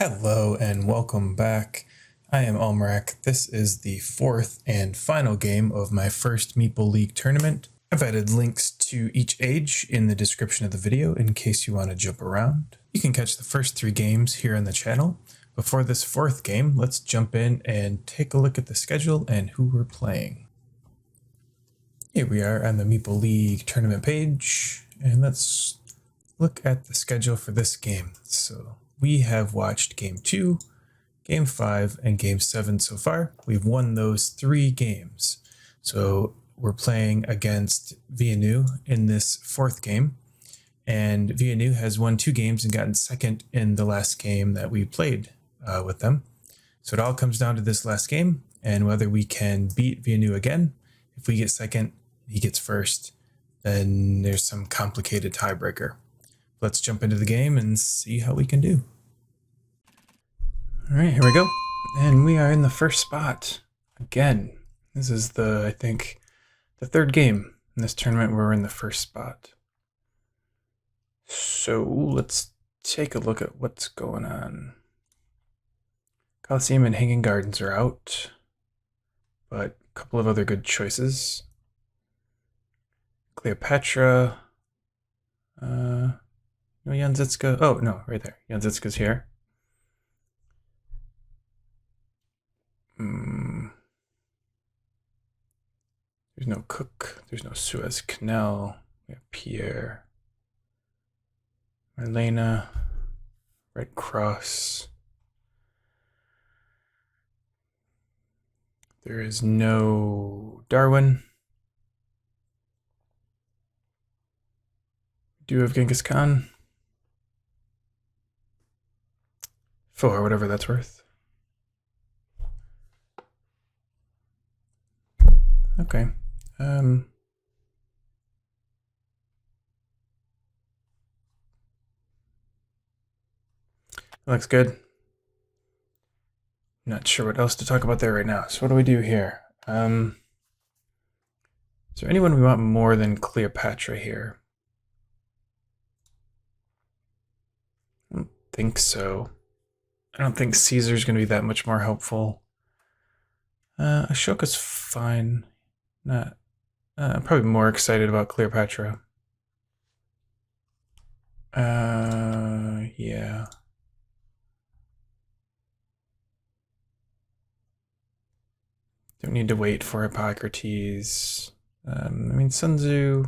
Hello and welcome back. I am Almerac. This is the fourth and final game of my first Meeple League tournament. I've added links to each age in the description of the video in case you want to jump around. You can catch the first 3 games here on the channel. Before this fourth game, let's jump in and take a look at the schedule and who we're playing. Here we are on the Meeple League tournament page, and let's look at the schedule for this game. So we have watched Game 2, Game 5, and Game 7 so far. We've won those 3 games. So we're playing against Vianu in this 4th game. And Vianu has won 2 games and gotten second in the last game that we played with them. So it all comes down to this last game and whether we can beat Vianu again. If we get second, he gets first, then there's some complicated tiebreaker. Let's jump into the game and see how we can do. All right, here we go. And we are in the first spot again. This is I think, the 3rd game in this tournament where we're in the first spot. So let's take a look at what's going on. Coliseum and Hanging Gardens are out, but a couple of other good choices. Cleopatra, Janzitska. Oh, no, right there. Janzitska's here. There's no Cook. There's no Suez Canal. We have Pierre. Marlena. Red Cross. There is no Darwin. We do have Genghis Khan. For whatever that's worth. Okay. Looks good. Not sure what else to talk about there right now. So what do we do here? Is there anyone we want more than Cleopatra here? I don't think so. I don't think Caesar's going to be that much more helpful. Ashoka's fine. Not. I'm probably more excited about Cleopatra. Yeah. Don't need to wait for Hippocrates. I mean, Sun Tzu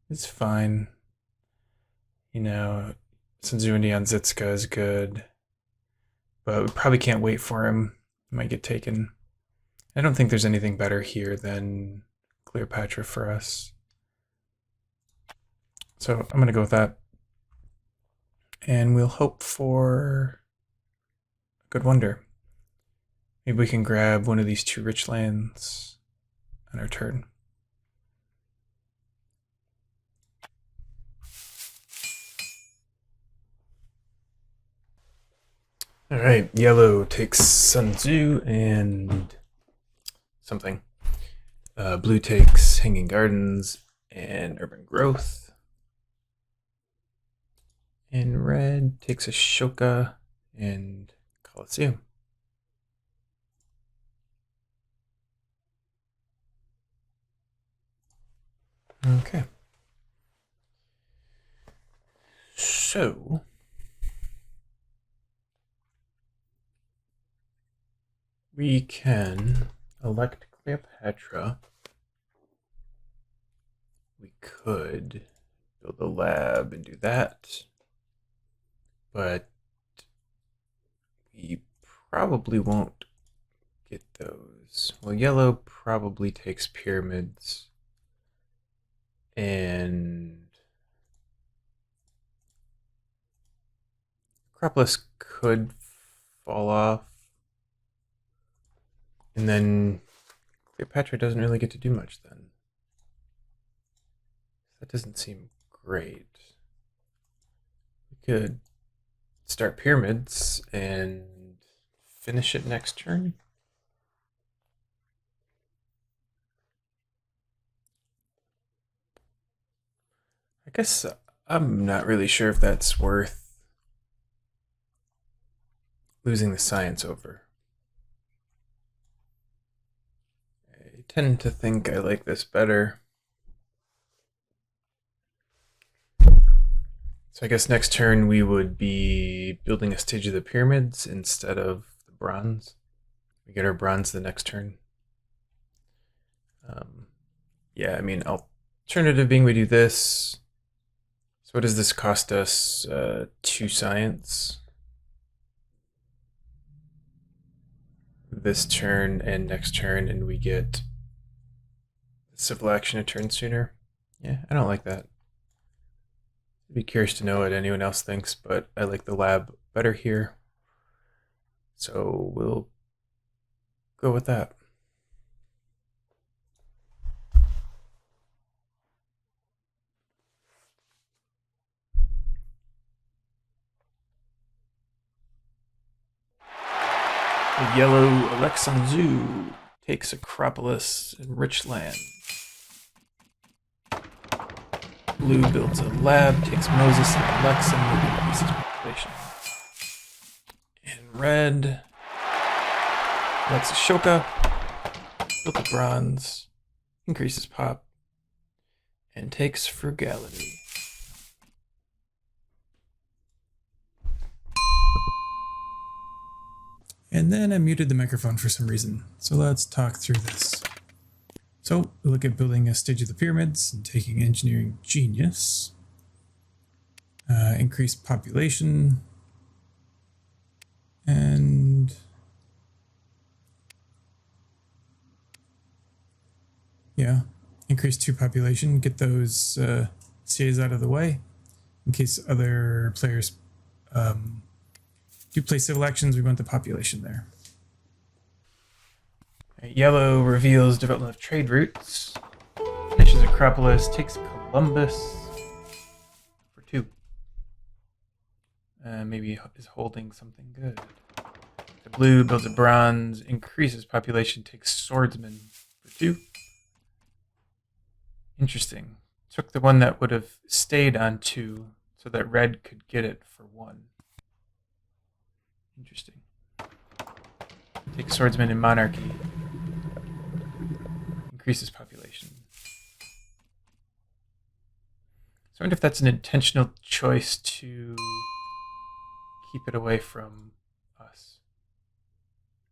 is fine. You know, Sun Tzu and Janzitska is good. But we probably can't wait for him. He might get taken. I don't think there's anything better here than Cleopatra for us. So I'm going to go with that. And we'll hope for a good wonder. Maybe we can grab one of these 2 rich lands on our turn. All right, yellow takes Sun Tzu and something. Blue takes Hanging Gardens and Urban Growth. And red takes Ashoka and Coliseum. Okay. So we can elect Cleopatra. We could build a lab and do that. But we probably won't get those. Well, yellow probably takes pyramids. And Acropolis could fall off. And then Cleopatra doesn't really get to do much then. That doesn't seem great. We could start pyramids and finish it next turn. I guess I'm not really sure if that's worth losing the science over. I tend to think I like this better. So I guess next turn we would be building a stage of the pyramids instead of the bronze. We get our bronze the next turn. Yeah, I mean, alternative being we do this. So what does this cost us? 2 science. This turn and next turn, and we get civil action a turn sooner. Yeah, I don't like that. I'd be curious to know what anyone else thinks, but I like the lab better here. So we'll go with that. The yellow Alexandru takes Acropolis and rich land. Blue builds a lab, takes Moses and Alexa, and increases population. And red lets Ashoka, built a bronze, increases pop, and takes frugality. And then I muted the microphone for some reason. So let's talk through this. So we look at building a stage of the pyramids and taking engineering genius. Increase population. And yeah, increase 2 population. Get those CAs out of the way in case other players do play civil actions. We want the population there. Yellow reveals development of trade routes. Finishes Acropolis, takes Columbus for 2. Maybe is holding something good. The blue builds a bronze, increases population, takes swordsman for 2. Interesting. Took the one that would have stayed on 2 so that red could get it for 1. Interesting. Take swordsman in monarchy. Increases population. So I wonder if that's an intentional choice to keep it away from us.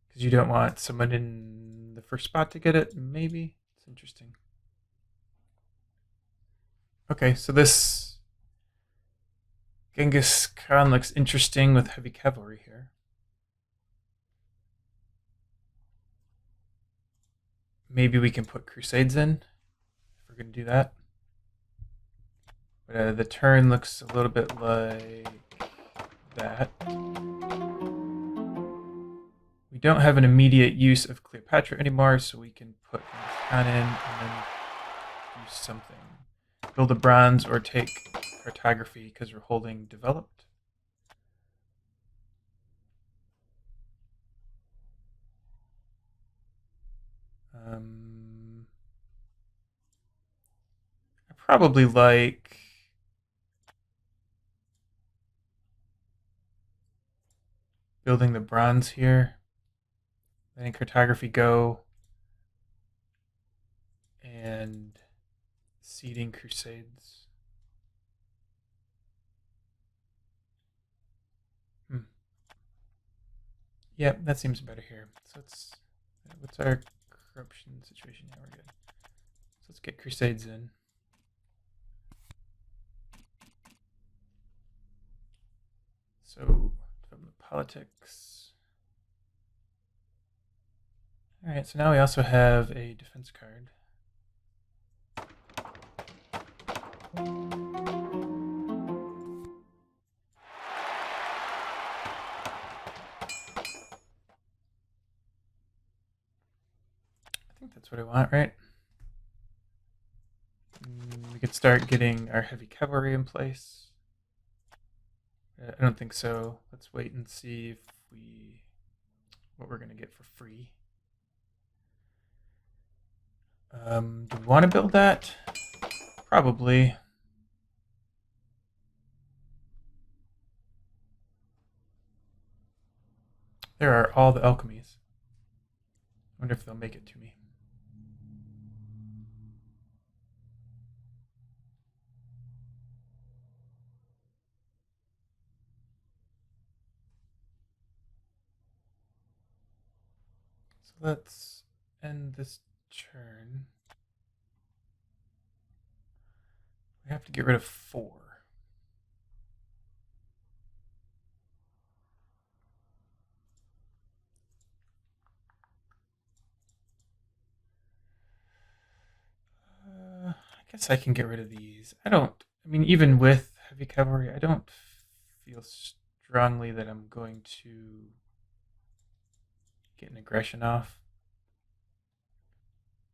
Because you don't want someone in the first spot to get it, maybe? It's interesting. Okay, so this Genghis Khan looks interesting with heavy cavalry here. Maybe we can put crusades in if we're going to do that. But the turn looks a little bit like that. We don't have an immediate use of Cleopatra anymore, so we can put Khan in and then do something. Build a bronze or take cartography because we're holding developed. I probably like building the bronze here. Letting cartography go. And seeding crusades. Yeah, that seems better here. So what's our corruption situation? Yeah, we're good. So let's get crusades in. So development politics. All right, so now we also have a defense card. I think that's what I want, right? We could start getting our heavy cavalry in place. I don't think so. Let's wait and see what we're going to get for free. Do we want to build that? Probably. There are all the alchemies. I wonder if they'll make it to me. So let's end this turn. We have to get rid of 4. I guess I can get rid of these. I mean, even with heavy cavalry, I don't feel strongly that I'm going to get an aggression off.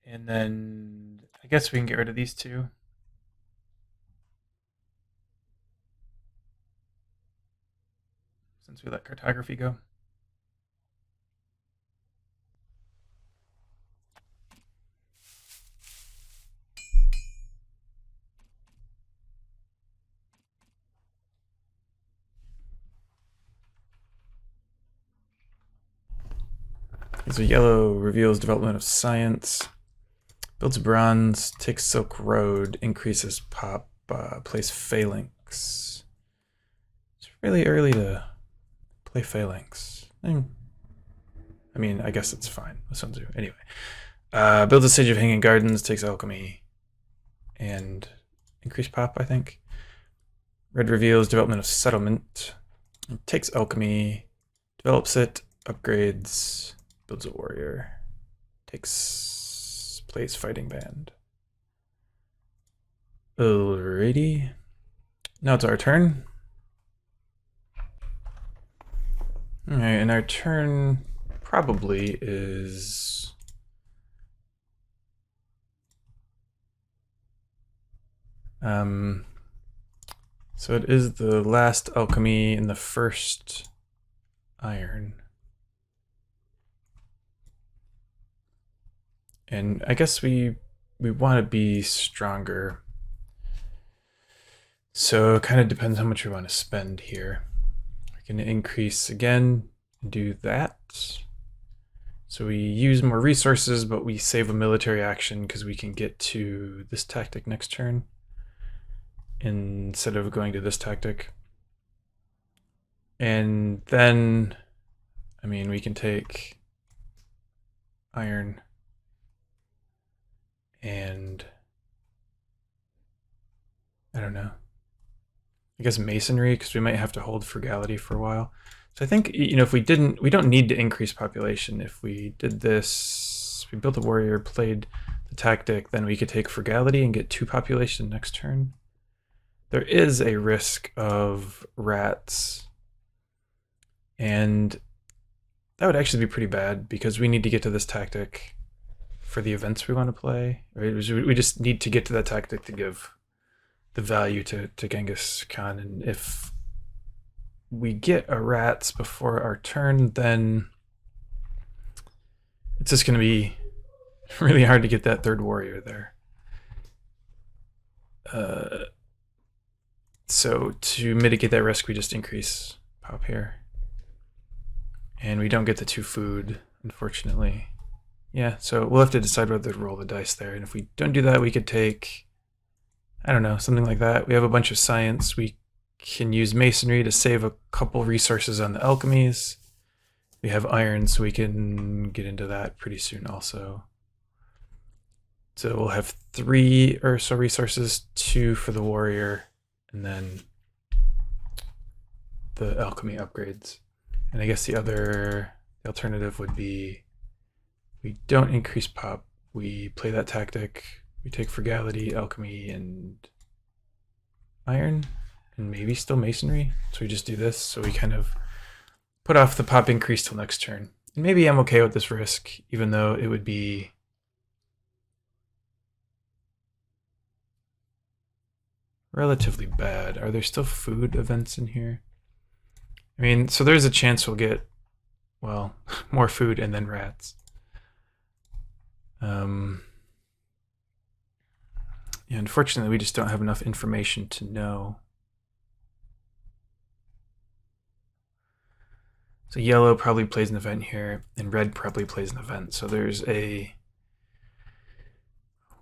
And then I guess we can get rid of these 2. Since we let cartography go. So yellow reveals development of science. Builds bronze, takes Silk Road, increases pop, plays phalanx. It's really early to play phalanx. I mean, I guess it's fine. Sun Tzu. Anyway. Builds a Sage of Hanging Gardens, takes alchemy, and increase pop, I think. Red reveals development of settlement. It takes alchemy, develops it, upgrades, builds a warrior, plays fighting band. Alrighty. Now it's our turn. Alright, and our turn probably is so it is the last alchemy in the first iron. And I guess we want to be stronger. So it kind of depends how much we want to spend here. We can increase again, do that. So we use more resources, but we save a military action because we can get to this tactic next turn instead of going to this tactic. And then, I mean, we can take iron and I don't know. I guess masonry, because we might have to hold frugality for a while. So I think, you know, if we don't need to increase population. If we did this, we built a warrior, played the tactic, then we could take frugality and get 2 population next turn. There is a risk of rats, and that would actually be pretty bad because we need to get to this tactic for the events we want to play. Right? We just need to get to that tactic to give the value to Genghis Khan, and if we get a rats before our turn, then it's just going to be really hard to get that 3rd warrior there. So to mitigate that risk, we just increase pop here. And we don't get the 2 food, unfortunately. Yeah, so we'll have to decide whether to roll the dice there. And if we don't do that, we could take, I don't know, something like that. We have a bunch of science. We can use masonry to save a couple resources on the alchemies. We have iron, so we can get into that pretty soon also. So we'll have 3 or so resources, 2 for the warrior, and then the alchemy upgrades. And I guess the alternative would be we don't increase pop. We play that tactic. We take frugality, alchemy, and iron, and maybe still masonry. So we just do this. So we kind of put off the pop increase till next turn. And maybe I'm okay with this risk, even though it would be relatively bad. Are there still food events in here? I mean, so there's a chance we'll get, well, more food and then rats. Yeah, unfortunately, we just don't have enough information to know. So So yellow probably plays an event here, and red probably plays an event. So there's a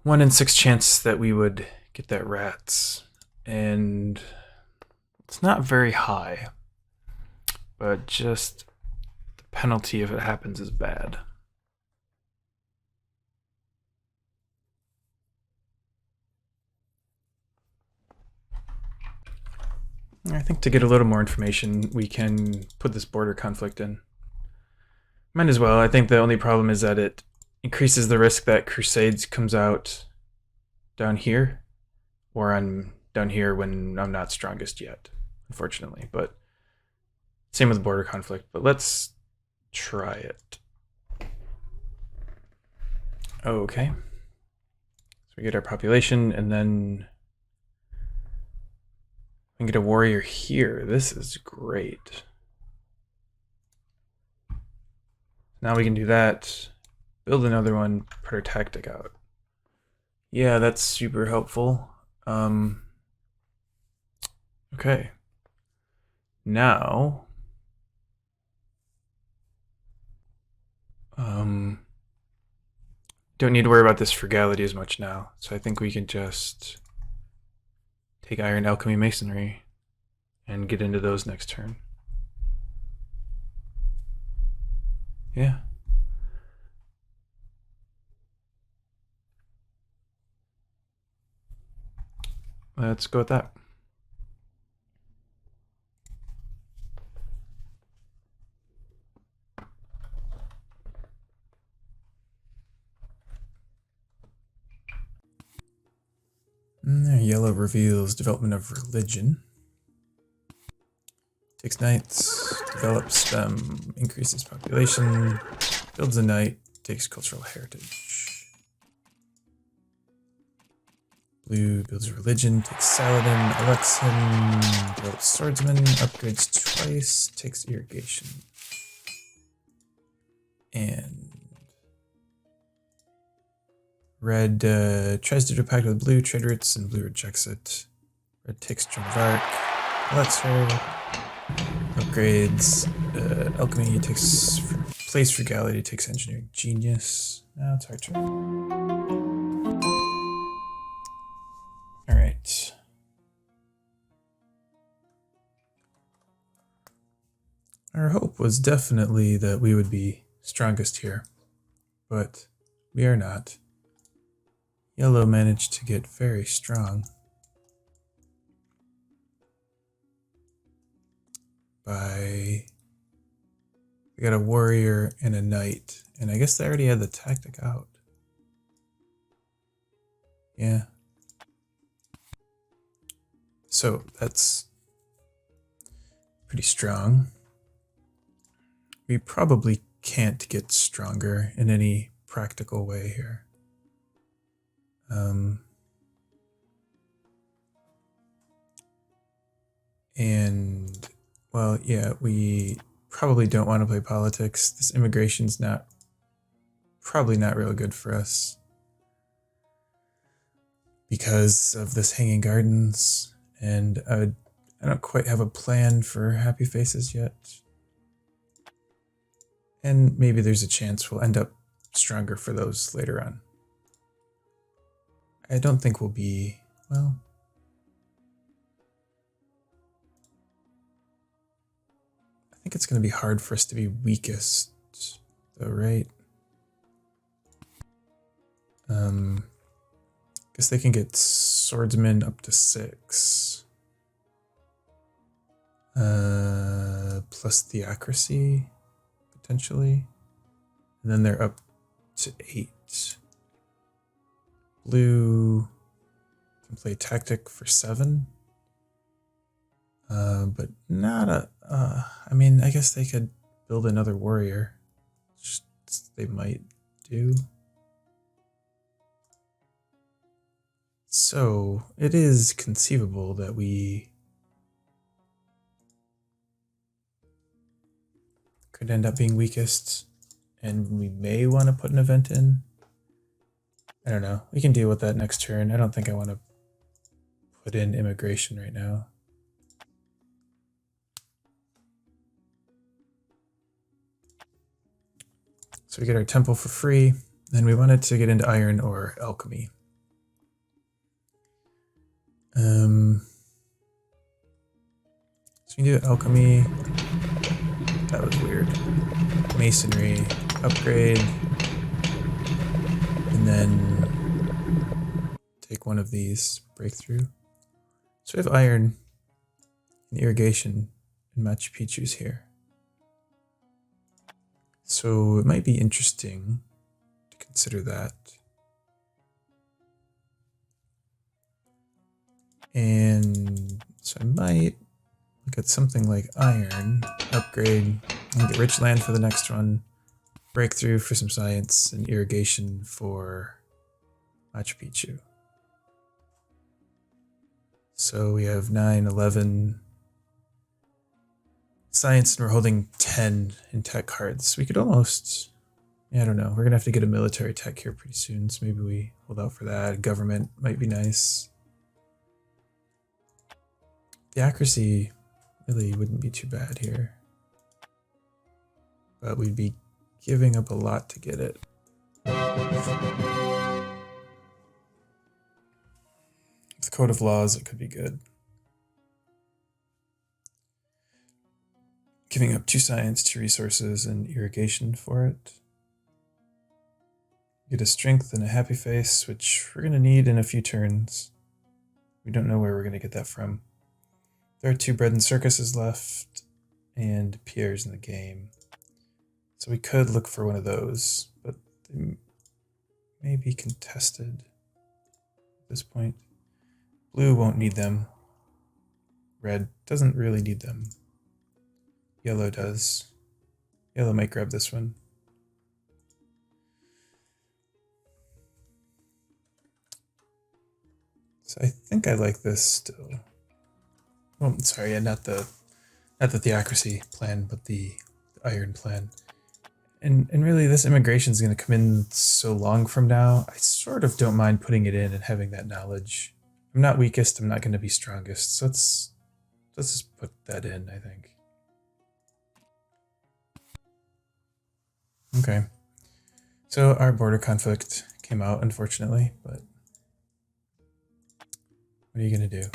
1 in 6 chance that we would get that rats. And it's not very high, but just the penalty if it happens is bad. I think to get a little more information, we can put this border conflict in. Might as well. I think the only problem is that it increases the risk that Crusades comes out down here, or I'm down here when I'm not strongest yet, unfortunately. But same with border conflict, but let's try it. Okay. So we get our population, and then we can get a warrior here. This is great. Now we can do that, build another one, put our tactic out. Yeah, that's super helpful. Okay. Now, don't need to worry about this frugality as much now. So I think we can just take Iron Alchemy Masonry and get into those next turn. Yeah. Let's go with that. Yellow reveals development of religion. Takes knights, develops them, increases population, builds a knight, takes cultural heritage. Blue builds religion, takes Saladin, elects him, develops swordsman, upgrades twice, takes irrigation. And red tries to do a pact with blue, trade routes, and blue rejects it. Red takes Joan of Arc, lets her, upgrades alchemy, takes place frugality, takes engineering genius. Now it's our turn. All right. Our hope was definitely that we would be strongest here, but we are not. Yellow managed to get very strong by... We got a warrior and a knight, and I guess they already had the tactic out. Yeah. So that's pretty strong. We probably can't get stronger in any practical way here. And, well, yeah, we probably don't want to play politics. This immigration's probably not real good for us because of this Hanging Gardens, and I don't quite have a plan for Happy Faces yet. And maybe there's a chance we'll end up stronger for those later on. I don't think we'll be, well... I think it's going to be hard for us to be weakest, though, right? Guess they can get swordsmen up to 6. Plus theocracy, potentially. And then they're up to 8. Blue can play tactic for 7. But not a... I mean, I guess they could build another warrior. They might do. So, it is conceivable that we could end up being weakest, and we may want to put an event in. I don't know. We can deal with that next turn. I don't think I want to put in immigration right now. So we get our temple for free. Then we wanted to get into iron or alchemy. So we can do alchemy. That was weird. Masonry, upgrade, and then take one of these, breakthrough. So we have iron and irrigation and Machu Picchu's here. So it might be interesting to consider that. And so I might look at something like iron, upgrade, and get rich land for the next one, breakthrough for some science, and irrigation for Machu Picchu. So we have 9, 11 science, and we're holding 10 in tech cards. We could almost, yeah, I don't know. We're going to have to get a military tech here pretty soon, so maybe we hold out for that. Government might be nice. The accuracy really wouldn't be too bad here. But we'd be giving up a lot to get it. With Code of Laws, it could be good. Giving up 2 science, 2 resources, and irrigation for it. Get a strength and a happy face, which we're going to need in a few turns. We don't know where we're going to get that from. There are 2 bread and circuses left, and Pierre's in the game. So we could look for one of those, but they may be contested at this point. Blue won't need them. Red doesn't really need them. Yellow does. Yellow might grab this one. So I think I like this still. Oh, sorry, yeah, not the theocracy plan, but the iron plan. And really, this immigration is going to come in so long from now. I sort of don't mind putting it in and having that knowledge. I'm not weakest. I'm not going to be strongest. So let's just put that in, I think. Okay. So our border conflict came out, unfortunately, but what are you going to do?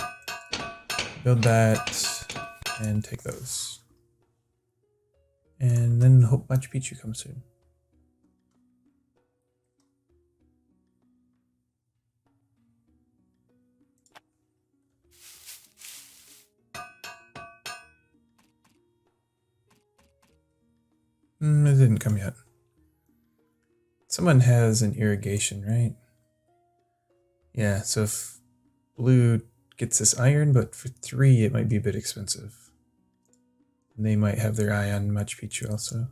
Build that and take those. And then hope Machu Picchu comes soon. It didn't come yet. Someone has an irrigation, right? Yeah, so if blue gets this iron, but for 3 it might be a bit expensive. And they might have their eye on Machu Picchu also.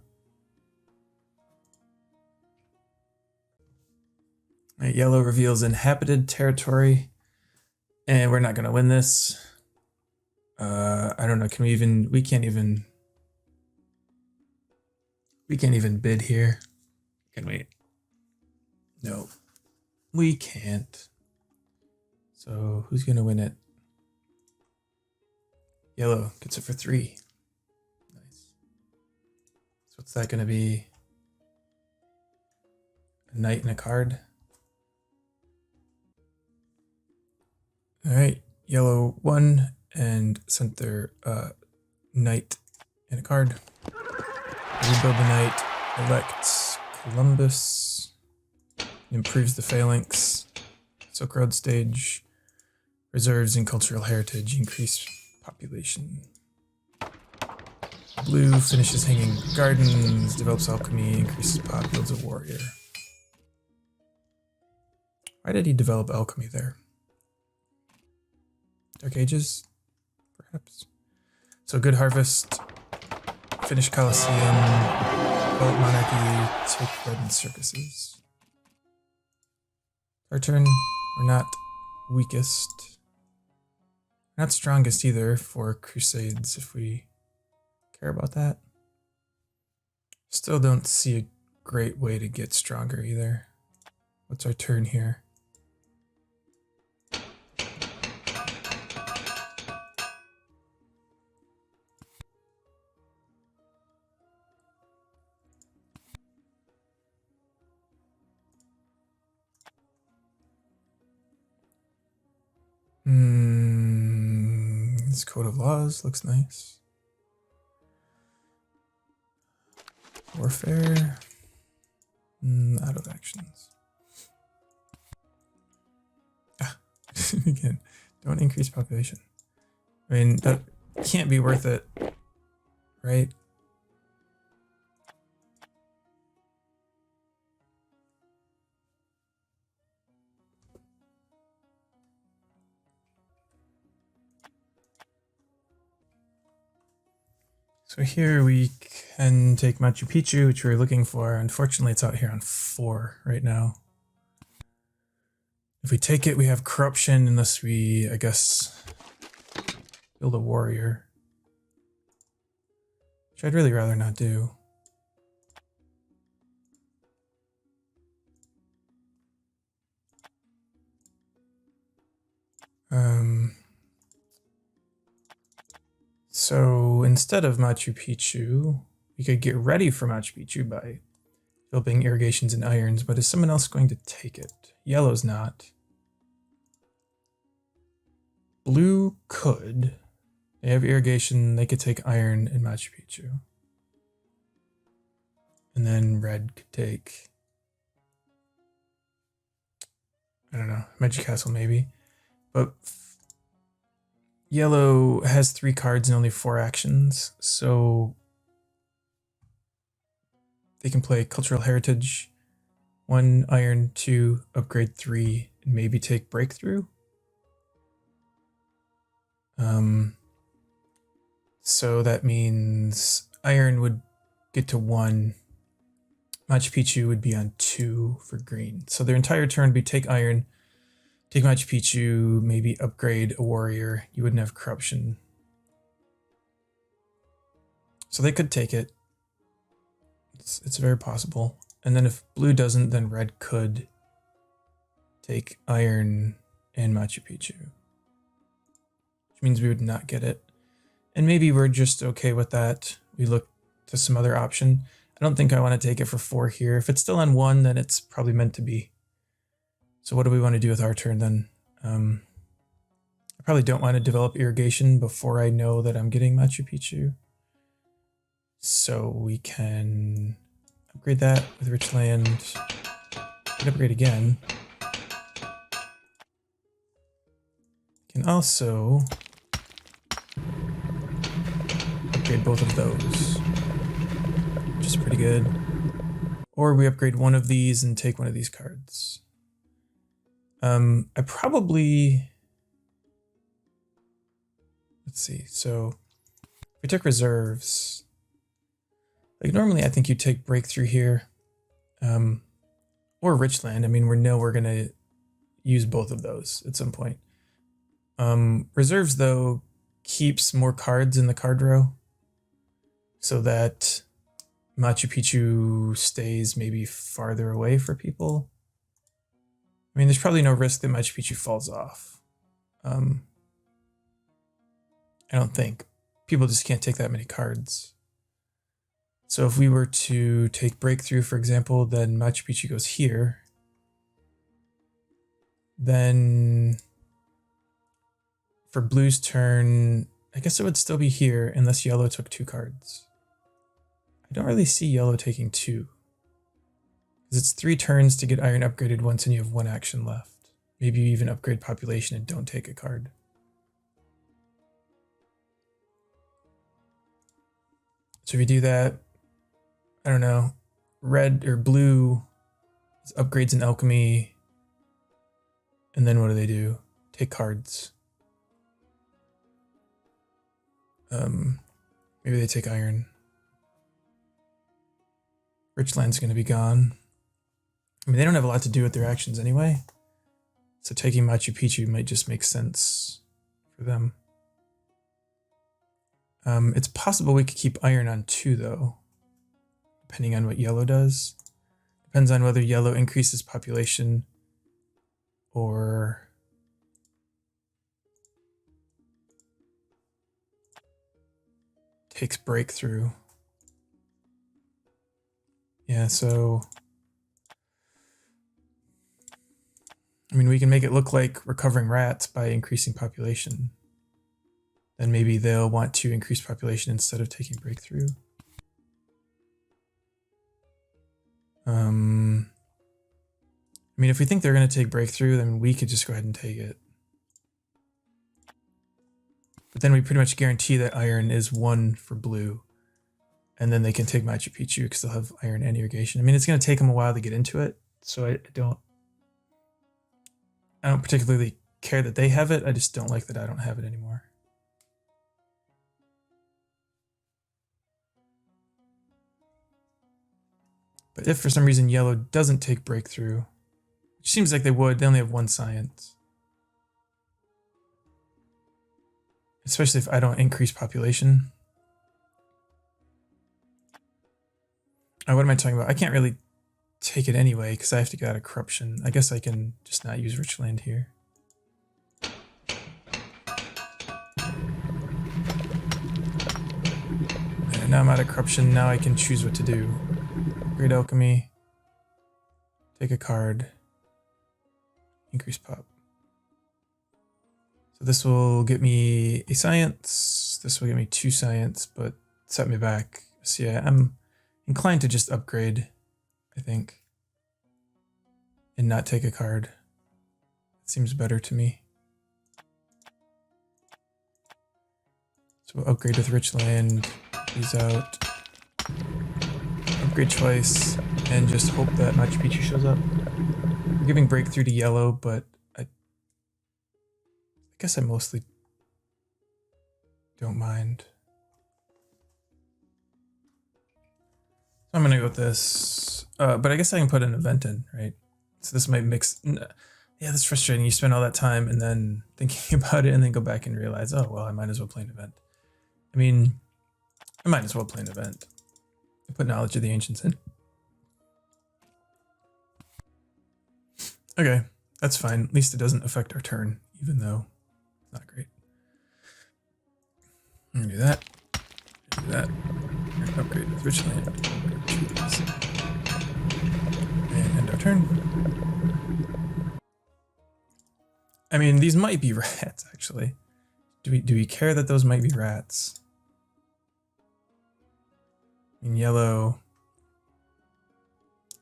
Right, yellow reveals inhabited territory. And we're not going to win this. I don't know, we can't even bid here. Can we? No, we can't. So who's going to win it? Yellow gets it for 3. Nice. So what's that going to be? A knight and a card? All right, yellow won and sent their knight and a card. Rebuild the knight, elect Columbus, improves the phalanx, Silk Road stage, reserves and cultural heritage, increase population. Blue finishes hanging gardens, develops alchemy, increases pop, builds a warrior. Why did he develop alchemy there? Dark Ages, perhaps. So good harvest, finish Colosseum, develop monarchy, take bread and circuses. Our turn, we're not weakest. We're not strongest either for crusades if we care about that. Still don't see a great way to get stronger either. What's our turn here? This code of laws looks nice. Warfare. Out of actions. Again, don't increase population. I mean, that can't be worth it, right? So here we can take Machu Picchu, which we were looking for. Unfortunately, it's out here on 4 right now. If we take it, we have corruption unless we, I guess, build a warrior. Which I'd really rather not do. So instead of Machu Picchu, we could get ready for Machu Picchu by building irrigations and irons, but is someone else going to take it? Yellow's not. Blue could. They have irrigation, they could take iron in Machu Picchu. And then red could take, I don't know, Magic Castle maybe. But yellow has 3 cards and only 4 actions, so they can play Cultural Heritage, 1 iron, 2, upgrade 3, and maybe take Breakthrough. So that means iron would get to 1. Machu Picchu would be on 2 for green. So their entire turn would be take iron, take Machu Picchu, maybe upgrade a warrior. You wouldn't have corruption. So they could take it. It's very possible. And then if blue doesn't, then red could take iron and Machu Picchu. Which means we would not get it. And maybe we're just okay with that. We look to some other option. I don't think I want to take it for 4 here. If it's still on 1, then it's probably meant to be. So what do we want to do with our turn then? I probably don't want to develop irrigation before I know that I'm getting Machu Picchu. So we can upgrade that with rich land. And upgrade again. Can also upgrade both of those, which is pretty good. Or we upgrade one of these and take one of these cards. I probably, let's see, so if we took reserves, like normally I think you take Breakthrough here, or Richland. I mean, we know we're gonna use both of those at some point. Reserves though keeps more cards in the card row so that Machu Picchu stays maybe farther away for people. I mean, there's probably no risk that Machu Picchu falls off. I don't think. People just can't take that many cards. So if we were to take Breakthrough, for example, then Machu Picchu goes here. Then for blue's turn, I guess it would still be here unless yellow took 2 cards. I don't really see yellow taking 2. Because it's 3 turns to get iron upgraded once and you have 1 action left. Maybe you even upgrade population and don't take a card. So if you do that, I don't know, red or blue upgrades in alchemy. And then what do? Take cards. Maybe they take iron. Richland's going to be gone. I mean, they don't have a lot to do with their actions anyway. So taking Machu Picchu might just make sense for them. It's possible we could keep iron on 2 though, depending on what yellow does. Depends on whether yellow increases population or takes Breakthrough. Yeah, so I mean, we can make it look like recovering rats by increasing population. Then maybe they'll want to increase population instead of taking breakthrough. I mean, if we think they're going to take breakthrough, then we could just go ahead and take it. But then we pretty much guarantee that iron is 1 for blue. And then they can take Machu Picchu because they'll have iron and irrigation. I mean, it's going to take them a while to get into it. So I don't particularly care that they have it. I just don't like that I don't have it anymore. But if for some reason yellow doesn't take breakthrough, which seems like they would, they only have 1 science. Especially if I don't increase population. Oh, what am I talking about? I can't really take it anyway because I have to get out of corruption. I guess I can just not use rich land here. And now I'm out of corruption. Now I can choose what to do. Great alchemy. Take a card. Increase pop. So this will get me a science. This will get me 2 science, but set me back. So yeah, I'm inclined to just upgrade, I think, and not take a card. It seems better to me. So we'll upgrade with rich land, these out, upgrade twice, and just hope that Machu Picchu shows up. I'm giving breakthrough to yellow, but I guess I mostly don't mind. So I'm gonna go with this, but I guess I can put an event in, right? So this might mix. Yeah, that's frustrating. You spend all that time and then thinking about it and then go back and realize, oh, well, I might as well play an event. I mean, I might as well play an event. I put Knowledge of the Ancients in. Okay, that's fine. At least it doesn't affect our turn, even though it's not great. I'm gonna do that. Do that. Upgrade with rich land. And end our turn. I mean, these might be rats, actually. Do we care that those might be rats? I mean, yellow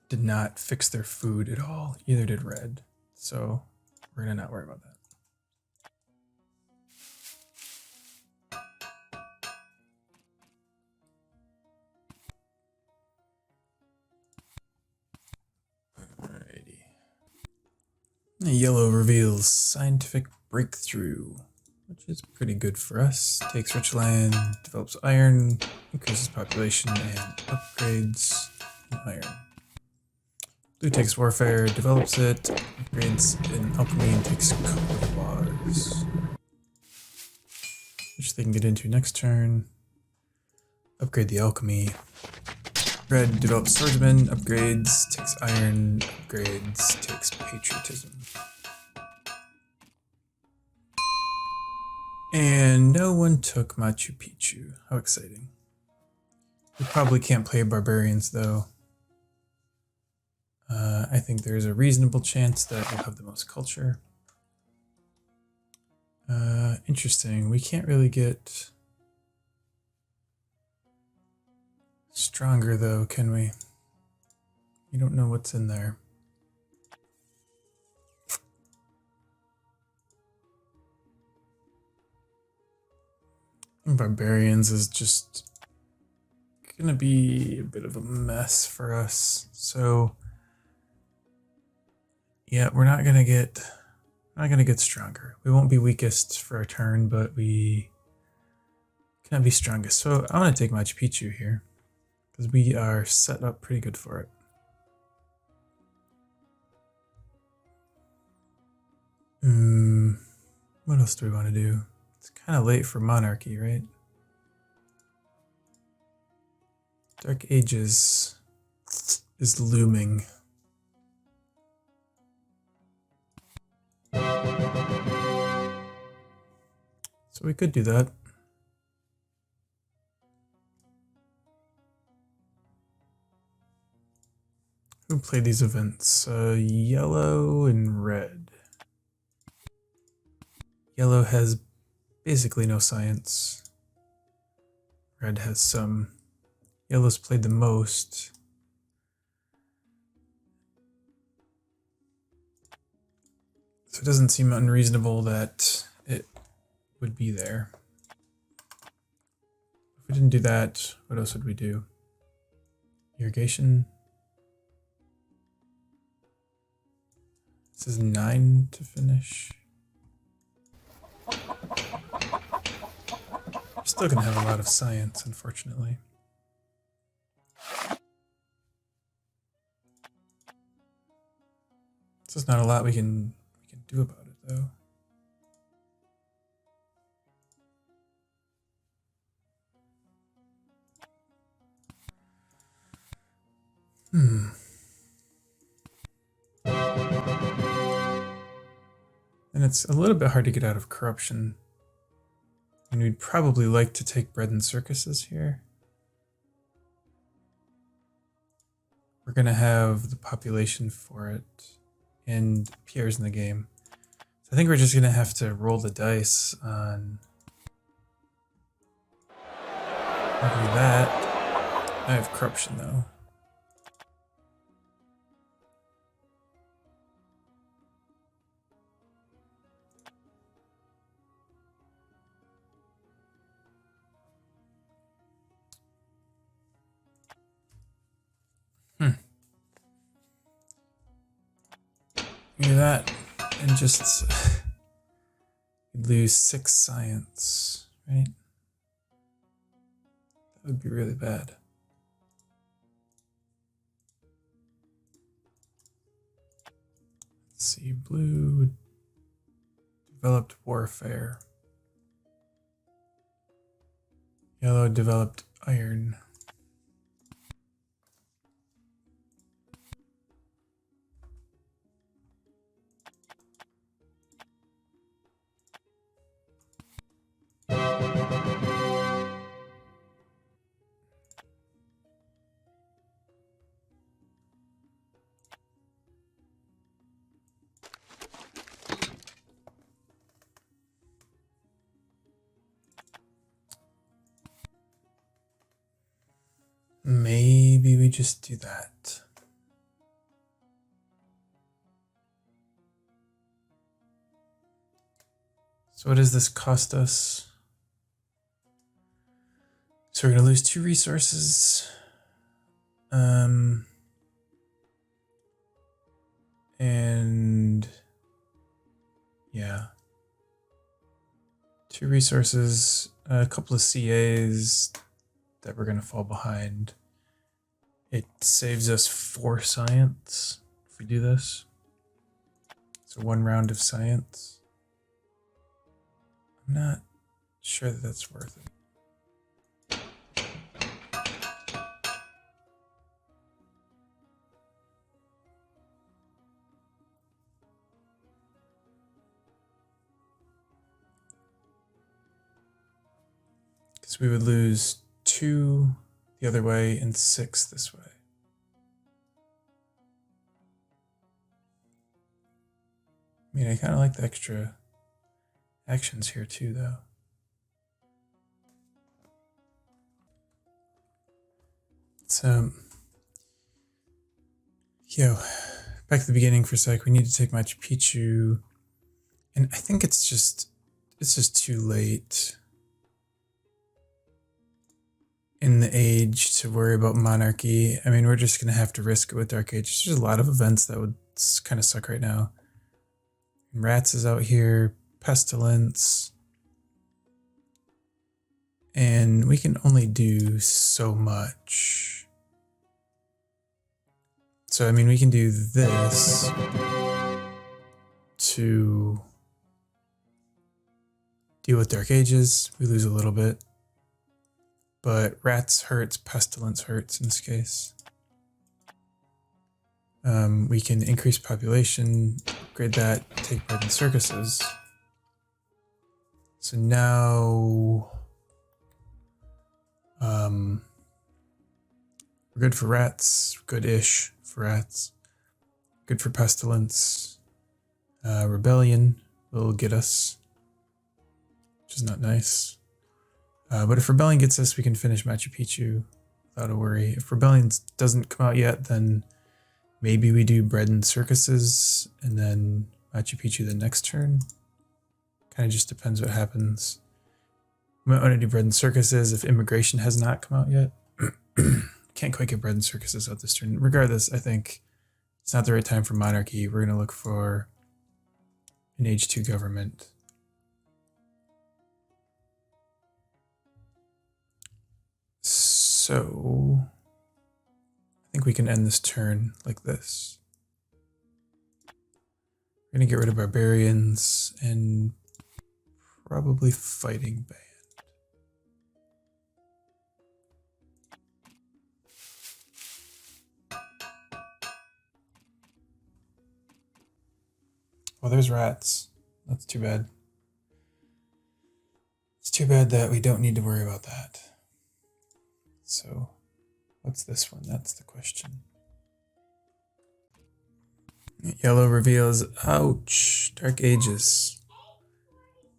did not fix their food at all. Either did red. So we're gonna not worry about that. Alrighty. Yellow reveals scientific breakthrough, which is pretty good for us. Takes rich land, develops iron, increases population, and upgrades iron. Blue takes warfare, develops it, upgrades in alchemy, and takes code laws, which they can get into next turn. Upgrade the alchemy. Red develops swordsman, upgrades, takes iron, upgrades, takes patriotism. And no one took Machu Picchu. How exciting. We probably can't play barbarians though. I think there's a reasonable chance that we'll have the most culture. Interesting. We can't really get stronger though, can we? We don't know what's in there. Barbarians is just gonna be a bit of a mess for us. So yeah, we're not gonna get stronger. We won't be weakest for a turn, but we can be strongest. So I want to take Machu Picchu here because we are set up pretty good for it. What else do we want to do? It's kind of late for monarchy, right? Dark Ages is looming. So we could do that. Who played these events? Yellow and red. Yellow has basically no science. Red has some. Yellow's played the most. So it doesn't seem unreasonable that it would be there. If we didn't do that, what else would we do? Irrigation. This is 9 to finish. We're still gonna have a lot of science, unfortunately. There's not a lot we can do about it, though. And it's a little bit hard to get out of corruption. And we'd probably like to take bread and circuses here. We're gonna have the population for it, and Pierre's in the game. So I think we're just gonna have to roll the dice on probably that. I have corruption though. Do that and just lose 6 science, right? That would be really bad. Let's see, blue developed warfare. Yellow developed iron. Maybe we just do that. So what does this cost us? So we're going to lose 2 resources. And yeah. 2 resources, a couple of CAs that we're going to fall behind. It saves us 4 science if we do this. So 1 round of science. I'm not sure that that's worth it. Because we would lose 2 the other way and 6 this way. I mean, I kind of like the extra actions here too, though. So, back to the beginning for a sec. We need to take Machu Picchu, and I think it's just too late in the age to worry about monarchy. I mean, we're just gonna have to risk it with Dark Age. There's a lot of events that would kind of suck right now. Rats is out here, pestilence, and we can only do so much. So I mean, we can do this to deal with Dark Ages. We lose a little bit. But rats hurts, pestilence hurts in this case. We can increase population, upgrade that, take bread and circuses. So now we're good for rats, good-ish for rats. Good for pestilence. Rebellion will get us which is not nice. But if Rebellion gets us, we can finish Machu Picchu without a worry. If Rebellion doesn't come out yet, then maybe we do Bread and Circuses and then Machu Picchu the next turn. Kind of just depends what happens. We might want to do Bread and Circuses if Immigration has not come out yet. Can't quite get Bread and Circuses out this turn. Regardless, I think it's not the right time for Monarchy. We're going to look for an Age 2 government. So I think we can end this turn like this. We're going to get rid of Barbarians and probably Fighting Band. Oh, there's rats. That's too bad. It's too bad that we don't need to worry about that. So, what's this one? That's the question. Yellow reveals, ouch, Dark Ages.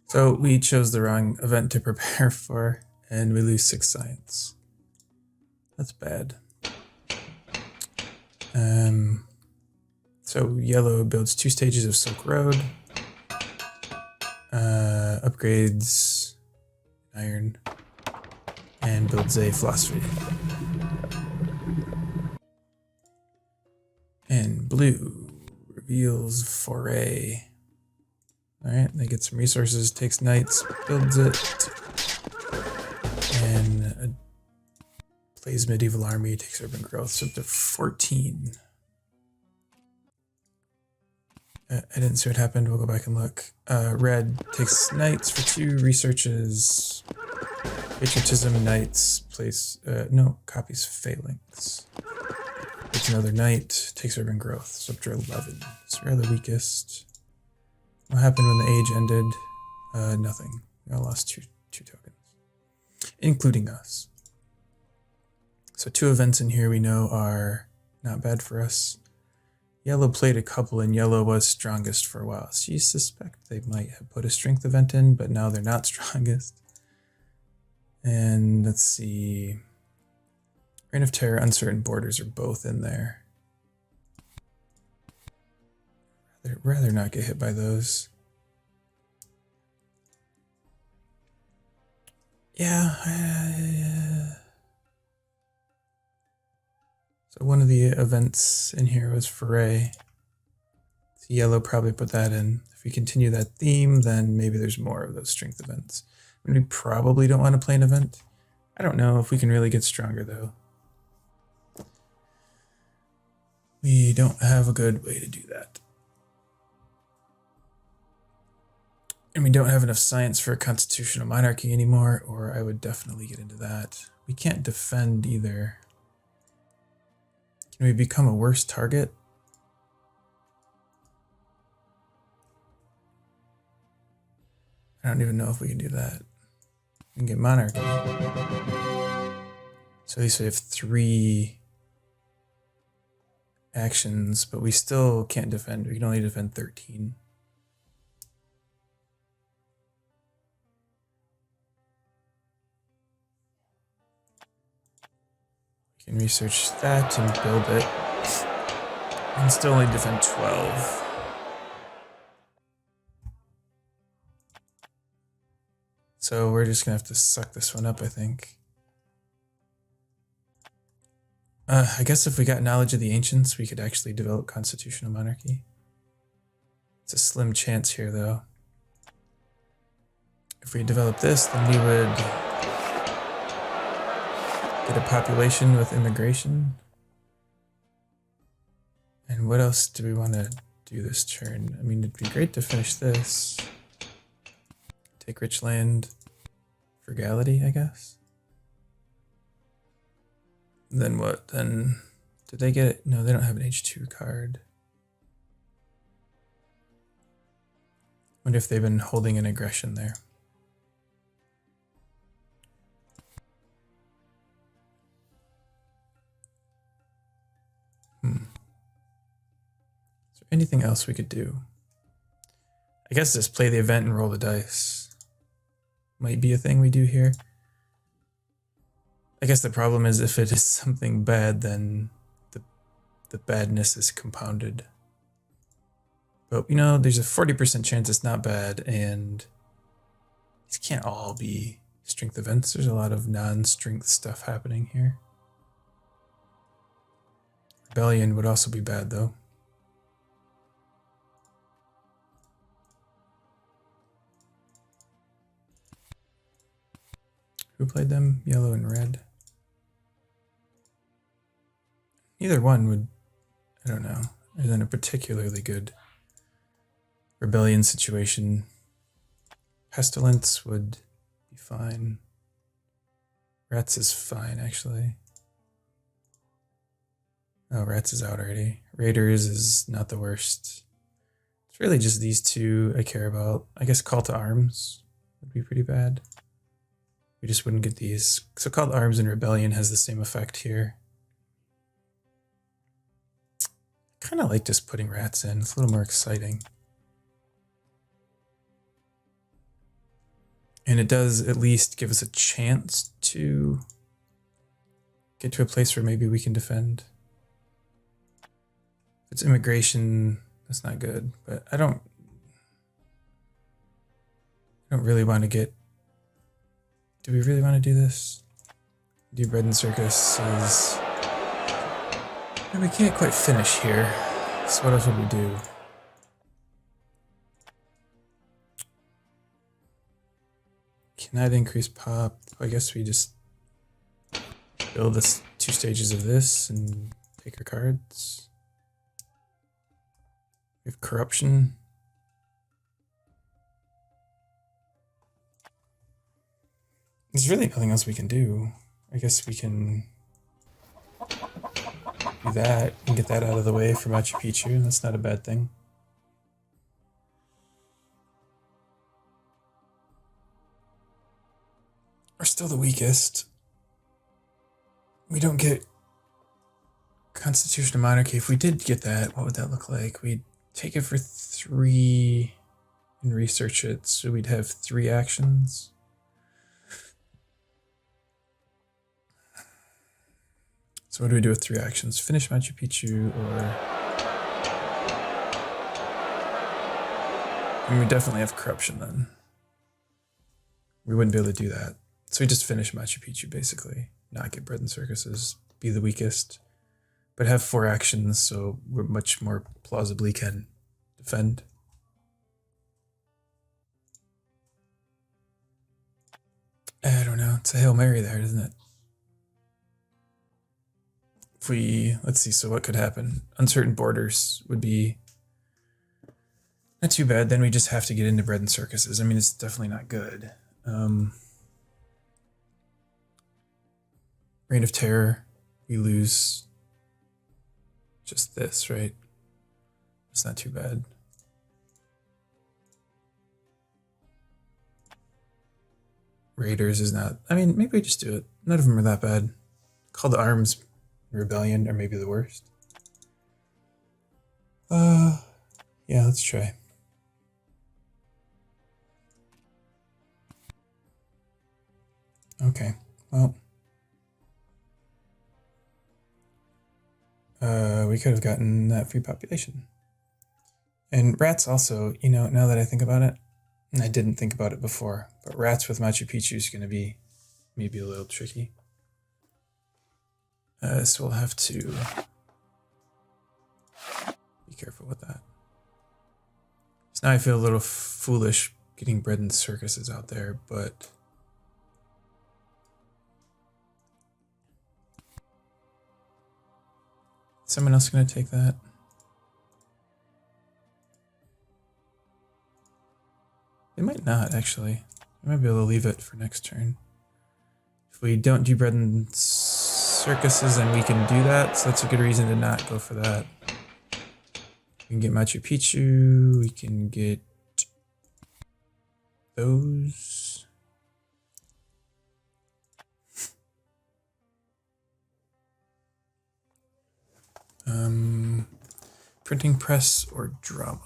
So we chose the wrong event to prepare for, and we lose 6 science. That's bad. So yellow builds 2 stages of Silk Road, upgrades iron, and builds a philosophy. And blue reveals foray. Alright, they get some resources, takes knights, builds it, and plays medieval army, takes urban growth, so up to 14. I didn't see what happened, we'll go back and look. Red takes knights for 2, researches patriotism, knights, plays, no, copies phalanx. Takes another knight, takes urban growth, so up to 11. So we're the weakest. What happened when the age ended? Nothing. We all lost two tokens, including us. So 2 events in here we know are not bad for us. Yellow played a couple, and yellow was strongest for a while. So you suspect they might have put a strength event in, but now they're not strongest. And let's see. Reign of Terror, Uncertain Borders are both in there. I'd rather not get hit by those. Yeah. So one of the events in here was Foray. So yellow probably put that in. If we continue that theme, then maybe there's more of those strength events. I mean, we probably don't want to play an event. I don't know if we can really get stronger though. We don't have a good way to do that. And we don't have enough science for a constitutional monarchy anymore, or I would definitely get into that. We can't defend either. Can we become a worse target? I don't even know if we can do that. We can get monarchy. So at least we have 3 actions, but we still can't defend. We can only defend 13. We can research that and build it. And still only defend 12. So we're just gonna have to suck this one up, I think. I guess if we got knowledge of the ancients, we could actually develop constitutional monarchy. It's a slim chance here, though. If we develop this, then we would get a population with immigration. And what else do we want to do this turn? I mean, it'd be great to finish this. Take rich land. Frugality, I guess. Then what? Then did they get it? No, they don't have an H2 card. Wonder if they've been holding an aggression there. Is there anything else we could do? I guess just play the event and roll the dice. might be a thing we do here. I guess the problem is if it is something bad, then the badness is compounded. But, you know, there's a 40% chance it's not bad, and these can't all be strength events. There's a lot of non-strength stuff happening here. Rebellion would also be bad, though. Who played them? Yellow and red. Either one would, I don't know, isn't a particularly good rebellion situation. Pestilence would be fine. Rats is fine, actually. Oh, Rats is out already. Raiders is not the worst. It's really just these two I care about. I guess Call to Arms would be pretty bad. We just wouldn't get these. So Call to Arms and Rebellion has the same effect here. I kind of like just putting Rats in. It's a little more exciting. And it does at least give us a chance to get to a place where maybe we can defend. If it's immigration, that's not good. But I don't really want to get... Do we really want to do this? Do bread and circuses. And we can't quite finish here. So what else would we do? Cannot increase pop. I guess we just build this 2 stages of this and take our cards. We have corruption. There's really nothing else we can do. I guess we can do that and get that out of the way for Machu Picchu. That's not a bad thing. We're still the weakest. We don't get constitutional monarchy. If we did get that, what would that look like? We'd take it for 3 and research it, so we'd have 3 actions. So what do we do with 3 actions? Finish Machu Picchu, or... I mean, we definitely have corruption then. We wouldn't be able to do that. So we just finish Machu Picchu, basically. Not get bread and circuses, be the weakest. But have 4 actions, so we're much more plausibly can defend. I don't know. It's a Hail Mary there, isn't it? If we... Let's see, so what could happen? Uncertain borders would be not too bad. Then we just have to get into bread and circuses. I mean, it's definitely not good. Reign of Terror, we lose just this, right? It's not too bad. Raiders is not... I mean, maybe we just do it. None of them are that bad. Call to Arms, Rebellion are maybe the worst. Yeah, let's try. Okay, well... we could have gotten that free population. And Rats also, you know, now that I think about it, and I didn't think about it before, but Rats with Machu Picchu is going to be maybe a little tricky. So we'll have to be careful with that. So now I feel a little foolish getting bread and circuses out there, but... Someone else going to take that? They might not, actually. I might be able to leave it for next turn. If we don't do bread and circuses, then we can do that, so that's a good reason to not go for that. We can get Machu Picchu, we can get those. Printing press or drama.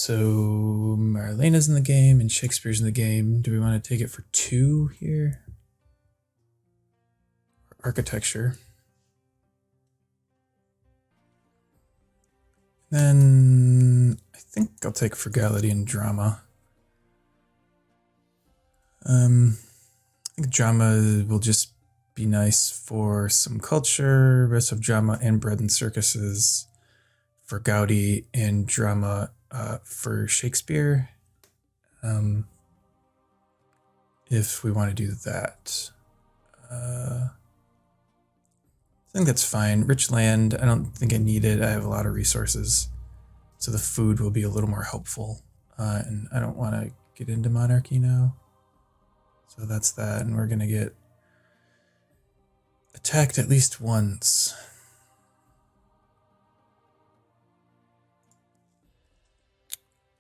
So Marlena's in the game and Shakespeare's in the game. Do we want to take it for 2 here? Architecture. Then I think I'll take frugality and drama. I think drama will just be nice for some culture, rest of drama and bread and circuses for Gaudi, and drama for Shakespeare. If we want to do that. I think that's fine. Rich land, I don't think I need it. I have a lot of resources. So the food will be a little more helpful. And I don't want to get into monarchy now. So that's that. And we're going to get attacked at least once.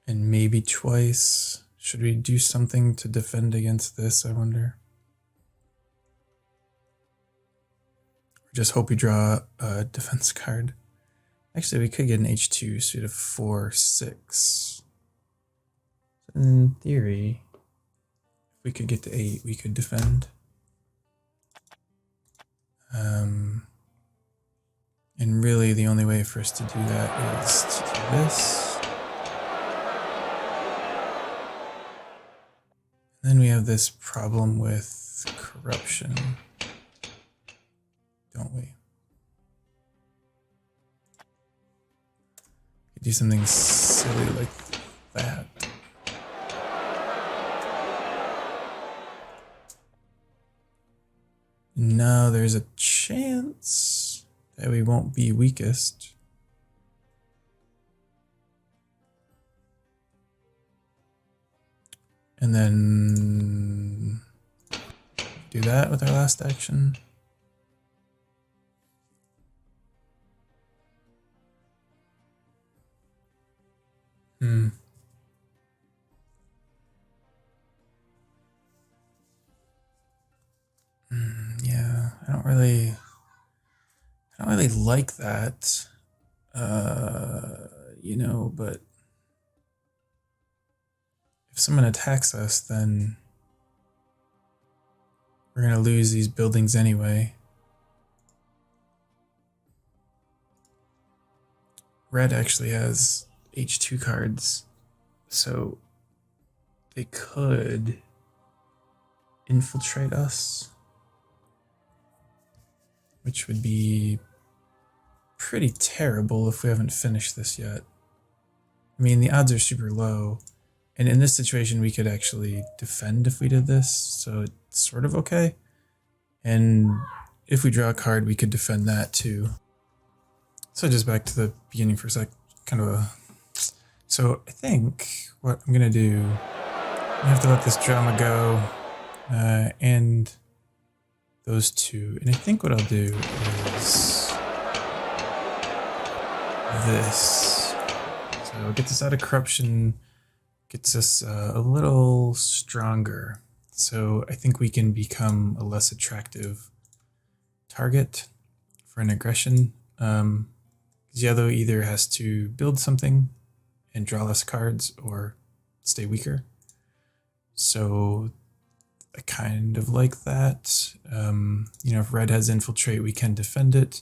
And maybe twice. Should we do something to defend against this, I wonder? Just hope we draw a defense card. Actually, we could get an H2, so we'd have 4, 6. In theory, if we could get to 8, we could defend. And really, the only way for us to do that is to do this. And then we have this problem with corruption, don't we? Do something silly like that. Now there's a chance that we won't be weakest. And then do that with our last action. Yeah, I don't really like that, you know, but if someone attacks us, then we're gonna lose these buildings anyway. Red actually has H2 cards, so they could infiltrate us, which would be pretty terrible if we haven't finished this yet. I mean, the odds are super low, and in this situation we could actually defend if we did this, so it's sort of okay. And if we draw a card, we could defend that too. So just back to the beginning for a sec, so I think what I'm gonna do, I have to let this drama go, and those two. And I think what I'll do is this. So get this out of corruption, gets us a little stronger. So I think we can become a less attractive target for an aggression. Yellow either has to build something and draw less cards or stay weaker. So I kind of like that. You know, if red has infiltrate, we can defend it.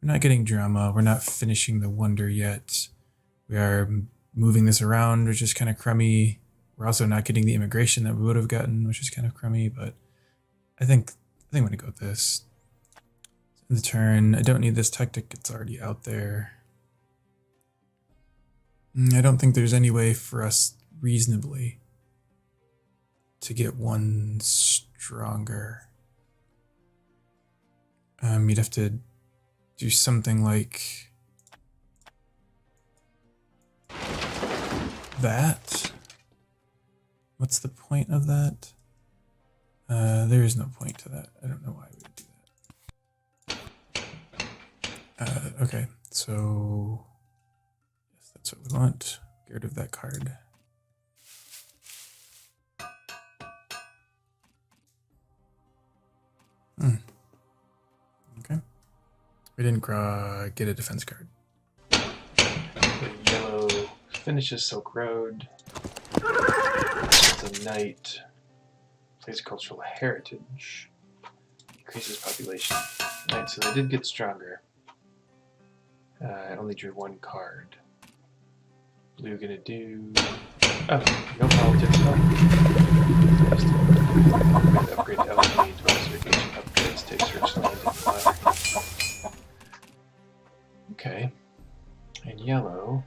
We're not getting drama. We're not finishing the wonder yet. We are moving this around, which is kind of crummy. We're also not getting the immigration that we would have gotten, which is kind of crummy, but I think I'm gonna go with this. In the turn, I don't need this tactic, it's already out there. I don't think there's any way for us reasonably to get one stronger. You'd have to do something like that. What's the point of that? There is no point to that. I don't know why we would do that. Okay, so yes, that's what we want. Get rid of that card. Okay. We didn't get a defense card. The yellow finishes Silk Road. It's a knight. Plays cultural heritage. Increases population. Right, so they did get stronger. I only drew one card. Blue gonna do... Oh, no politics at all. Upgrade to LP, develops irrigation upgrades, takes rich land and water. Okay. And yellow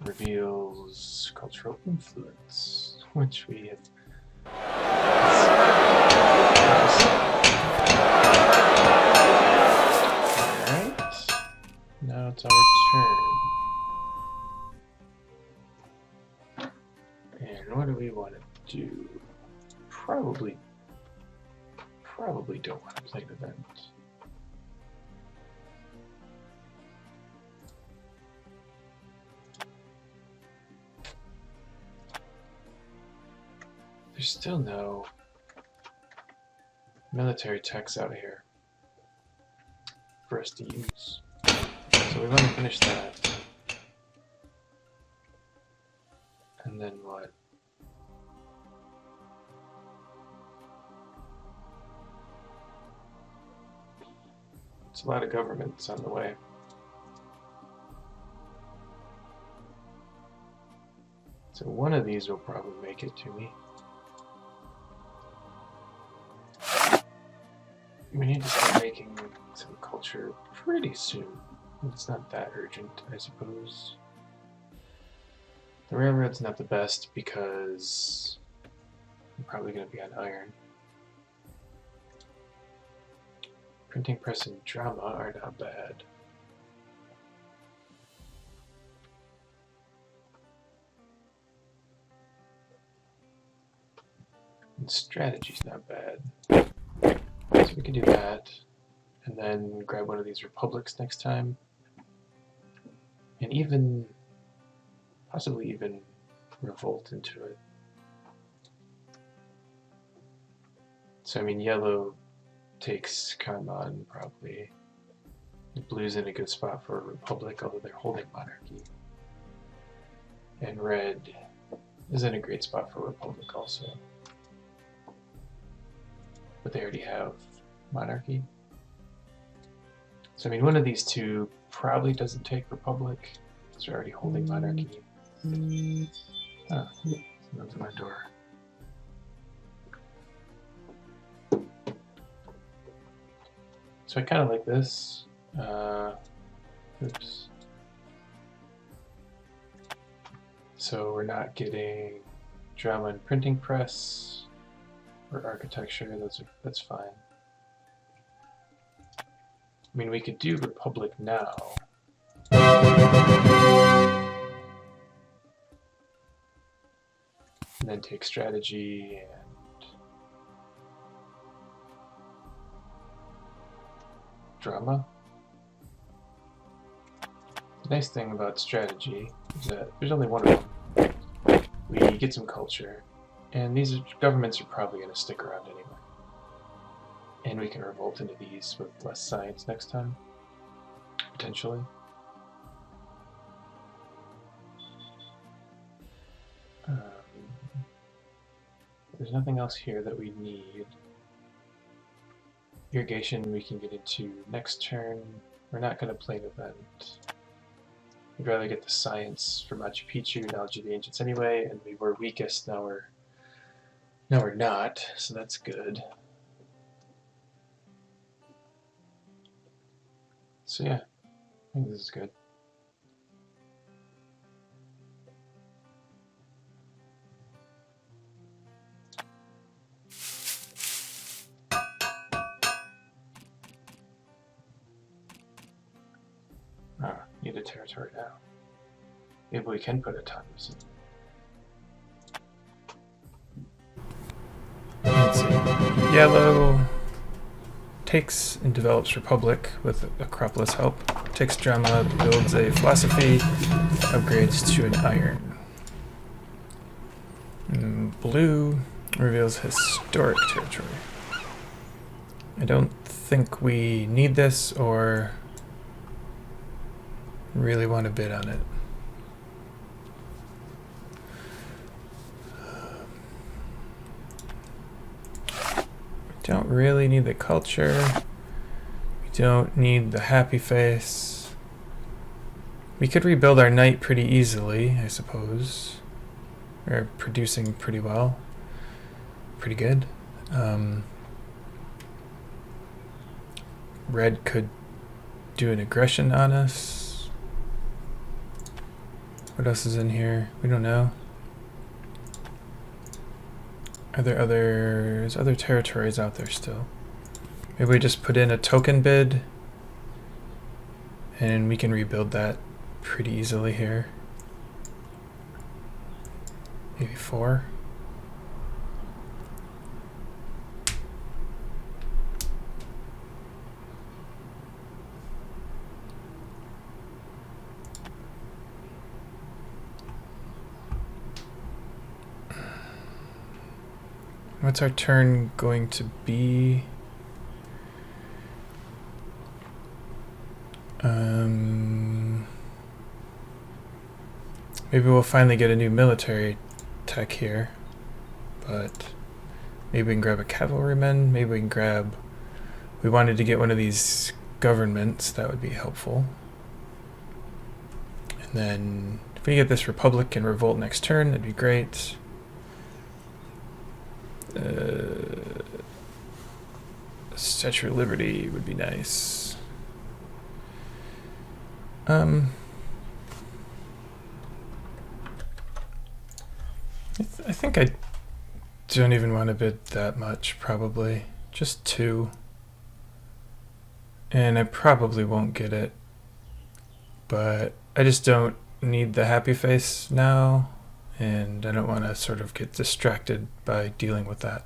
reveals cultural influence, which we have... Alright. Now it's our turn. And what do we want to do? Probably don't want to play an event. There's still no military techs out here for us to use. So we want to finish that. And then what? It's a lot of governments on the way. So one of these will probably make it to me. We need to start making some culture pretty soon. It's not that urgent, I suppose. The railroad's not the best because I'm probably going to be on iron. Printing press and drama are not bad. And strategy's not bad. So we can do that, and then grab one of these republics next time, and even, possibly even revolt into it. So I mean, yellow takes Kanban probably. The blue's in a good spot for a republic, although they're holding monarchy. And red is in a great spot for a republic also. But they already have monarchy. So I mean, one of these two probably doesn't take republic, because they're already holding monarchy. Oh, someone's at my door. So I kind of like this. Oops. So we're not getting drama and printing press or architecture. That's fine. I mean, we could do republic now. And then take strategy and drama. The nice thing about strategy is that there's only one of them. We get some culture, and these governments are probably going to stick around anyway. And we can revolt into these with less science next time, potentially. There's nothing else here that we need. Irrigation we can get into next turn. We're not going to play an event. I'd rather get the science for Machu Picchu, Knowledge of the Ancients anyway, and we were weakest, now we're not, so that's good. So yeah, I think this is good. Need a territory now. Maybe we can put autonomous in. Let's see. Yellow takes and develops Republic with Acropolis help. Takes drama, builds a philosophy, upgrades to an iron. And blue reveals historic territory. I don't think we need this or really want to bid on it. don't really need the culture. We don't need the happy face. We could rebuild our knight pretty easily, I suppose. We're producing pretty well. Pretty good. Red could do an aggression on us. What else is in here? We don't know. Are there other territories out there still? Maybe we just put in a token bid and we can rebuild that pretty easily here. Maybe 4. What's our turn going to be? Maybe we'll finally get a new military tech here, but maybe we can grab a cavalryman. Maybe we can grab. We wanted to get one of these governments. That would be helpful. And then if we get this republic and revolt next turn, that'd be great. Statue of Liberty would be nice. I think I don't even want to bid that much, probably. Just 2. And I probably won't get it. But I just don't need the happy face now. And I don't want to sort of get distracted by dealing with that.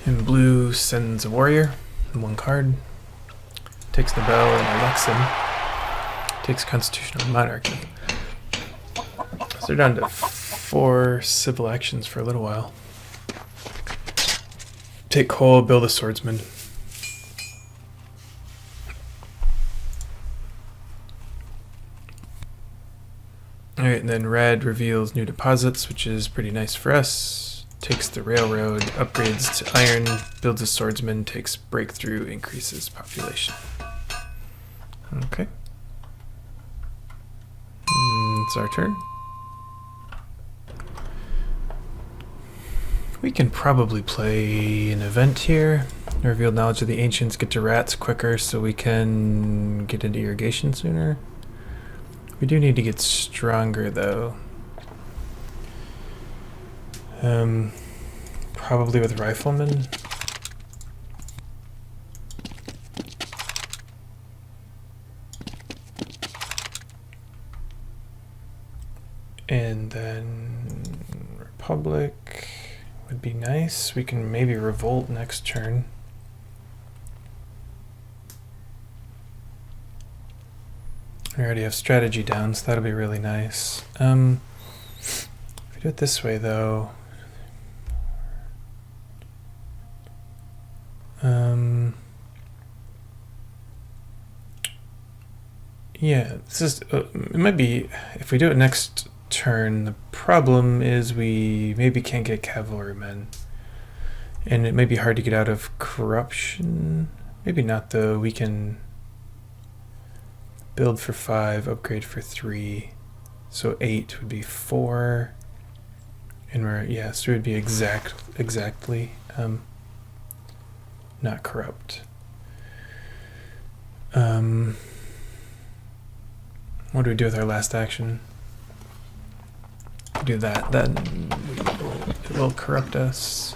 And blue sends a warrior, 1 card. Takes the bell and elects him. Takes constitutional monarchy. So they're down to 4 civil actions for a little while. Take coal, build a swordsman. Alright, and then red reveals new deposits, which is pretty nice for us. Takes the railroad, upgrades to iron, builds a swordsman, takes breakthrough, increases population. Okay. It's our turn. We can probably play an event here. Reveal knowledge of the ancients, get to rats quicker so we can get into irrigation sooner. We do need to get stronger though. Probably with riflemen. And then Republic would be nice. We can maybe revolt next turn. We already have strategy down, so that'll be really nice. If we do it this way though, yeah, this is it might be, if we do it next turn, the problem is we maybe can't get cavalrymen, and it may be hard to get out of corruption. Maybe not though. We can build for 5, upgrade for 3, so 8 would be 4, and we're, yeah, so it would be exactly not corrupt. What do we do with our last action? Do that, then it will corrupt us.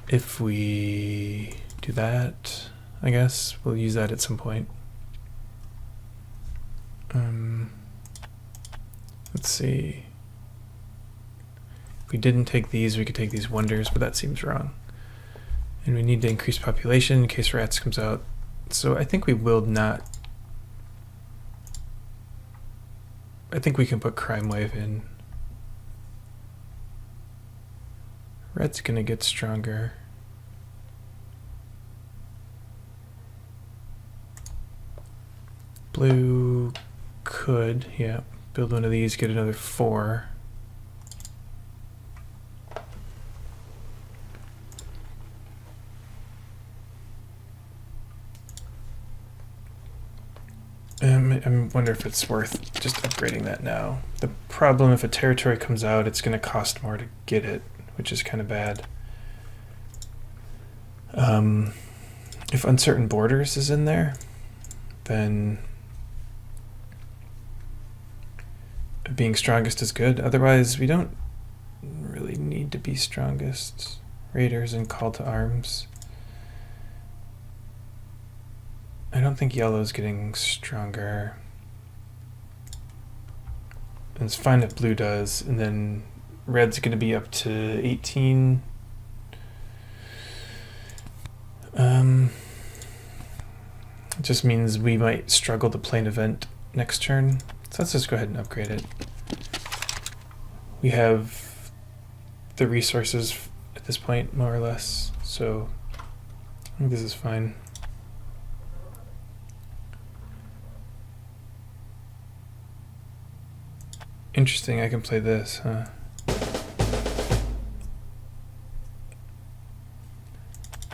If we do that, I guess we'll use that at some point. Let's see. If we didn't take these, we could take these wonders, but that seems wrong. And we need to increase population in case rats comes out. So I think we will not. I think we can put crime wave in. Red's gonna get stronger. Blue could, yeah, build one of these, get another 4. I wonder if it's worth just upgrading that now. The problem, if a territory comes out, it's going to cost more to get it, which is kind of bad. If Uncertain Borders is in there, then being strongest is good. Otherwise, we don't really need to be strongest. Raiders and Call to Arms. I don't think yellow's getting stronger. And it's fine if blue does, and then red's going to be up to 18. It just means we might struggle to play an event next turn. So let's just go ahead and upgrade it. We have the resources at this point, more or less, so I think this is fine. Interesting, I can play this, huh?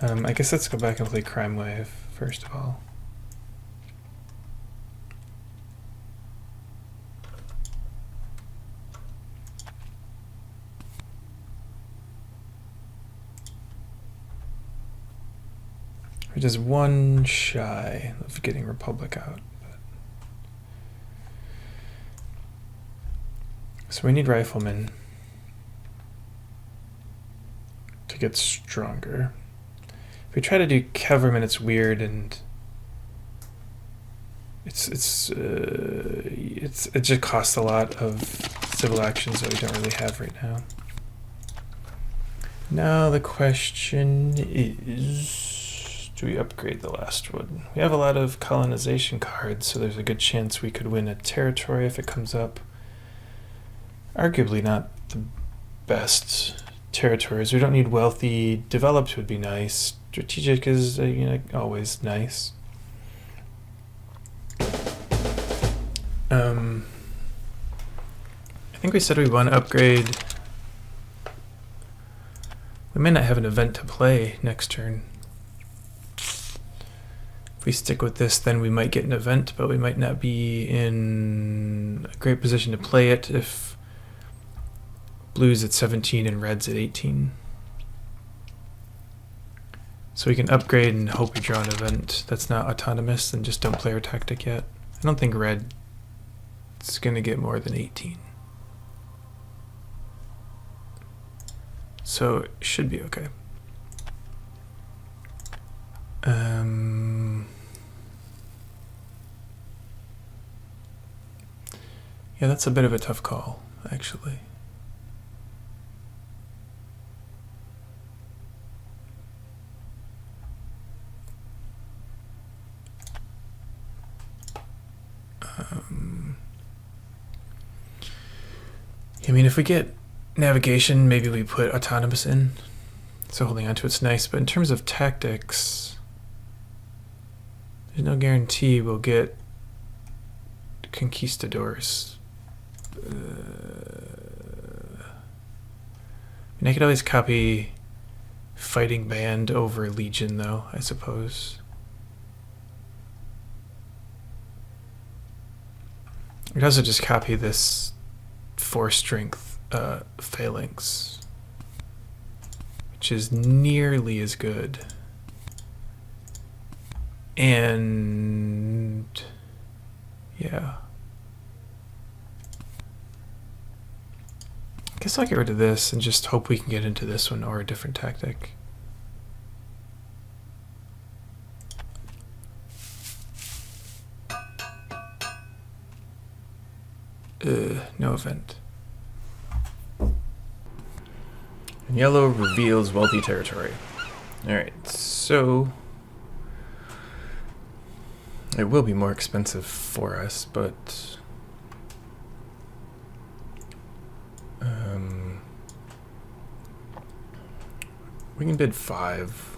I guess let's go back and play Crime Wave, first of all. We're just one shy of getting Republic out. So we need Riflemen to get stronger. If we try to do Cavalrymen, it's weird, and it just costs a lot of civil actions that we don't really have right now. Now the question is, do we upgrade the last one? We have a lot of colonization cards, so there's a good chance we could win a territory if it comes up. Arguably not the best territories. We don't need wealthy. Developed would be nice. Strategic is always nice. I think we said we want to upgrade. We may not have an event to play next turn. If we stick with this, then we might get an event, but we might not be in a great position to play it if blue's at 17 and red's at 18. So we can upgrade and hope we draw an event that's not autonomous and just don't play our tactic yet. I don't think red's going to get more than 18. So it should be okay. Yeah, that's a bit of a tough call, actually. I mean, if we get navigation, maybe we put autonomous in. So holding on to it's nice, but in terms of tactics, there's no guarantee we'll get conquistadors. I mean, I could always copy fighting band over legion, though, I suppose. I could also just copy this 4 strength phalanx, which is nearly as good. And yeah, I guess I'll get rid of this and just hope we can get into this one or a different tactic. No event. And yellow reveals wealthy territory. Alright, so it will be more expensive for us, but we can bid 5.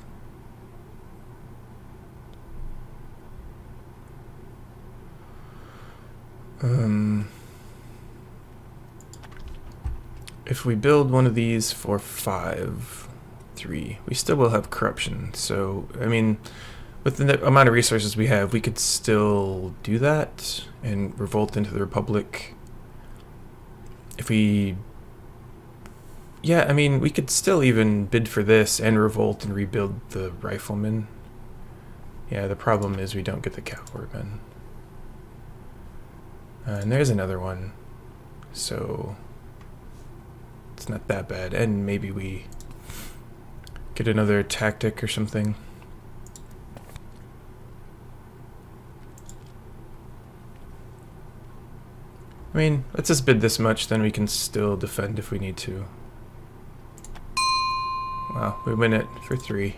If we build one of these for 5-3, we still will have corruption. So, I mean, with the amount of resources we have, we could still do that and revolt into the Republic. If we... Yeah, I mean, we could still even bid for this and revolt and rebuild the Riflemen. Yeah, the problem is we don't get the Cavalrymen. And there's another one. So... it's not that bad. And maybe we get another tactic or something. I mean, let's just bid this much, then we can still defend if we need to. Wow, we win it for 3.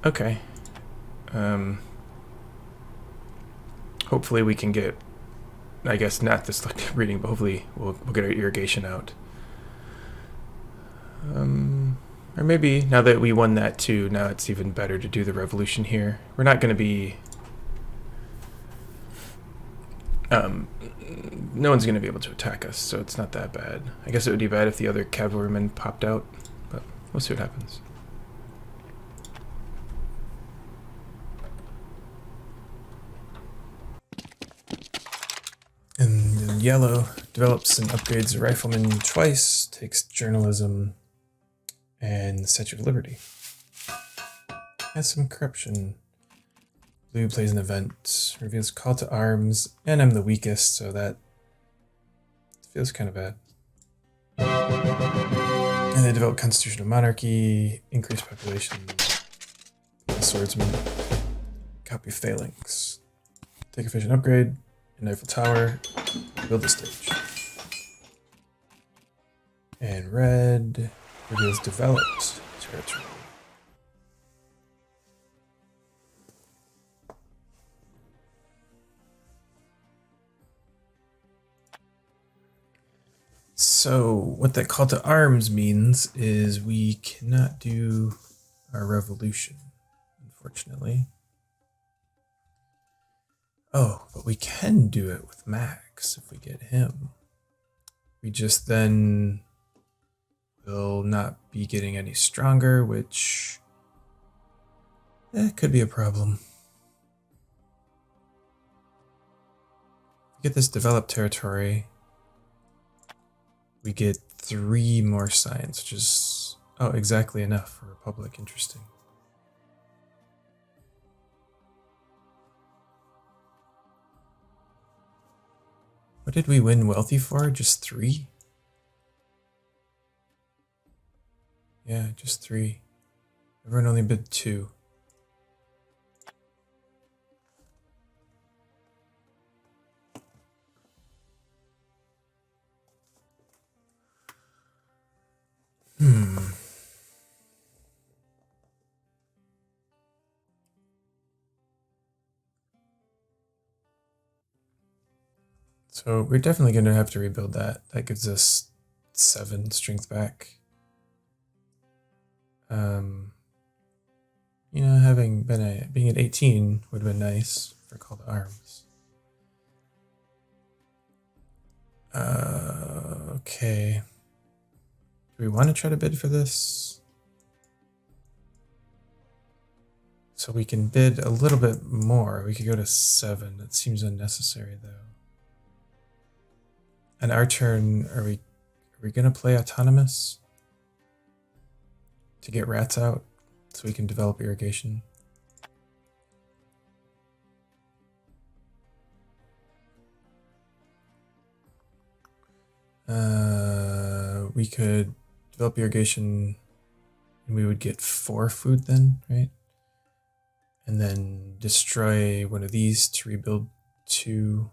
Okay. Hopefully we can get, I guess not this reading, but hopefully we'll get our irrigation out. Or maybe now that we won that too, now it's even better to do the revolution here. We're not going to be... no one's going to be able to attack us, so it's not that bad. I guess it would be bad if the other cavalrymen popped out, but we'll see what happens. And in yellow, develops and upgrades the rifleman twice, takes journalism and the Statue of Liberty. Has some corruption. Blue plays an event, reveals call to arms, and I'm the weakest, so that feels kind of bad. And they develop constitutional monarchy, increase population, swordsman, copy phalanx, take efficient upgrade, and Eiffel Tower, build a stage. And red reveals developed territory. So what that call to arms means is we cannot do our revolution, unfortunately. Oh, but we can do it with Max if we get him. We just then will not be getting any stronger, which could be a problem. If we get this developed territory, we get 3 more science, which is, oh, exactly enough for Republic. Interesting. What did we win wealthy for? Just 3? Yeah, just 3. Everyone only bid 2. So we're definitely going to have to rebuild that. That gives us 7 strength back. You know, having been being at 18 would have been nice for call to arms. Okay. Do we want to try to bid for this? So we can bid a little bit more. We could go to 7. That seems unnecessary though. And our turn, are we gonna play autonomous to get rats out so we can develop irrigation? We could develop irrigation and we would get 4 food then, right? And then destroy one of these to rebuild 2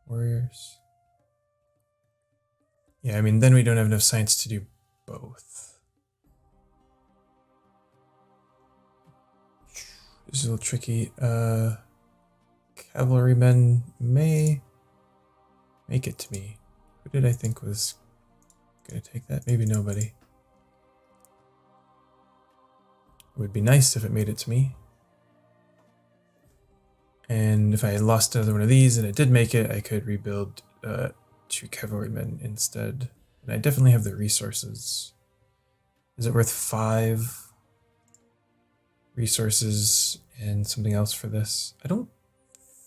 warriors. Yeah, I mean, then we don't have enough science to do both. This is a little tricky. Cavalrymen may make it to me. Who did I think was gonna take that? Maybe nobody. It would be nice if it made it to me. And if I lost another one of these and it did make it, I could rebuild 2 cavalrymen instead. And I definitely have the resources. Is it worth 5 resources and something else for this? I don't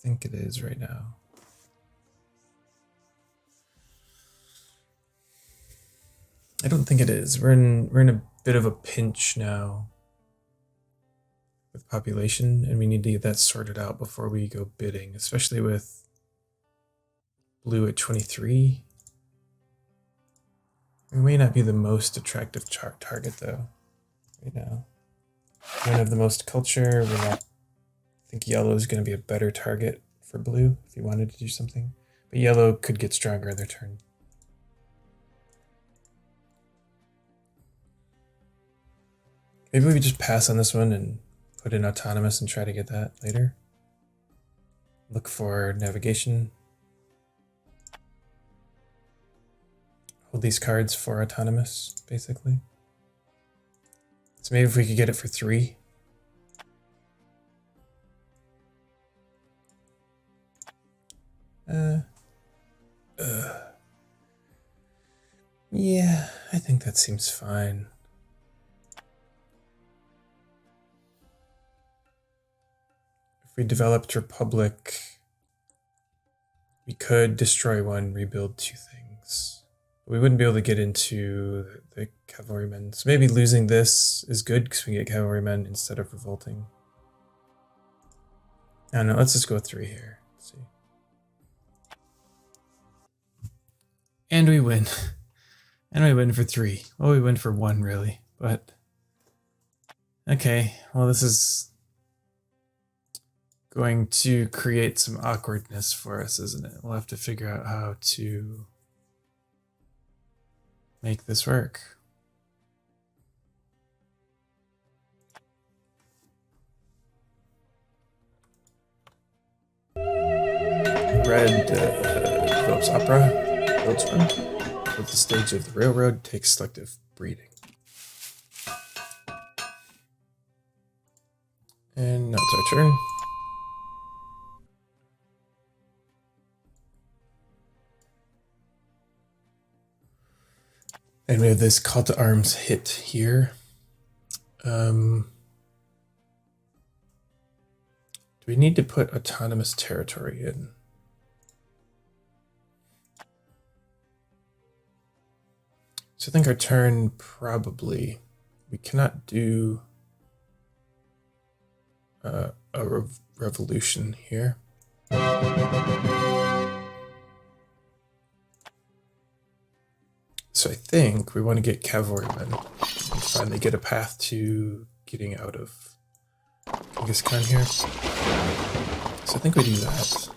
think it is right now. I don't think it is. We're in a bit of a pinch now with population, and we need to get that sorted out before we go bidding, especially with blue at 23. It may not be the most attractive target though, right now. We don't have the most culture. I think yellow is going to be a better target for blue if you wanted to do something. But yellow could get stronger in their turn. Maybe we just pass on this one and put in autonomous and try to get that later. Look for navigation. Hold these cards for autonomous, basically. So maybe if we could get it for 3. Yeah, I think that seems fine. If we developed Republic, we could destroy 1, rebuild 2 things. But we wouldn't be able to get into the cavalrymen. So maybe losing this is good because we get cavalrymen instead of revolting. I don't know, let's just go 3 here. Let's see. And we win. And we win for 3. Well, we win for 1 really, but okay. Well, this is going to create some awkwardness for us, isn't it? We'll have to figure out how to make this work. Red develops opera, builds one. At the stage of the railroad, takes selective breeding. And now it's our turn. And we have this call to arms hit here. Do we need to put autonomous territory in? So I think our turn probably, we cannot do a revolution here. So I think we want to get cavalrymen and finally get a path to getting out of Genghis Khan here. So I think we do that.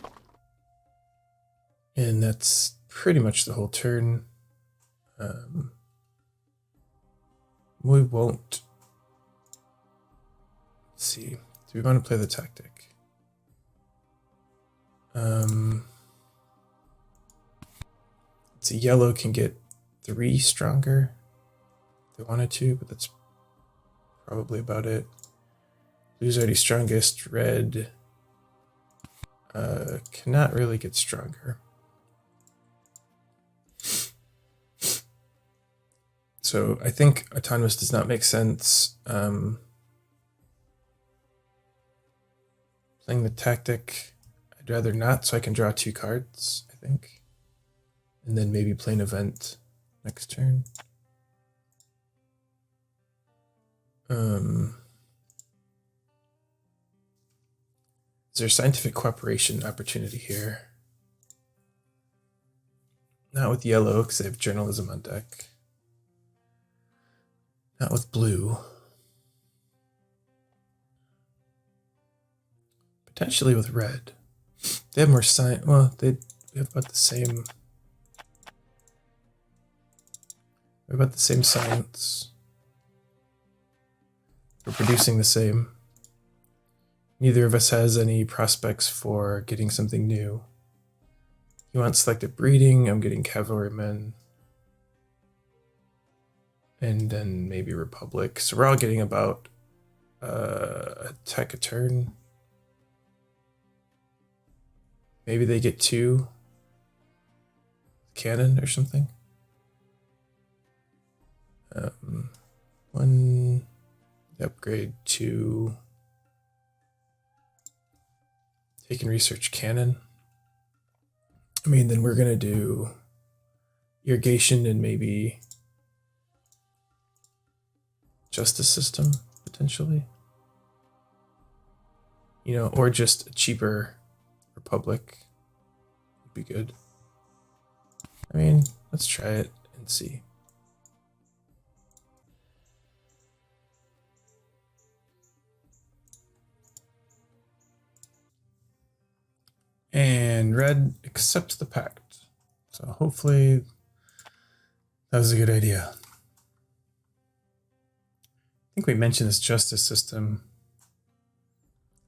And that's pretty much the whole turn. We won't. Let's see. Do we want to play the tactic? So yellow can get 3 stronger if they wanted to, but that's probably about it. Blue's already strongest. Red cannot really get stronger. So I think autonomous does not make sense. Playing the tactic, I'd rather not, so I can draw 2 cards, I think. And then maybe play an event next turn. Is there scientific cooperation opportunity here? Not with yellow, because I have journalism on deck. Not with blue. Potentially with red. They have more science. Well, they have about the same. We're about the same science. We're producing the same. Neither of us has any prospects for getting something new. You want selective breeding, I'm getting cavalrymen. And then maybe Republic. So we're all getting about a tech a turn. Maybe they get 2 cannon or something. 1 upgrade to take and research cannon. I mean, then we're gonna do irrigation and maybe justice system potentially. You know, or just a cheaper republic would be good. I mean, let's try it and see. And red accepts the pact. So hopefully that was a good idea. I think we mentioned this justice system.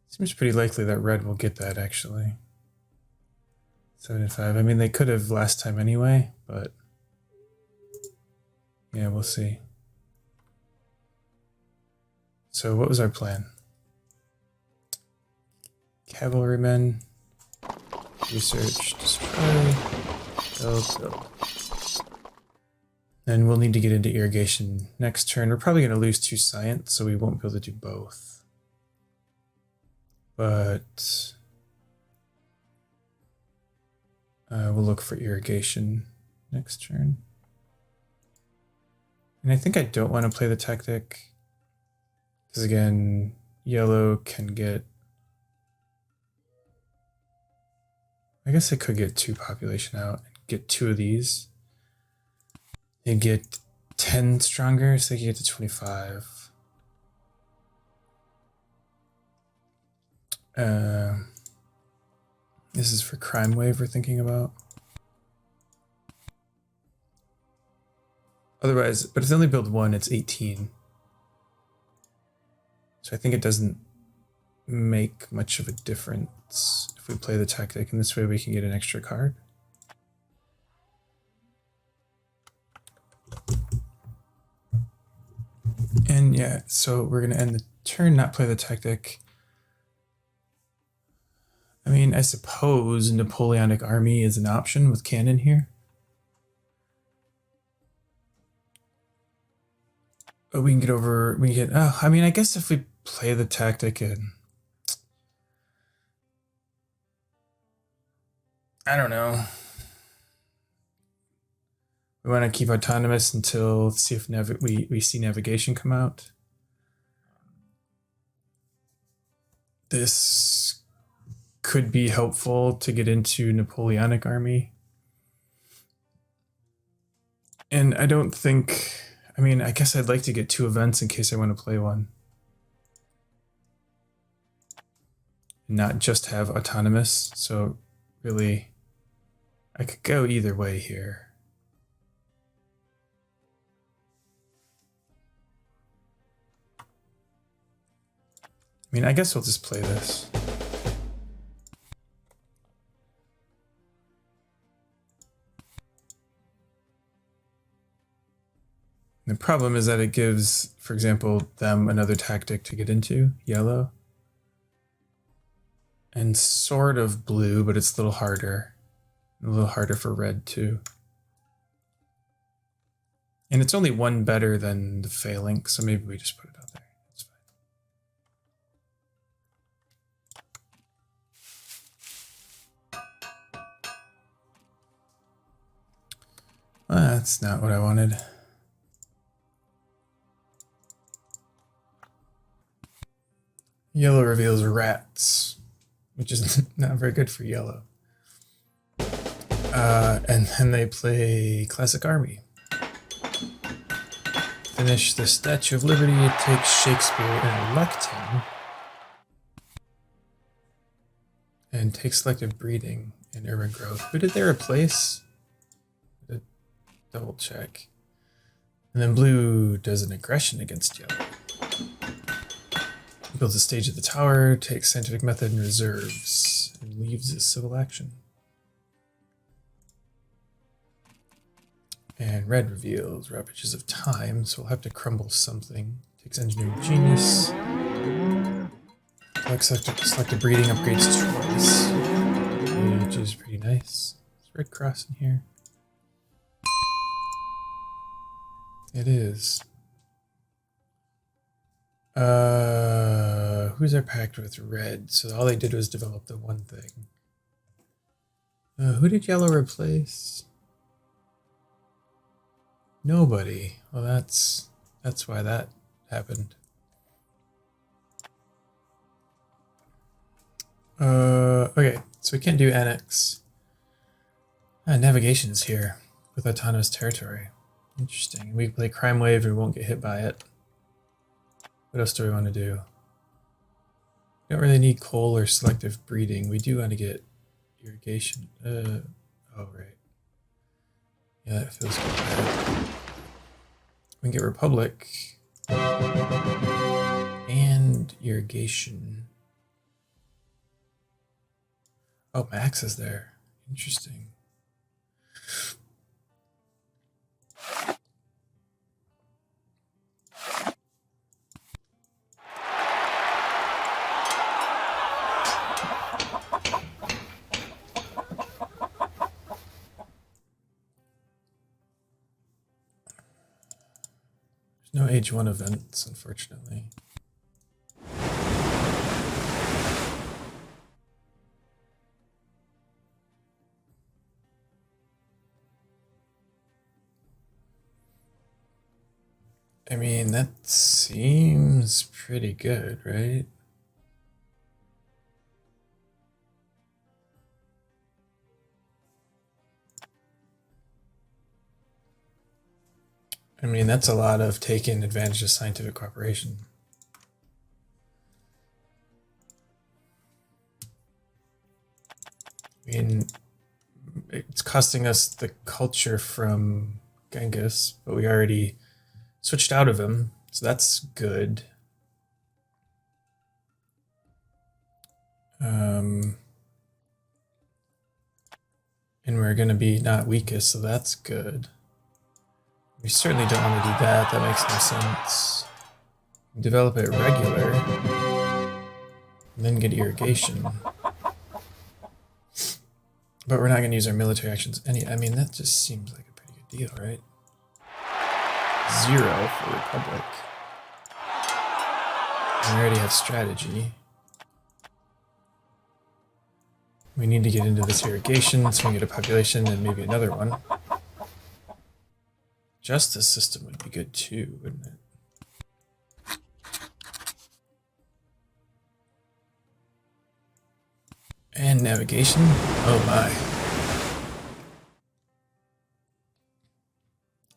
Seems pretty likely that red will get that actually. 75. I mean, they could have last time anyway, but yeah, we'll see. So what was our plan? Cavalrymen. Research, destroy, build. Then we'll need to get into irrigation next turn. We're probably going to lose 2 science, so we won't be able to do both. But we'll look for irrigation next turn. And I think I don't want to play the tactic, because again, yellow can get... I guess I could get 2 population out and get 2 of these. They get 10 stronger, so they can get to 25. This is for crime wave we're thinking about. Otherwise, but if they only build 1, it's 18. So I think it doesn't make much of a difference if we play the tactic, and this way we can get an extra card. And yeah, so we're going to end the turn, not play the tactic. I mean, I suppose Napoleonic Army is an option with cannon here. But we can get over, we get, oh, I mean, I guess if we play the tactic and I don't know. We want to keep autonomous until see if we see navigation come out. This could be helpful to get into Napoleonic Army. And I don't think, I mean, I guess I'd like to get 2 events in case I want to play one. Not just have autonomous, so really, I could go either way here. I mean, I guess we'll just play this. The problem is that it gives, for example, them another tactic to get into, yellow. And sort of blue, but it's a little harder. A little harder for red too. And it's only 1 better than the phalanx, so maybe we just put it out there. That's fine. Well, that's not what I wanted. Yellow reveals rats, which is not very good for yellow. And then they play Classic Army. Finish the Statue of Liberty, it takes Shakespeare and elect him. And take selective breeding and urban growth. Who did they replace? Double check. And then blue does an aggression against yellow. Builds a stage at the tower, takes scientific method and reserves, and leaves his civil action. And red reveals Ravages of Time, so we'll have to crumble something. Takes engineering genius. Select a breeding, upgrades twice. which is pretty nice. Is Red Cross in here? It is. Who's our pact with? Red. So all they did was develop the one thing. Who did yellow replace? Nobody. Well, that's why that happened. Okay, so we can't do annex. Navigation's here with autonomous territory. Interesting. We play crime wave, we won't get hit by it. What else do we want to do? We don't really need coal or selective breeding. We do want to get irrigation. Oh, right. Yeah, that feels good. We can get Republic and irrigation. Oh, Max is there. Interesting. No age 1 events, unfortunately. I mean, that seems pretty good, right? I mean, that's a lot of taking advantage of scientific cooperation. I mean, it's costing us the culture from Genghis, but we already switched out of him, so that's good. And we're going to be not weakest, so that's good. We certainly don't want to do that. That makes no sense. Develop it regular, and then get irrigation. But we're not going to use our military actions any. I mean, that just seems like a pretty good deal, right? 0 for Republic. We already have strategy. We need to get into this irrigation so we can get a population and maybe another one. Justice system would be good too, wouldn't it? And navigation. Oh my.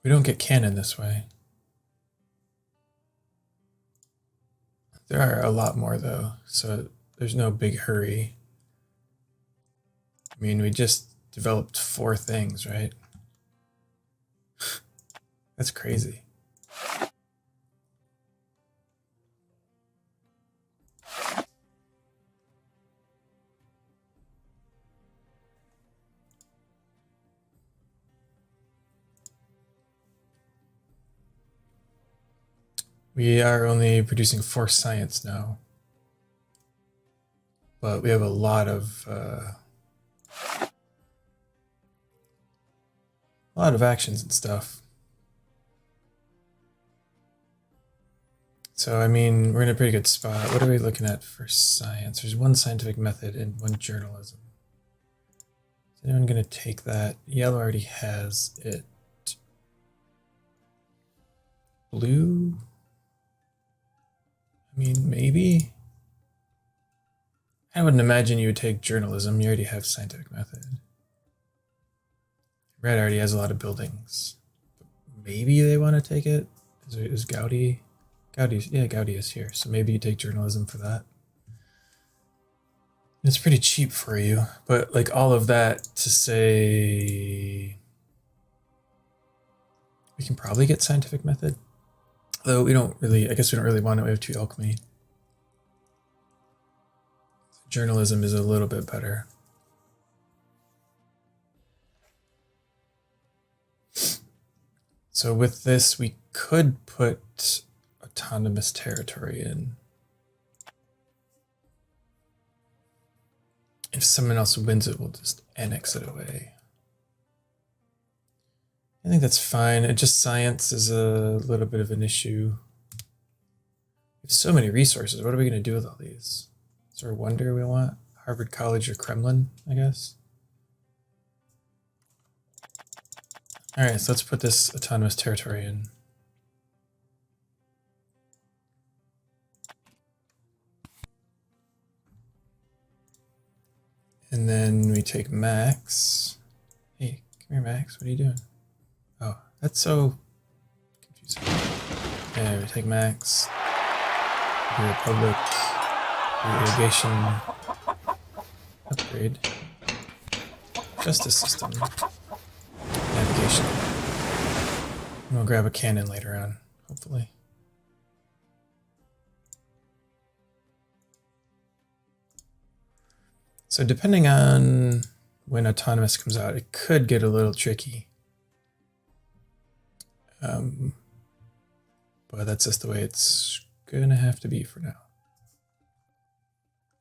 We don't get cannon this way. There are a lot more though, so there's no big hurry. I mean, we just developed 4 things, right? That's crazy. We are only producing 4 science now, but we have a lot of actions and stuff. So I mean, we're in a pretty good spot. What are we looking at for science? There's 1 scientific method and 1 journalism. Is anyone going to take that? Yellow already has it. Blue? I mean, maybe? I wouldn't imagine you would take journalism. You already have scientific method. Red already has a lot of buildings. Maybe they want to take it? Is Gaudi? Gaudi is here. So maybe you take journalism for that. It's pretty cheap for you. But like all of that to say... We can probably get scientific method. Though we don't really, I guess we don't really want it. We have 2 alchemy. Journalism is a little bit better. So with this, we could put autonomous territory in. If someone else wins it, we'll just annex it away. I think that's fine. It just science is a little bit of an issue. We have so many resources. What are we going to do with all these? Is there a wonder we want? Harvard College or Kremlin, I guess. All right, so let's put this autonomous territory in. And then we take Max. Hey, come here, Max. What are you doing? Oh, that's so confusing. And we take Max. The Republic. Irrigation. Upgrade. Justice system. Navigation. And we'll grab a cannon later on, hopefully. So depending on when autonomous comes out, it could get a little tricky. But that's just the way it's gonna have to be for now.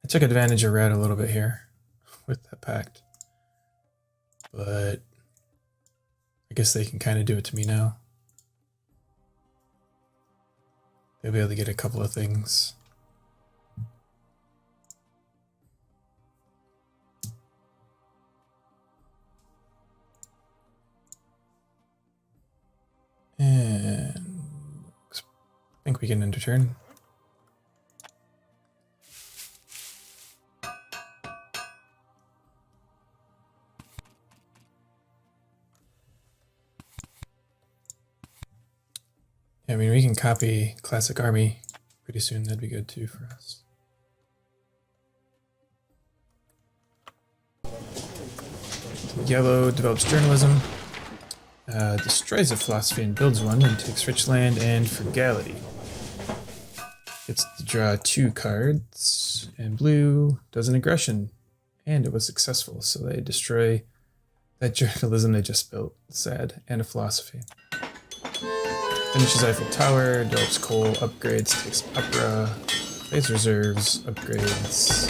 I took advantage of red a little bit here with that pact, but I guess they can kind of do it to me now. They'll be able to get a couple of things. And I think we can end a turn. I mean, we can copy Classic Army pretty soon. That'd be good too for us. Yellow develops journalism, destroys a philosophy and builds one, and takes rich land and frugality. Gets to draw 2 cards, and blue does an aggression, and it was successful. So they destroy that journalism they just built. Sad. And a philosophy. Finishes Eiffel Tower, develops coal, upgrades, takes opera, plays reserves, upgrades,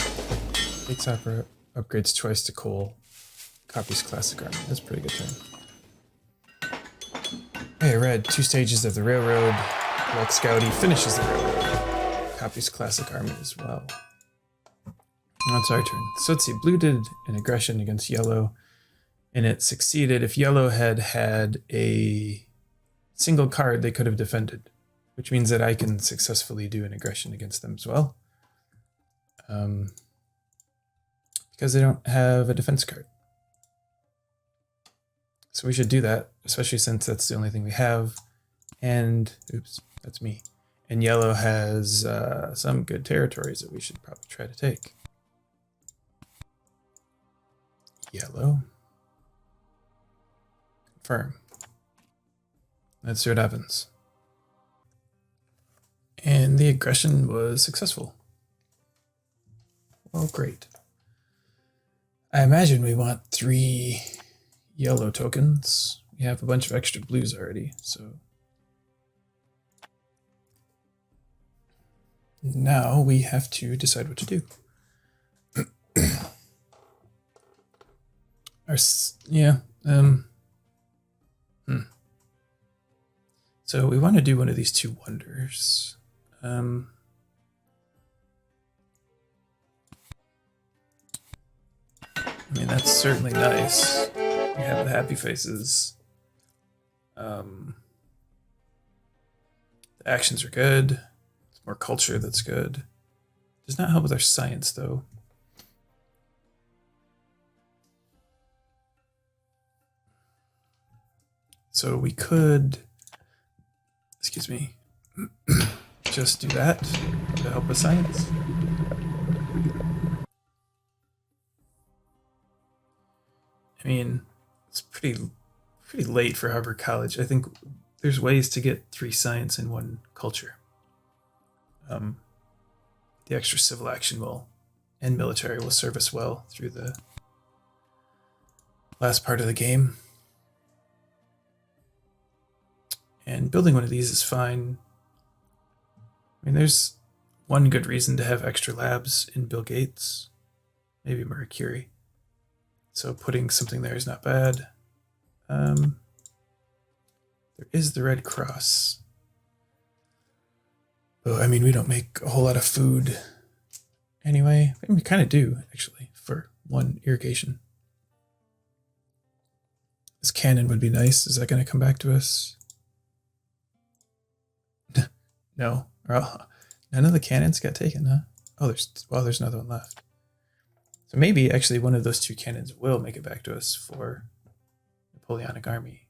takes opera, upgrades twice to coal, copies classic army. That's a pretty good turn. Hey, red, 2 stages of the railroad. Like Scouty finishes the railroad, copies classic army as well. Now it's our turn. So let's see, blue did an aggression against yellow, and it succeeded. If yellow had had a single card, they could have defended, which means that I can successfully do an aggression against them as well, because they don't have a defense card. So we should do that, especially since that's the only thing we have. And oops, that's me. And yellow has some good territories that we should probably try to take. Yellow. Confirm. Let's see what happens. And the aggression was successful. Well, great. I imagine we want 3 yellow tokens. We have a bunch of extra blues already, so now we have to decide what to do. So we want to do one of these 2 wonders. I mean, that's certainly nice. We have the happy faces. The actions are good. It's more culture, that's good. Does not help with our science, though. So we could, excuse me, just do that to help with science. I mean, it's pretty late for Harvard College. I think there's ways to get 3 science in 1 culture. The extra civil action will and military will serve us well through the last part of the game. And building one of these is fine. I mean, there's one good reason to have extra labs in Bill Gates. maybe Mercury. So putting something there is not bad. There is the Red Cross. Oh, I mean, we don't make a whole lot of food anyway. I mean, we kind of do, actually, for one irrigation. This cannon would be nice. Is that going to come back to us? No. None of the cannons got taken, huh? Oh, there's another one left. So maybe actually one of those two cannons will make it back to us for Napoleonic Army.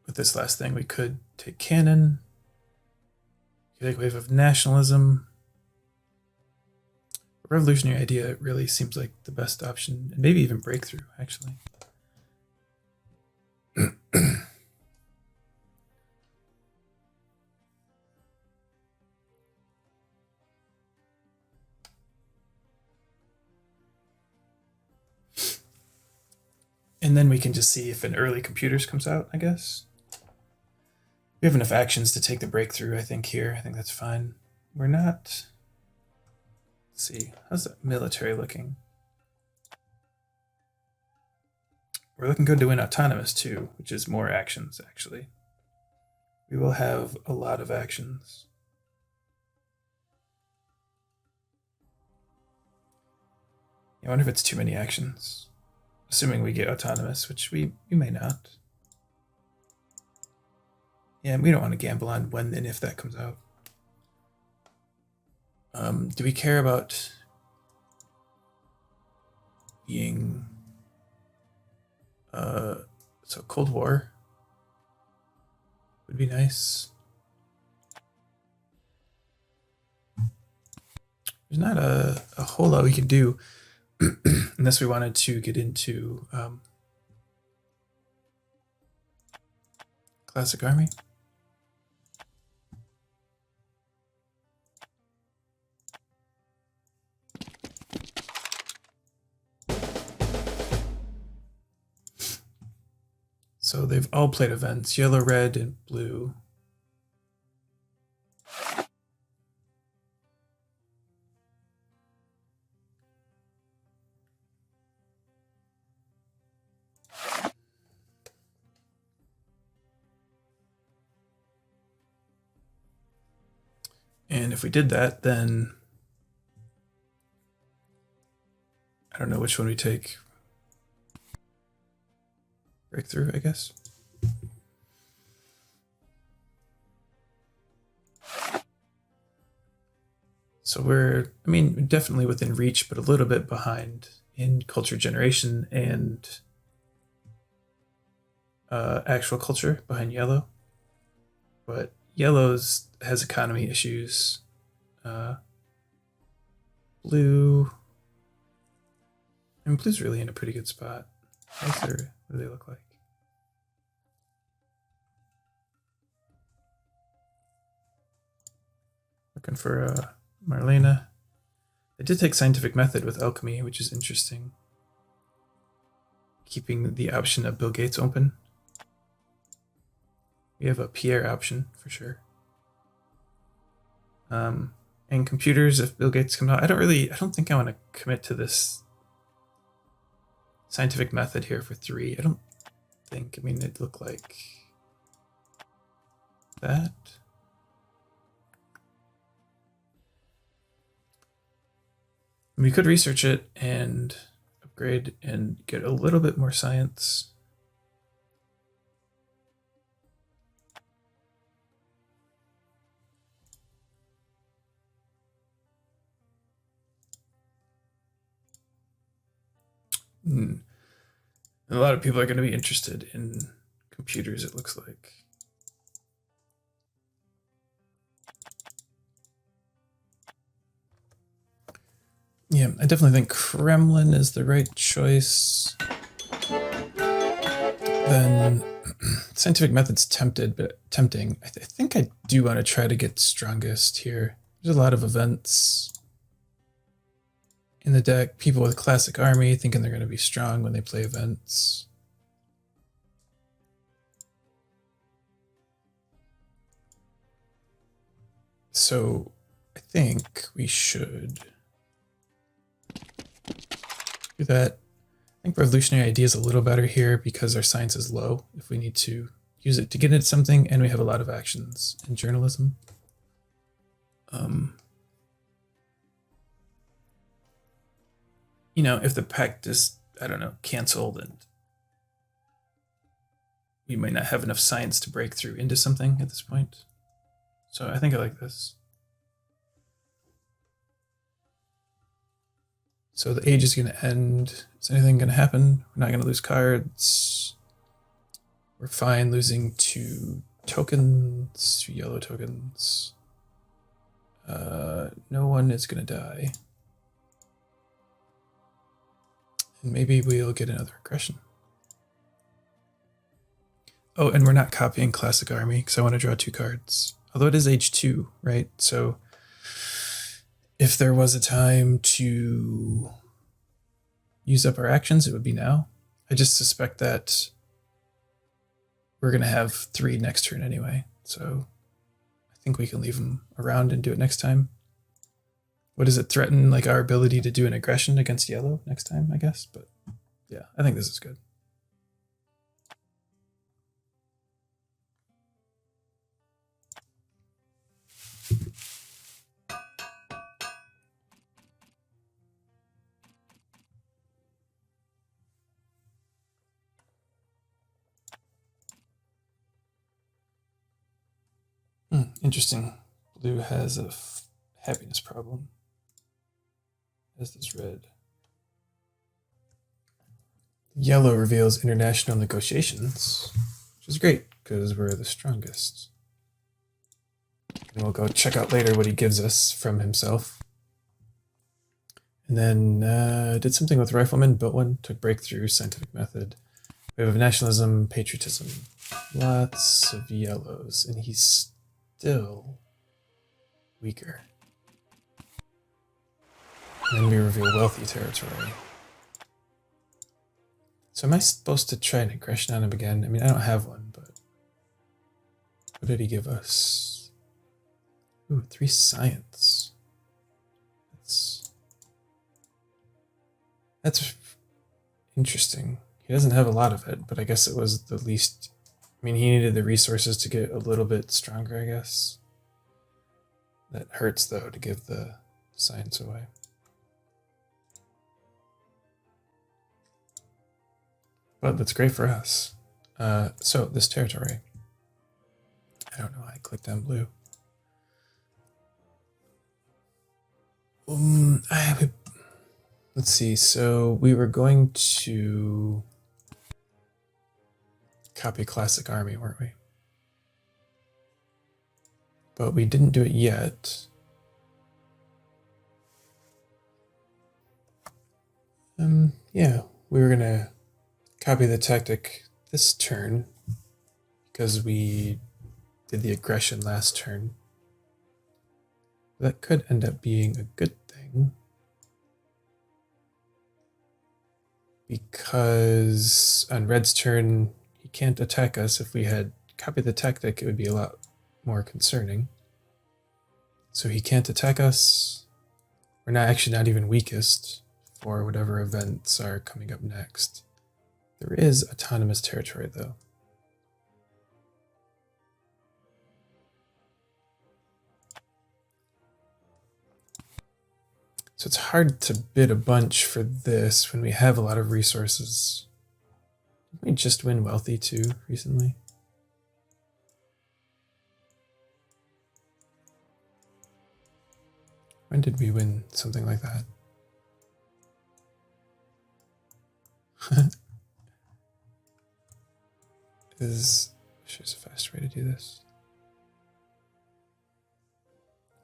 With this last thing, we could take cannon. Take wave of nationalism. A revolutionary idea really seems like the best option, and maybe even breakthrough, actually. And then we can just see if an early computers comes out, I guess. We have enough actions to take the breakthrough, I think, here. I think that's fine. We're not... Let's see. How's that military looking? We're looking good to win autonomous, too, which is more actions, actually. We will have a lot of actions. I wonder if it's too many actions. Assuming we get autonomous, which we may not. Yeah, we don't want to gamble on when and if that comes out. Do we care about being... so Cold War would be nice. There's not a whole lot we can do unless we wanted to get into Classic Army. So they've all played events, yellow, red, and blue. And if we did that, then I don't know which one we take. Breakthrough, I guess. So we're, I mean, definitely within reach, but a little bit behind in culture generation and actual culture behind yellow. But yellow's has economy issues. Blue, and blue's really in a pretty good spot. What do they look like? Looking for Marlena. I did take scientific method with alchemy, which is interesting. Keeping the option of Bill Gates open. We have a Pierre option for sure. And computers, if Bill Gates comes out, I don't think I want to commit to this scientific method here for 3. I don't think, I mean, it'd look like that. We could research it and upgrade and get a little bit more science. A lot of people are going to be interested in computers, it looks like. Yeah, I definitely think Kremlin is the right choice. Then scientific method's tempting. I think I do want to try to get strongest here. There's a lot of events in the deck. People with classic army thinking they're going to be strong when they play events. So I think we should do that. I think revolutionary idea is a little better here because our science is low if we need to use it to get into something, and we have a lot of actions in journalism. You know, if the pact is, I don't know, canceled, and we might not have enough science to break through into something at this point. So I think I like this. So the age is going to end. Is anything going to happen? We're not going to lose cards. We're fine losing 2 tokens, 2 yellow tokens. No one is going to die. And maybe we'll get another aggression. Oh, and we're not copying Classic Army because I want to draw 2 cards. Although it is age 2, right? So if there was a time to use up our actions, it would be now. I just suspect that we're going to have 3 next turn anyway. So I think we can leave them around and do it next time. What does it threaten? Like our ability to do an aggression against yellow next time, I guess. But yeah, I think this is good. Interesting. Blue has a happiness problem. As does red. Yellow reveals international negotiations, which is great because we're the strongest. And we'll go check out later what he gives us from himself. And then did something with riflemen, built one, took breakthrough, scientific method. We have nationalism, patriotism, lots of yellows, and he's still weaker. And then we reveal wealthy territory. So am I supposed to try an aggression on him again? I mean, I don't have one, but what did he give us? Ooh, 3 science. That's interesting. He doesn't have a lot of it, but I guess it was the least. I mean, he needed the resources to get a little bit stronger, I guess. That hurts, though, to give the science away. But that's great for us. So, this territory. I don't know, I clicked on blue. Let's see, so we were going to copy Classic Army, weren't we? But we didn't do it yet. Yeah, we were gonna copy the tactic this turn because we did the aggression last turn. That could end up being a good thing. Because on Red's turn, he can't attack us. If we had copied the tactic, it would be a lot more concerning. So he can't attack us. We're not even weakest for whatever events are coming up next. There is autonomous territory, though. So it's hard to bid a bunch for this when we have a lot of resources. Didn't we just win wealthy too recently? When did we win something like that? There's a fast way to do this.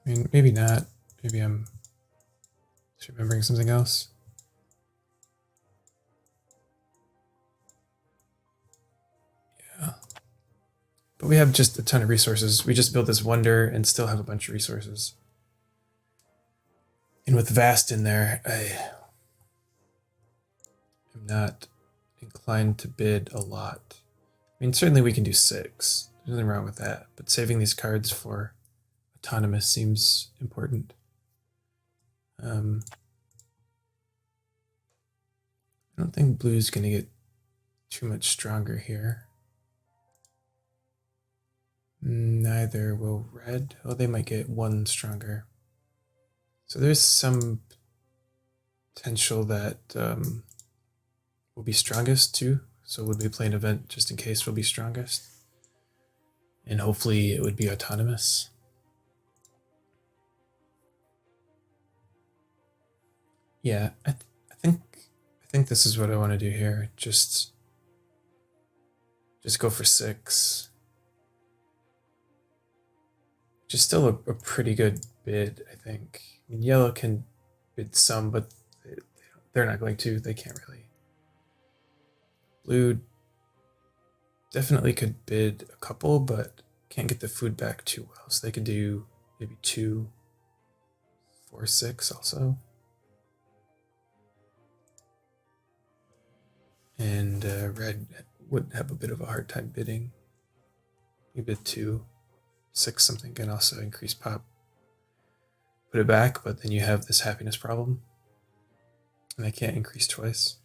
I mean, maybe not. Maybe I'm just remembering something else. Yeah. But we have just a ton of resources. We just built this wonder and still have a bunch of resources. And with vast in there, I am not inclined to bid a lot. I mean, certainly we can do 6. There's nothing wrong with that. But saving these cards for autonomous seems important. I don't think blue's going to get too much stronger here. Neither will red. Oh, they might get one stronger. So there's some potential that we'll be strongest too. So would we play an event just in case we'll be strongest? And hopefully it would be autonomous. Yeah, I think this is what I want to do here. Just go for 6. Which is still a pretty good bid, I think. I mean, yellow can bid some, but they're not going to. They can't really. Blue definitely could bid a couple, but can't get the food back too well. So they could do maybe 2, 4, 6 also. And red would have a bit of a hard time bidding. You bid 2, 6 something can also increase pop. Put it back, but then you have this happiness problem. And I can't increase twice.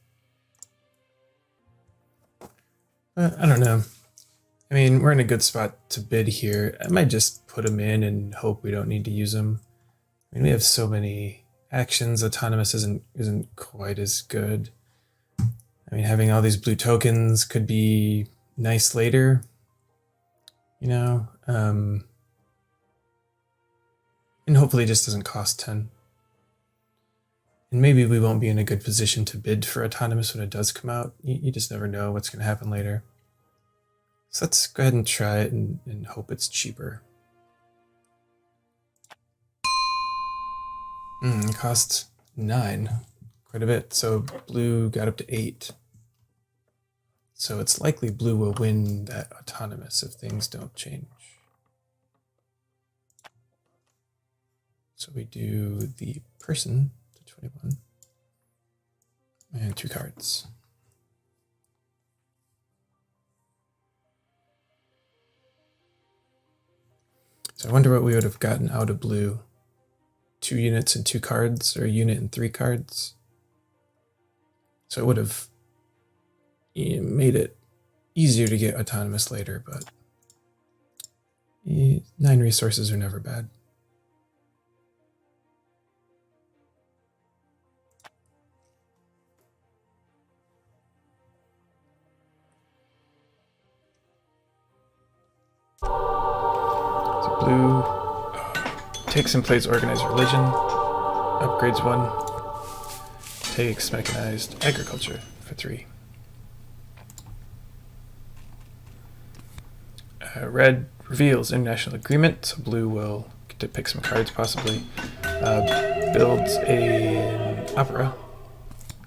I don't know. I mean, we're in a good spot to bid here. I might just put them in and hope we don't need to use them. I mean, we have so many actions. Autonomous isn't quite as good. I mean, having all these blue tokens could be nice later, you know, and hopefully it just doesn't cost 10. And maybe we won't be in a good position to bid for autonomous when it does come out. You just never know what's going to happen later. So let's go ahead and try it and hope it's cheaper. It costs 9, quite a bit. So blue got up to 8. So it's likely blue will win that autonomous if things don't change. So we do the person to 21 and 2 cards. So I wonder what we would have gotten out of blue. 2 units and 2 cards, or a unit and 3 cards. So it would have made it easier to get autonomous later, but 9 resources are never bad. So blue takes and plays Organized Religion, upgrades 1, takes Mechanized Agriculture for 3. Red reveals international agreement, so blue will get to pick some cards possibly. Builds an opera,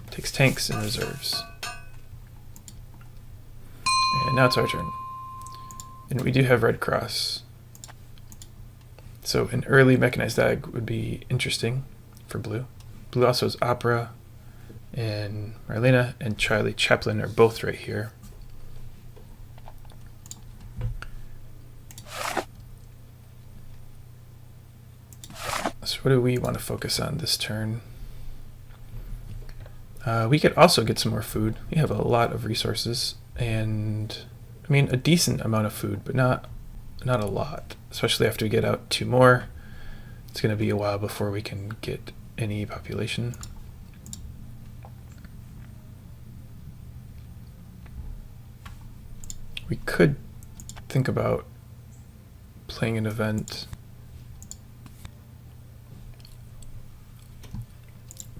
takes tanks and reserves. And now it's our turn. And we do have Red Cross. So an early mechanized ag would be interesting for blue. Blue also has opera, and Marlena and Charlie Chaplin are both right here. So what do we want to focus on this turn? We could also get some more food. We have a lot of resources, and I mean a decent amount of food, but not a lot. Especially after we get out 2 more, it's going to be a while before we can get any population. We could think about playing an event.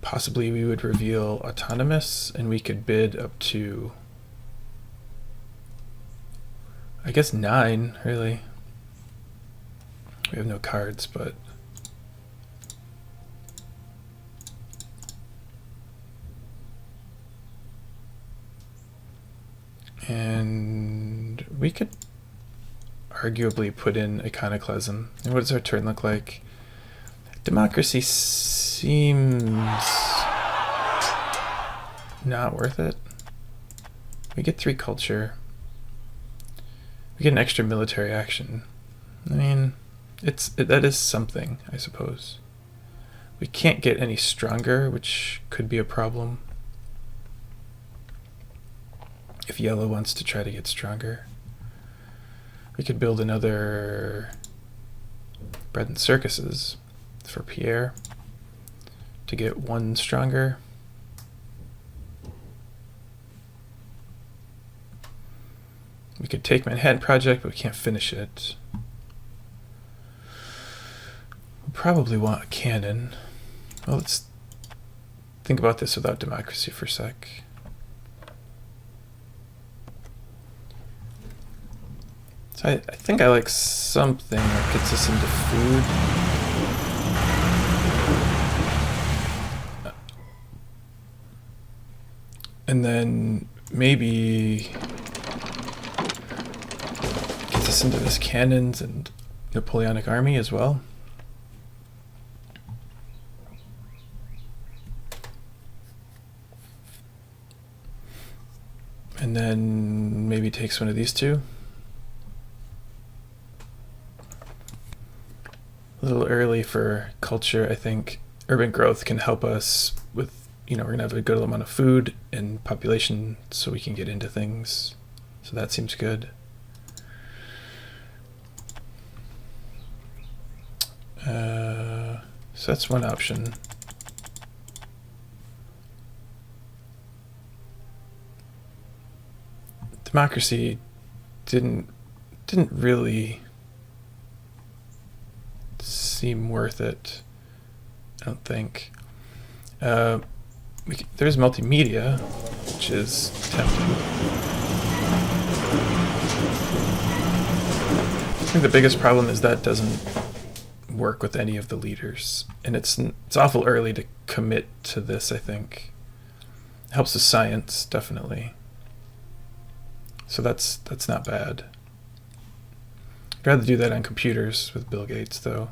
Possibly we would reveal autonomous, and we could bid up to, I guess, 9, really. We have no cards, but and we could arguably put in Iconoclasm. And what does our turn look like? Democracy seems not worth it. We get 3 culture. We get an extra military action. I mean, That is something, I suppose. We can't get any stronger, which could be a problem if yellow wants to try to get stronger. We could build another bread and circuses for Pierre to get one stronger. We could take Manhattan Project, but we can't finish it. We'll probably want a cannon. Well, let's think about this without democracy for a sec. So I think I like something that gets us into food. And then maybe gets us into this cannons and Napoleonic army as well. And then maybe takes one of these two. A little early for culture, I think. Urban growth can help us with, we're going to have a good amount of food and population so we can get into things. So that seems good. So that's one option. Democracy didn't really seem worth it, I don't think. There's multimedia, which is tempting. I think the biggest problem is that doesn't work with any of the leaders, and it's awful early to commit to this, I think. It helps with science, definitely. So that's not bad. I'd rather do that on computers with Bill Gates, though.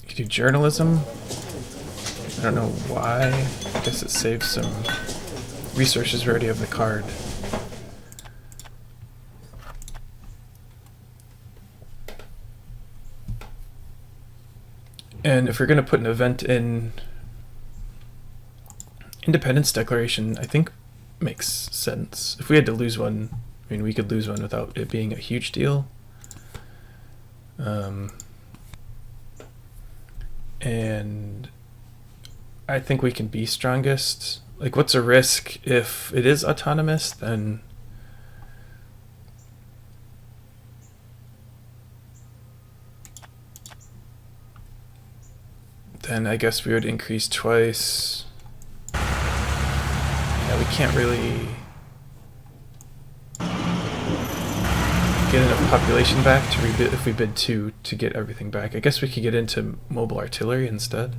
You could do journalism. I don't know why. I guess it saves some resources. We already have the card. And if we're going to put an event in, Independence Declaration, I think, makes sense. If we had to lose one, we could lose one without it being a huge deal. And I think we can be strongest. Like, what's a risk if it is autonomous? Then I guess we would increase twice. Yeah, we can't really get enough population back to rebid if we bid 2 to get everything back. I guess we could get into mobile artillery instead.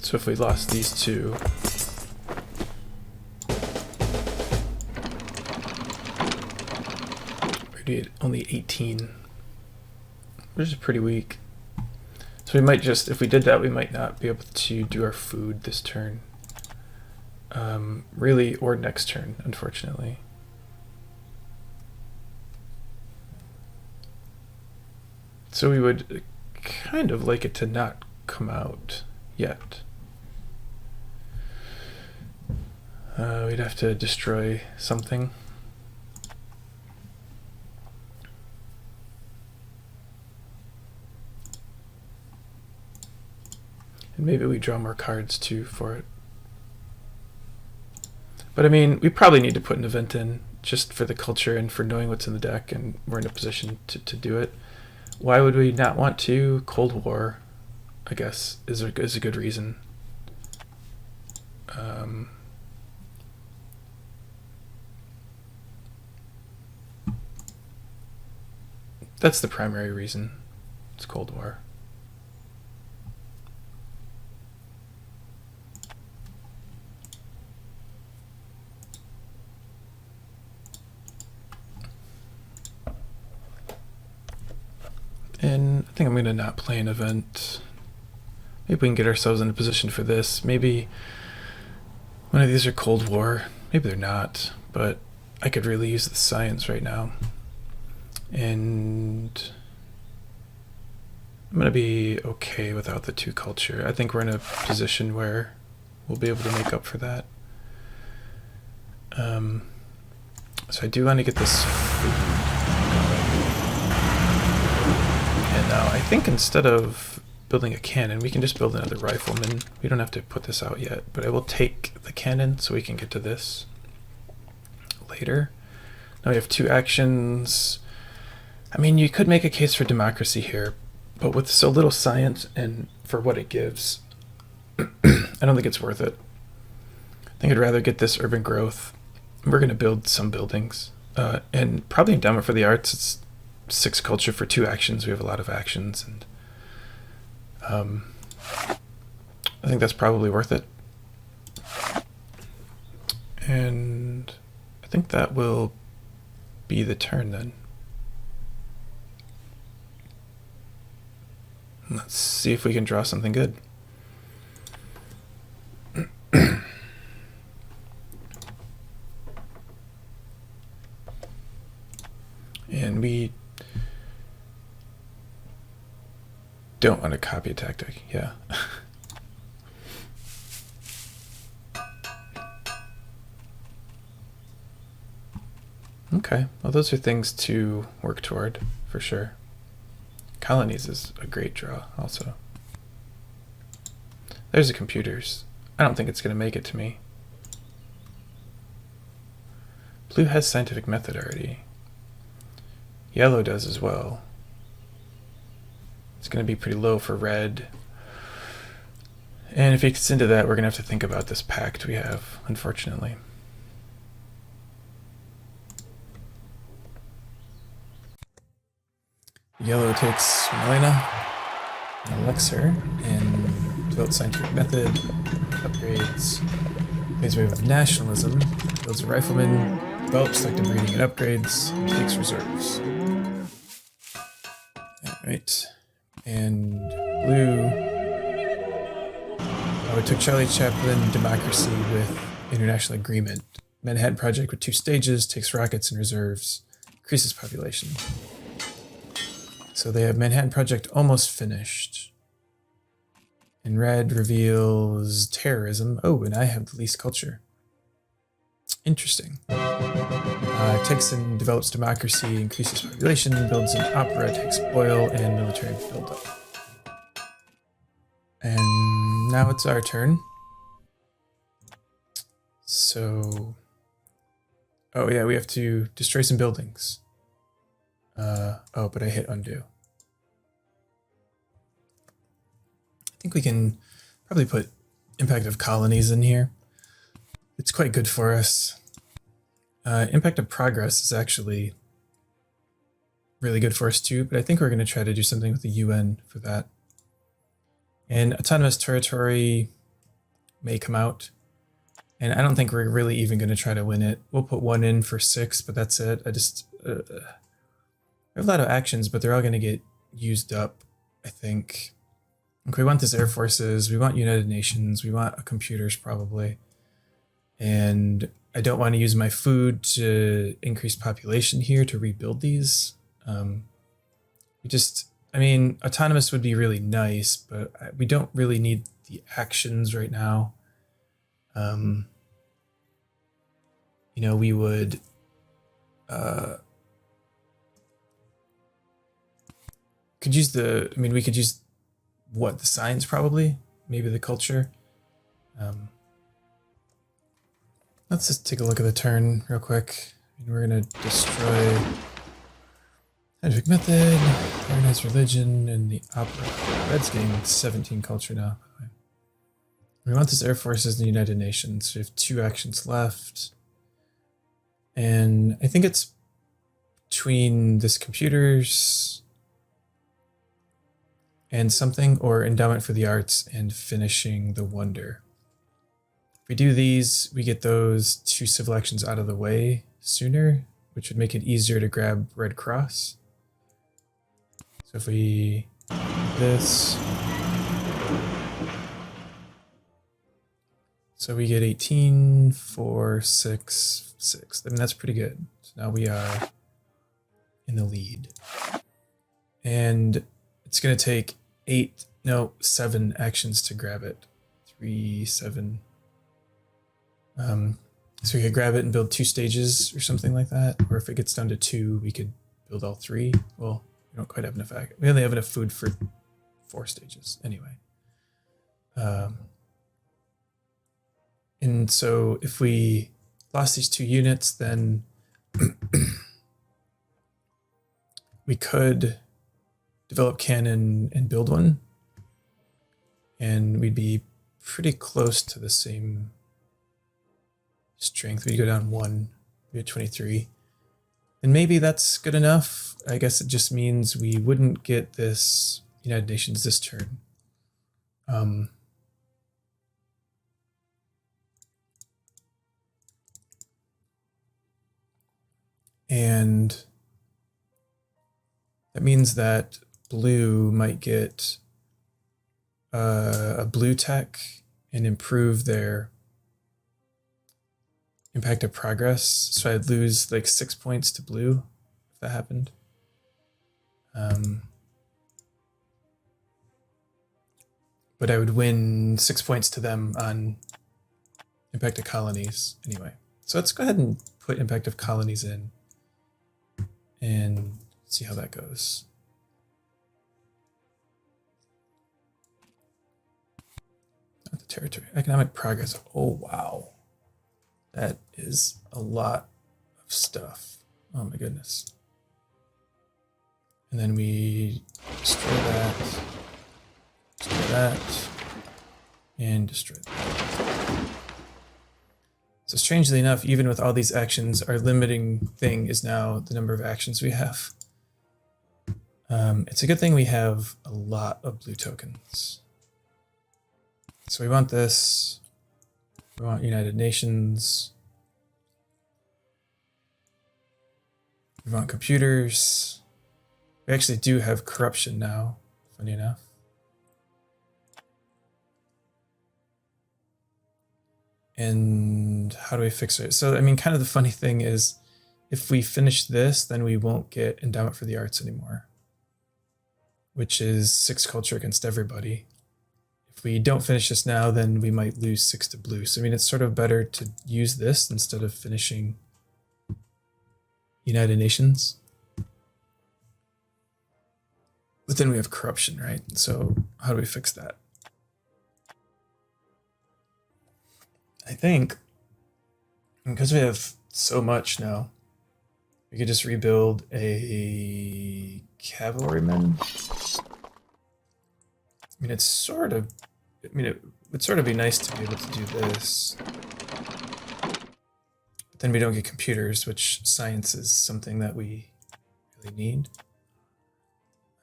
So if we lost these two, we'd be only 18, which is pretty weak. So we might just, if we did that, we might not be able to do our food this turn. Really, or next turn, unfortunately. So we would kind of like it to not come out yet. We'd have to destroy something. And maybe we draw more cards too for it. But I mean, we probably need to put an event in just for the culture and for knowing what's in the deck, and we're in a position to do it. Why would we not want to? Cold War, I guess, is a good reason. That's the primary reason. It's Cold War. And I think I'm going to not play an event. Maybe we can get ourselves in a position for this. Maybe One of these are Cold War. Maybe they're not, but I could really use the science right now. And I'm going to be okay without the 2 culture. I think we're in a position where we'll be able to make up for that. So I do want to get this food going. And now I think instead of building a cannon, we can just build another rifleman. We don't have to put this out yet, but I will take the cannon so we can get to this later. Now we have 2 actions. I mean, you could make a case for democracy here, but with so little science and for what it gives, I don't think it's worth it. I think I'd rather get this urban growth. We're going to build some buildings, and probably endowment for the arts. It's 6 culture for 2 actions. We have a lot of actions, and I think that's probably worth it. And I think that will be the turn then. Let's see if we can draw something good. And we don't want a copy tactic, yeah. Okay, well those are things to work toward, for sure. Colonies is a great draw, also. There's the computers. I don't think it's going to make it to me. Blue has scientific method already. Yellow does as well. It's going to be pretty low for red. And if it gets into that, we're going to have to think about this pact we have, unfortunately. Yellow takes Melina, and Elixir, and develops scientific method, upgrades, plays wave of nationalism, builds a rifleman, develops selective breeding and upgrades, and takes reserves. Alright, and blue, it took Charlie Chaplin democracy with international agreement. Manhattan Project with 2 stages, takes rockets and reserves, increases population. So they have Manhattan Project almost finished. And red reveals terrorism. Oh, and I have the least culture. Interesting. Takes and develops democracy, increases population, builds an opera, takes oil and military buildup. And now it's our turn. So, oh yeah, we have to destroy some buildings. Oh, but I hit undo. I think we can probably put impact of colonies in here. It's quite good for us. Impact of progress is actually really good for us too, but I think we're going to try to do something with the UN for that. And autonomous territory may come out. And I don't think we're really even going to try to win it. We'll put 1 in for 6, but that's it. I just... we have a lot of actions, but they're all going to get used up, I think. Okay, we want this Air Forces, we want United Nations, we want computers probably. And I don't want to use my food to increase population here to rebuild these. I mean, autonomous would be really nice, but we don't really need the actions right now. You know, we would... could use the, I mean, we could use, what, the science probably? Maybe the culture? Let's just take a look at the turn real quick. We're going to destroy scientific method, organized religion, and the opera. Red's getting 17 culture now. We want this Air Forces in the United Nations. We have 2 actions left. And I think it's between this computers and something, or endowment for the arts and finishing the wonder. If we do these, we get those 2 civil actions out of the way sooner, which would make it easier to grab Red Cross. So if we do this, So we get 18, 4, 6, 6. I mean, that's pretty good. So now we are in the lead. And it's going to take 7 actions to grab it. 3, 7. So we could grab it and build 2 stages or something like that. Or if it gets down to 2, we could build all 3. Well, we don't quite have enough. We only have enough food for 4 stages anyway. And so if we lost these 2 units, then we could develop cannon and build one. And we'd be pretty close to the same strength. We'd go down 1, we had 23. And maybe that's good enough. I guess it just means we wouldn't get this United Nations this turn. And that means that blue might get a blue tech and improve their impact of progress. So I'd lose like 6 points to blue if that happened. But I would win 6 points to them on impact of colonies anyway. So let's go ahead and put impact of colonies in and see how that goes. Not the territory. Economic progress. Oh, wow. That is a lot of stuff. Oh my goodness. And then we destroy that, and destroy that. So strangely enough, even with all these actions, our limiting thing is now the number of actions we have. It's a good thing we have a lot of blue tokens. So we want this. We want United Nations. We want computers. We actually do have corruption now, funny enough. And how do we fix it? So, I mean, kind of the funny thing is, if we finish this, then we won't get endowment for the arts anymore, which is 6 culture against everybody. If we don't finish this now, then we might lose 6 to blue. So, I mean, it's sort of better to use this instead of finishing United Nations. But then we have corruption, right? So how do we fix that? I think because we have so much now, we could just rebuild a cavalryman. I mean, it would sort of be nice to be able to do this. But then we don't get computers, which science is something that we really need.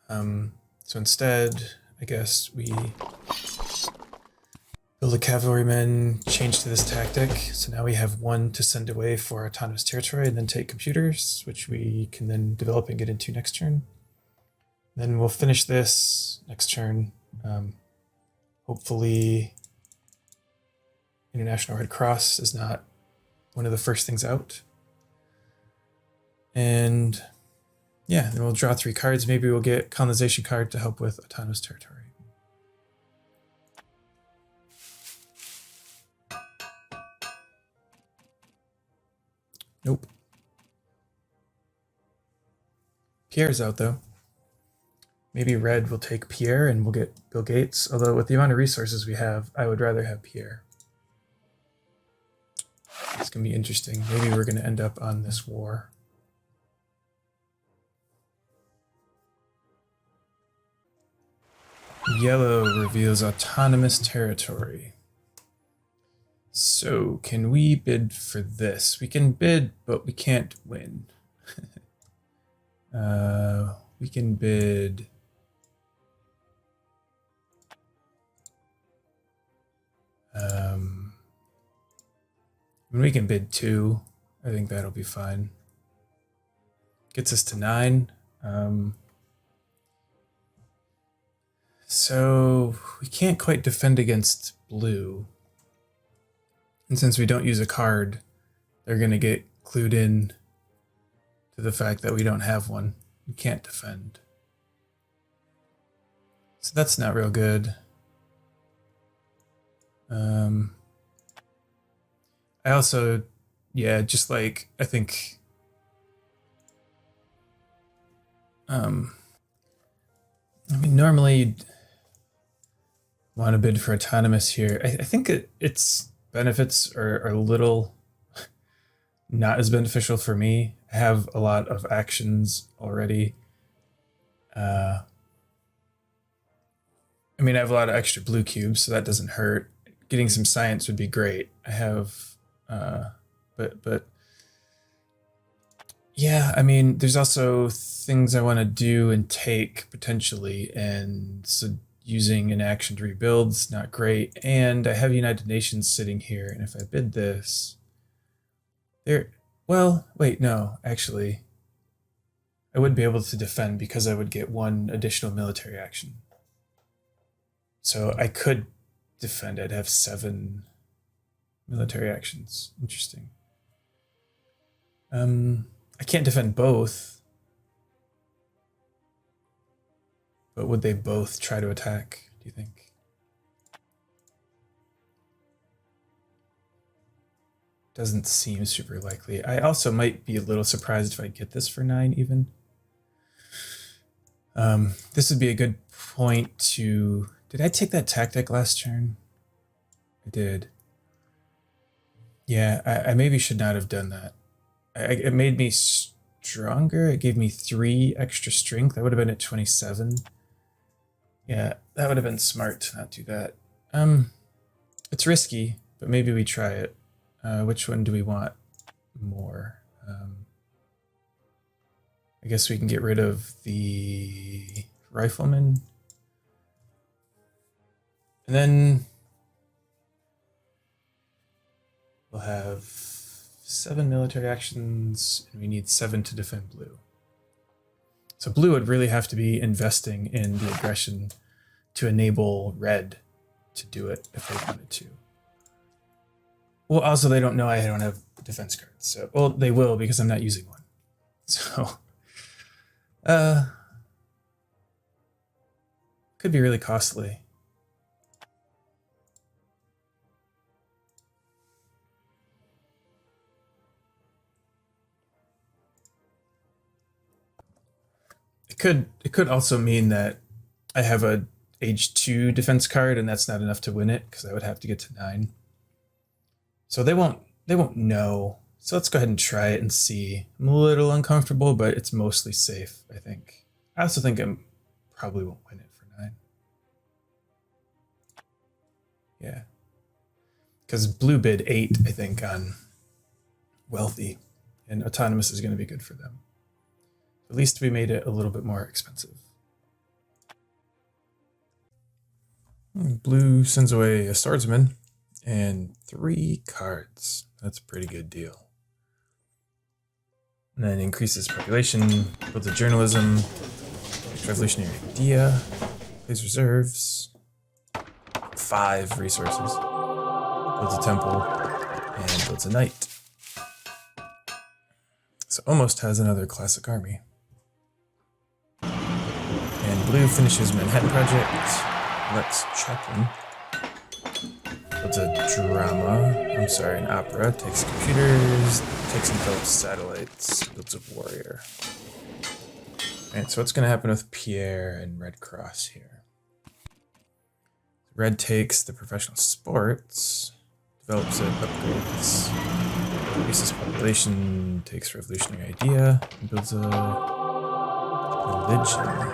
So instead, I guess we build a cavalryman, change to this tactic. So now we have 1 to send away for autonomous territory and then take computers, which we can then develop and get into next turn. Then we'll finish this next turn. Hopefully International Red Cross is not one of the first things out. And yeah, then we'll draw 3 cards. Maybe we'll get colonization card to help with autonomous territory. Nope. Pierre's out though. Maybe red will take Pierre and we'll get Bill Gates. Although with the amount of resources we have, I would rather have Pierre. It's gonna be interesting. Maybe we're gonna end up on this war. Yellow reveals autonomous territory. So can we bid for this? We can bid, but we can't win. We can bid. We can bid 2. I think that'll be fine. Gets us to 9. So we can't quite defend against blue. And since we don't use a card, they're going to get clued in to the fact that we don't have one. We can't defend. So that's not real good. I also, yeah, just like, I think, I mean, normally you'd want to bid for autonomous here. I think its benefits are a little not as beneficial for me. I have a lot of actions already. I mean, I have a lot of extra blue cubes, so that doesn't hurt. Getting some science would be great. I have, but yeah, I mean, there's also things I want to do and take potentially, and so using an action to rebuild is not great. And I have United Nations sitting here, and if I bid this, there, well, wait, no, actually, I would be able to defend because I would get one additional military action. So I could defend. I'd have 7 military actions. Interesting. I can't defend both. But would they both try to attack, do you think? Doesn't seem super likely. I also might be a little surprised if I get this for 9 even. This would be a good point to... Did I take that tactic last turn? I did. Yeah, I maybe should not have done that. It made me stronger. It gave me 3 extra strength. I would have been at 27. Yeah, that would have been smart to not do that. It's risky, but maybe we try it. Which one do we want more? I guess we can get rid of the rifleman. And then we'll have 7 military actions, and we need 7 to defend blue. So blue would really have to be investing in the aggression to enable red to do it if they wanted to. Well, also they don't know I don't have defense cards. So, well, they will because I'm not using one. So, could be really costly. It could also mean that I have a age 2 defense card and that's not enough to win it because I would have to get to 9. So they won't know. So let's go ahead and try it and see. I'm a little uncomfortable, but it's mostly safe, I think. I also think I probably won't win it for 9. Yeah. Because blue bid 8, I think, on wealthy, and autonomous is going to be good for them. At least we made it a little bit more expensive. Blue sends away a swordsman and 3 cards. That's a pretty good deal. And then increases population, builds a journalism, revolutionary idea, plays reserves, 5 resources, builds a temple, and builds a knight. So almost has another classic army. And blue finishes Manhattan Project, lets Chaplin, builds a an opera, takes computers, takes and develops satellites, builds a warrior. Alright, so what's going to happen with Pierre and Red Cross here? Red takes the professional sports, develops it, upgrades, increases population, takes revolutionary idea, and builds a religion.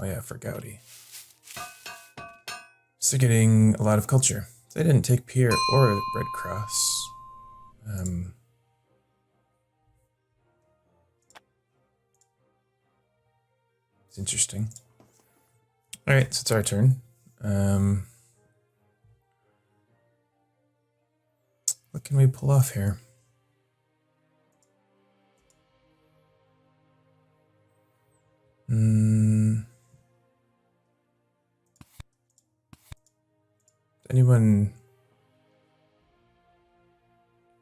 Oh yeah, for Gaudi. So getting a lot of culture. They didn't take Pierre or Red Cross. It's interesting. All right, so it's our turn. What can we pull off here? Anyone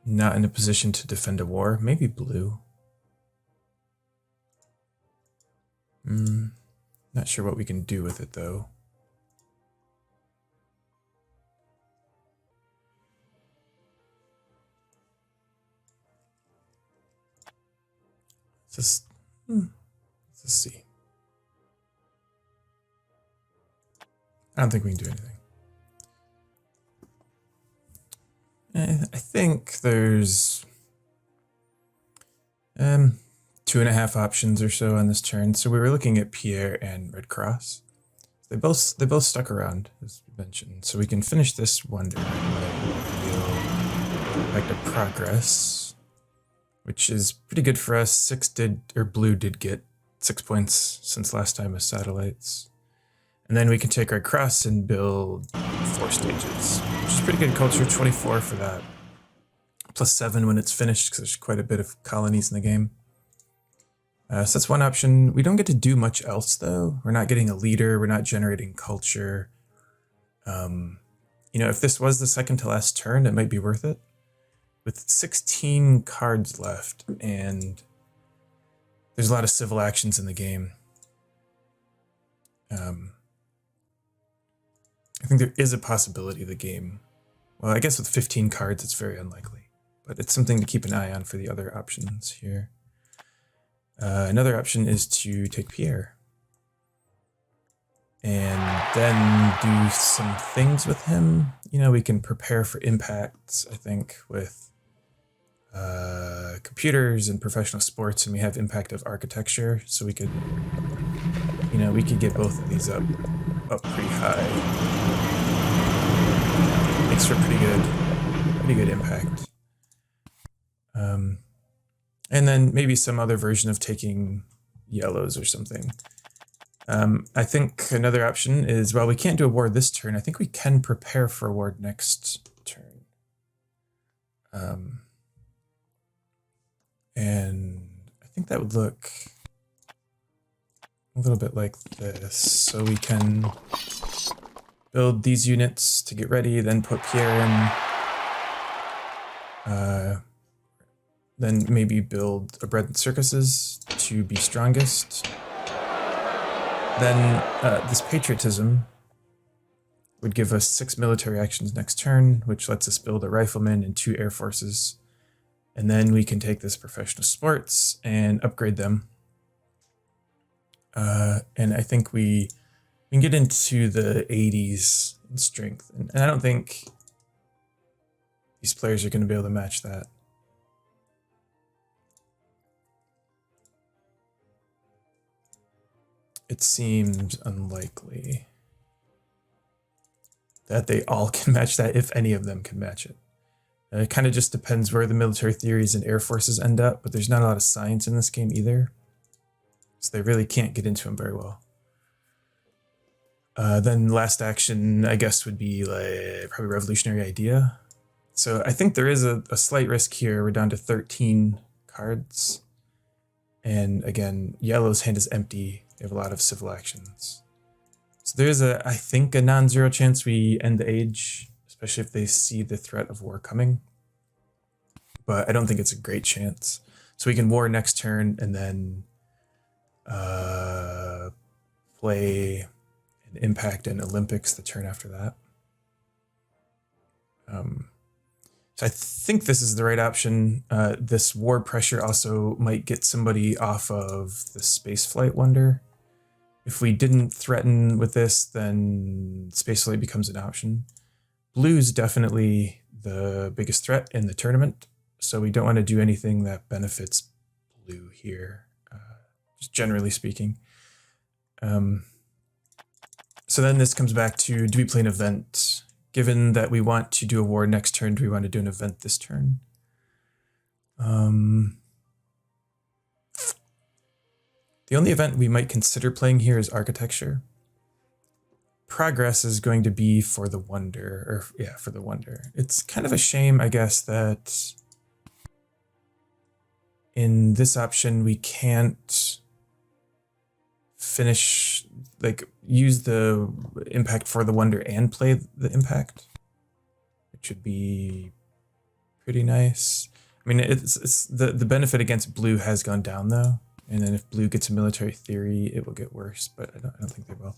not in a position to defend a war. Maybe blue. Not sure what we can do with it though. Let's see. I don't think we can do anything. I think there's 2.5 options or so on this turn. So we were looking at Pierre and Red Cross. They both stuck around, as we mentioned. So we can finish this wonder back to progress, which is pretty good for us. Blue did get 6 points since last time with satellites. And then we can take Red Cross and build 4 stages, which is pretty good culture, 24 for that. Plus 7 when it's finished, because there's quite a bit of colonies in the game. So that's one option. We don't get to do much else, though. We're not getting a leader. We're not generating culture. You know, if this was the second to last turn, it might be worth it. With 16 cards left, and there's a lot of civil actions in the game. I think there is a possibility the game, well, I guess with 15 cards, it's very unlikely, but it's something to keep an eye on for the other options here. Another option is to take Pierre and then do some things with him. You know, we can prepare for impacts, I think, with computers and professional sports, and we have impact of architecture, so we could, you know, we could get both of these up pretty high. Makes for pretty good impact. And then maybe some other version of taking yellows or something. I think another option is, well, we can't do a ward this turn. I think we can prepare for a ward next turn. And I think that would look a little bit like this. So we can build these units to get ready, then put Pierre in. Then maybe build a bread and circuses to be strongest. Then this patriotism would give us 6 military actions next turn, which lets us build a rifleman and 2 air forces. And then we can take this professional sports and upgrade them. And I think we can get into the 80s in strength. And I don't think these players are going to be able to match that. It seems unlikely that they all can match that, if any of them can match it. It kind of just depends where the military theories and air forces end up, but there's not a lot of science in this game either. So they really can't get into them very well. Then last action, I guess, would be like probably revolutionary idea. So I think there is a slight risk here. We're down to 13 cards. And again, yellow's hand is empty. They have a lot of civil actions. So there's I think, a non-zero chance we end the age, especially if they see the threat of war coming. But I don't think it's a great chance. So we can war next turn and then play an impact and Olympics the turn after that. So I think this is the right option. This war pressure also might get somebody off of the spaceflight wonder. If we didn't threaten with this, then spaceflight becomes an option. Blue's definitely the biggest threat in the tournament, so we don't want to do anything that benefits blue here, just generally speaking. So then this comes back to, do we play an event? Given that we want to do a war next turn, do we want to do an event this turn? The only event we might consider playing here is architecture. Progress is going to be for the wonder, or yeah, for the wonder. It's kind of a shame, I guess, that in this option we can't finish, like, use the impact for the wonder and play the impact, which would be pretty nice. I mean, it's the benefit against blue has gone down though, and then if blue gets a military theory, it will get worse. But I don't think they will.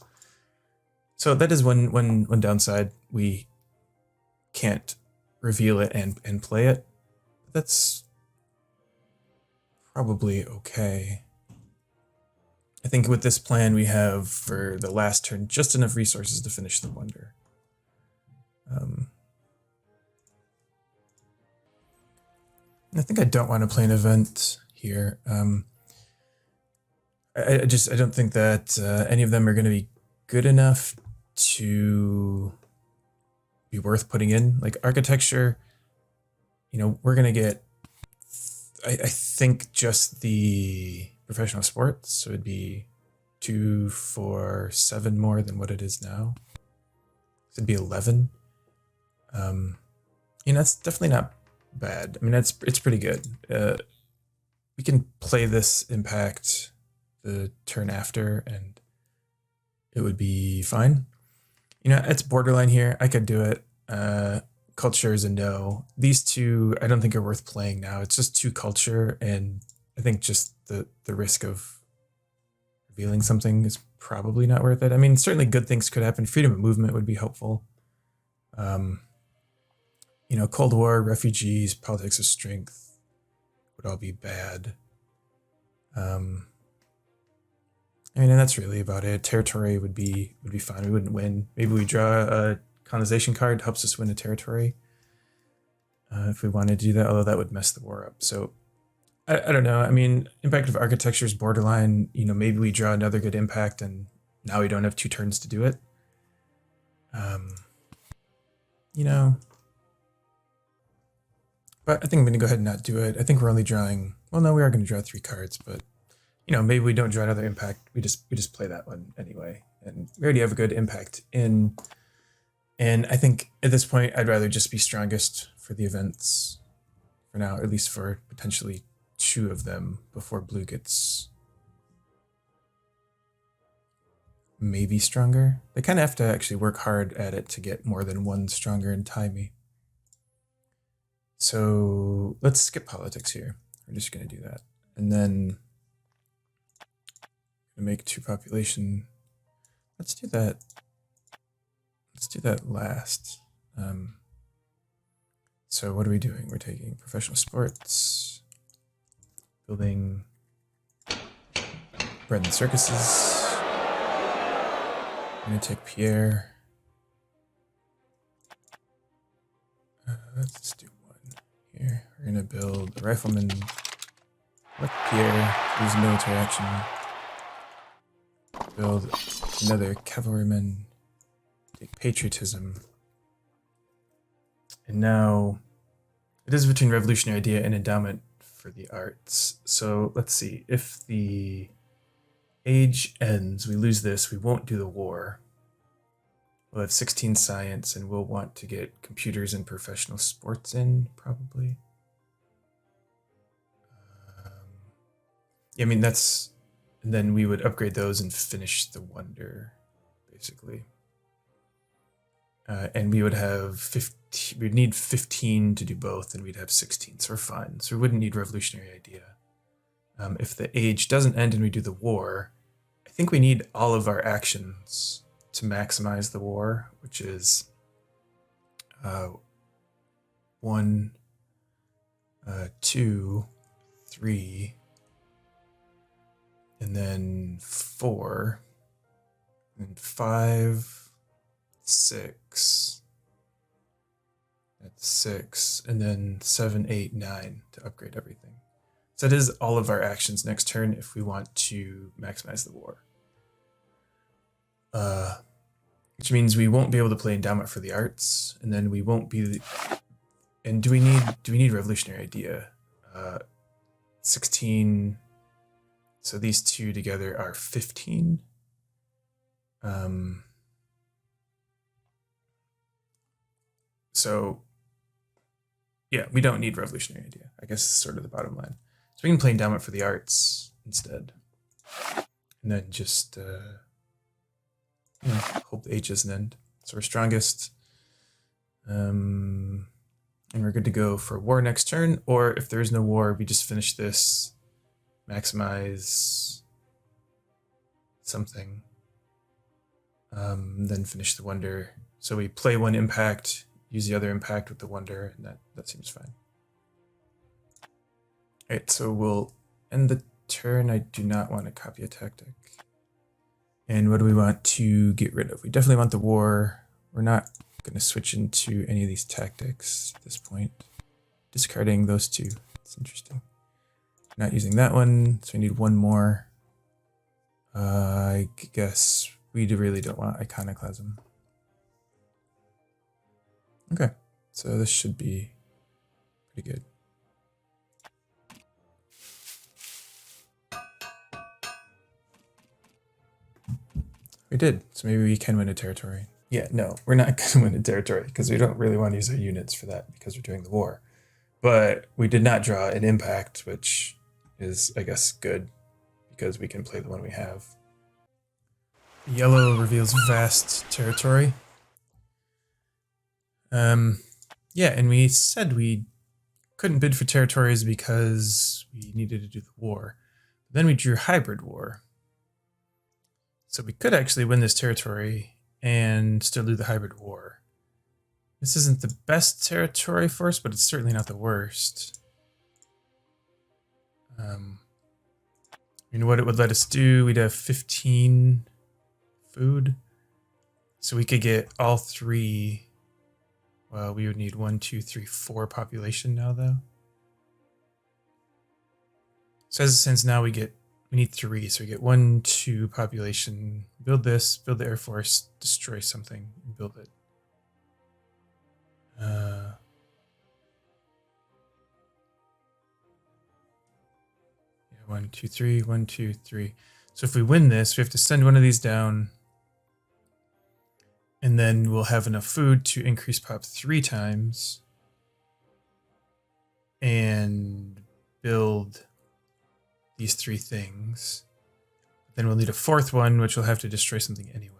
So that is one downside. We can't reveal it and play it. That's probably okay. I think with this plan, we have for the last turn just enough resources to finish the wonder. I think I don't want to play an event here. I don't think that any of them are going to be good enough to be worth putting in. Like architecture, you know, we're going to get, I think, just the professional sports. So it'd be 2, 4, 7 more than what it is now. So it'd be 11. You know, that's definitely not bad. I mean, it's pretty good. We can play this impact the turn after and it would be fine. You know, it's borderline here. I could do it. Culture is a no. These two I don't think are worth playing now. It's just too culture, and I think just the risk of revealing something is probably not worth it. I mean, certainly good things could happen. Freedom of movement would be helpful. You know, Cold War, refugees, politics of strength would all be bad. I mean, and that's really about it. Territory would be fine. We wouldn't win. Maybe we draw a colonization card, helps us win a territory. If we wanted to do that, although that would mess the war up. So I don't know. I mean, impact of architecture is borderline. You know, maybe we draw another good impact and now we don't have 2 turns to do it. You know, but I think I'm going to go ahead and not do it. I think we're only drawing, well, no, we are going to draw 3 cards, but you know, maybe we don't draw another impact. We just play that one anyway. And we already have a good impact in. And I think at this point, I'd rather just be strongest for the events for now, at least for potentially 2 of them before blue gets maybe stronger. They kind of have to actually work hard at it to get more than 1 stronger and tie me. So let's skip politics here. We're just going to do that. And then make 2 population. Let's do that. Let's do that last. So what are we doing? We're taking professional sports, building bread and circuses. I'm gonna take Pierre. Let's do 1 here. We're gonna build a rifleman. Let Pierre use military action. Build another cavalryman. Take patriotism. And now it is between revolutionary idea and endowment for the arts. So let's see. If the age ends, we lose this, we won't do the war. We'll have 16 science and we'll want to get computers and professional sports in, probably. Yeah, I mean, that's, and then we would upgrade those and finish the wonder, basically. And we would have 15, we'd need 15 to do both, and we'd have 16, so we're fine. So we wouldn't need revolutionary idea. If the age doesn't end and we do the war, I think we need all of our actions to maximize the war, which is 1, 2, 3, and then 4, and 5, 6. That's 6, and then 7, 8, 9 to upgrade everything. So that is all of our actions next turn if we want to maximize the war. Which means we won't be able to play endowment for the arts, and then we won't be. And do we need revolutionary idea? 16. So these 2 together are 15. So yeah, we don't need revolutionary idea. I guess is sort of the bottom line. So we can play endowment for the arts instead, and then just you know, hope the age doesn't end. So we're strongest. And we're good to go for war next turn, or if there is no war, we just finish this, maximize something, then finish the wonder. So we play one impact, use the other impact with the wonder, and that seems fine. All right, so we'll end the turn. I do not want to copy a tactic. And what do we want to get rid of? We definitely want the war. We're not going to switch into any of these tactics at this point. Discarding those two. It's interesting. Not using that one, so we need one more. I guess we really don't want iconoclasm. Okay, so this should be pretty good. We did, so maybe we can win a territory. Yeah, no, we're not going to win a territory because we don't really want to use our units for that because we're doing the war. But we did not draw an impact, which is, I guess, good because we can play the one we have. Yellow reveals vast territory. Yeah, and we said we couldn't bid for territories because we needed to do the war. Then we drew hybrid war. So we could actually win this territory and still do the hybrid war. This isn't the best territory for us, but it's certainly not the worst. What it would let us do, we'd have 15 food. So we could get all three. Well, we would need 1, 2, 3, 4 population now, though. So as it stands now, we need 3. So we get 1, 2 population. Build this, build the Air Force, destroy something, and build it. 1, 2, 3, 1, 2, 3. So if we win this, we have to send one of these down. And then we'll have enough food to increase pop 3 times. And build these 3 things. Then we'll need a 4th one, which will have to destroy something anyway.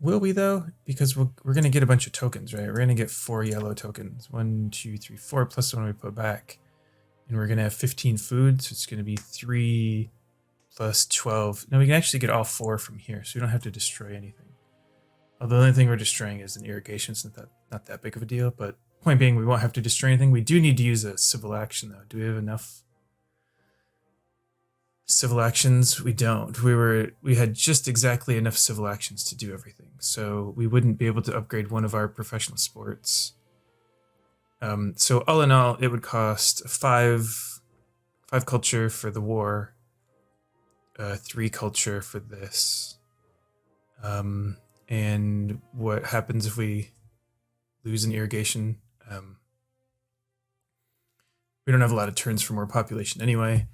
Will we though? Because we're going to get a bunch of tokens, right? We're going to get 4 yellow tokens. 1, 2, 3, 4 plus the one we put back. And we're going to have 15 food, so it's going to be 3 plus 12. Now we can actually get all 4 from here, so we don't have to destroy anything. Although the only thing we're destroying is an irrigation, so not that big of a deal. But point being, we won't have to destroy anything. We do need to use a civil action, though. Do we have enough civil actions? We don't. We had just exactly enough civil actions to do everything. So we wouldn't be able to upgrade one of our professional sports. So all in all, it would cost 5 culture for the war, 3 culture for this. And what happens if we lose an irrigation? We don't have a lot of turns for more population anyway,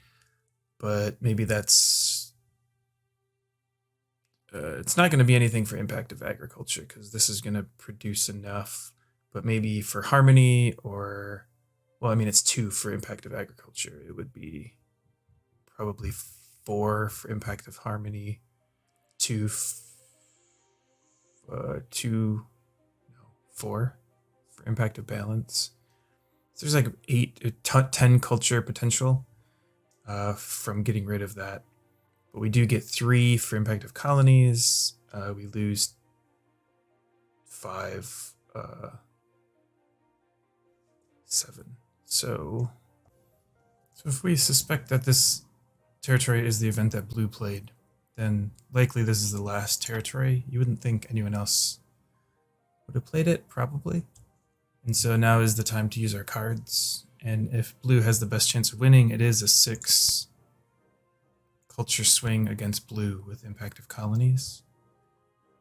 but maybe that's... it's not going to be anything for impact of agriculture because this is going to produce enough. But maybe for harmony or, well, I mean, it's 2 for impact of agriculture. It would be probably 4 for impact of harmony, 4 for impact of balance. So there's like 10 culture potential from getting rid of that. But we do get 3 for impact of colonies. We lose 5, 7. So if we suspect that this territory is the event that blue played, then likely this is the last territory. You wouldn't think anyone else would have played it, probably. And so now is the time to use our cards. And if blue has the best chance of winning, it is a 6 culture swing against blue with impact of colonies.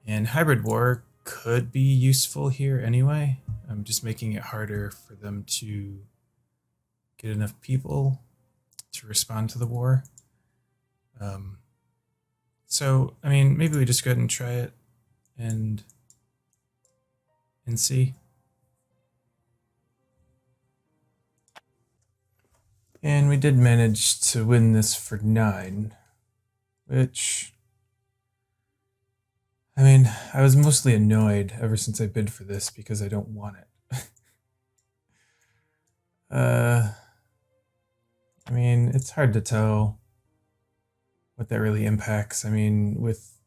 And hybrid war could be useful here anyway. I'm just making it harder for them to get enough people to respond to the war. So, I mean, maybe we just go ahead and try it and see. And we did manage to win this for 9, which I mean, I was mostly annoyed ever since I bid for this because I don't want it. I mean, it's hard to tell what that really impacts. I mean, with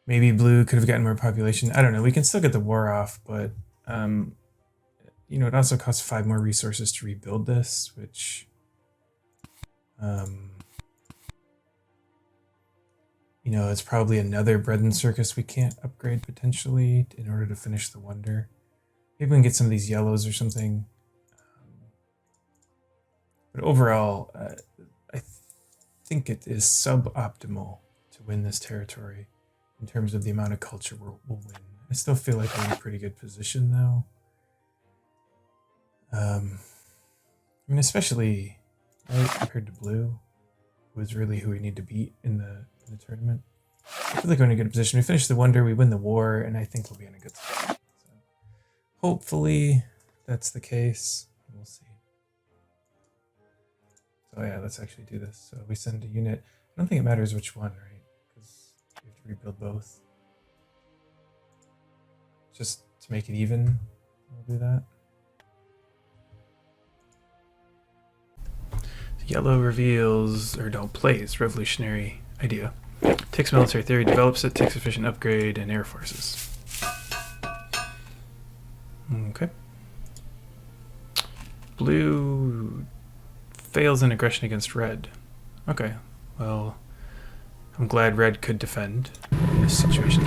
maybe blue could have gotten more population. I don't know. We can still get the war off, but you know, it also costs 5 more resources to rebuild this, which you know, it's probably another bread and circus we can't upgrade potentially in order to finish the wonder. Maybe we can get some of these yellows or something. But overall, I think it is suboptimal to win this territory in terms of the amount of culture we'll win. I still feel like we're in a pretty good position though. I mean, especially right, compared to blue, who is really who we need to beat in the tournament. I feel like we're in a good position. We finish the wonder, we win the war, and I think we'll be in a good spot. So hopefully that's the case. We'll see. So yeah, let's actually do this. So we send a unit. I don't think it matters which one, right? Because we have to rebuild both. Just to make it even, we'll do that. Yellow reveals, or no, plays revolutionary idea. Takes military theory, develops it, takes efficient upgrade, and air forces. Okay. Blue fails in aggression against red. Okay, well, I'm glad red could defend in this situation.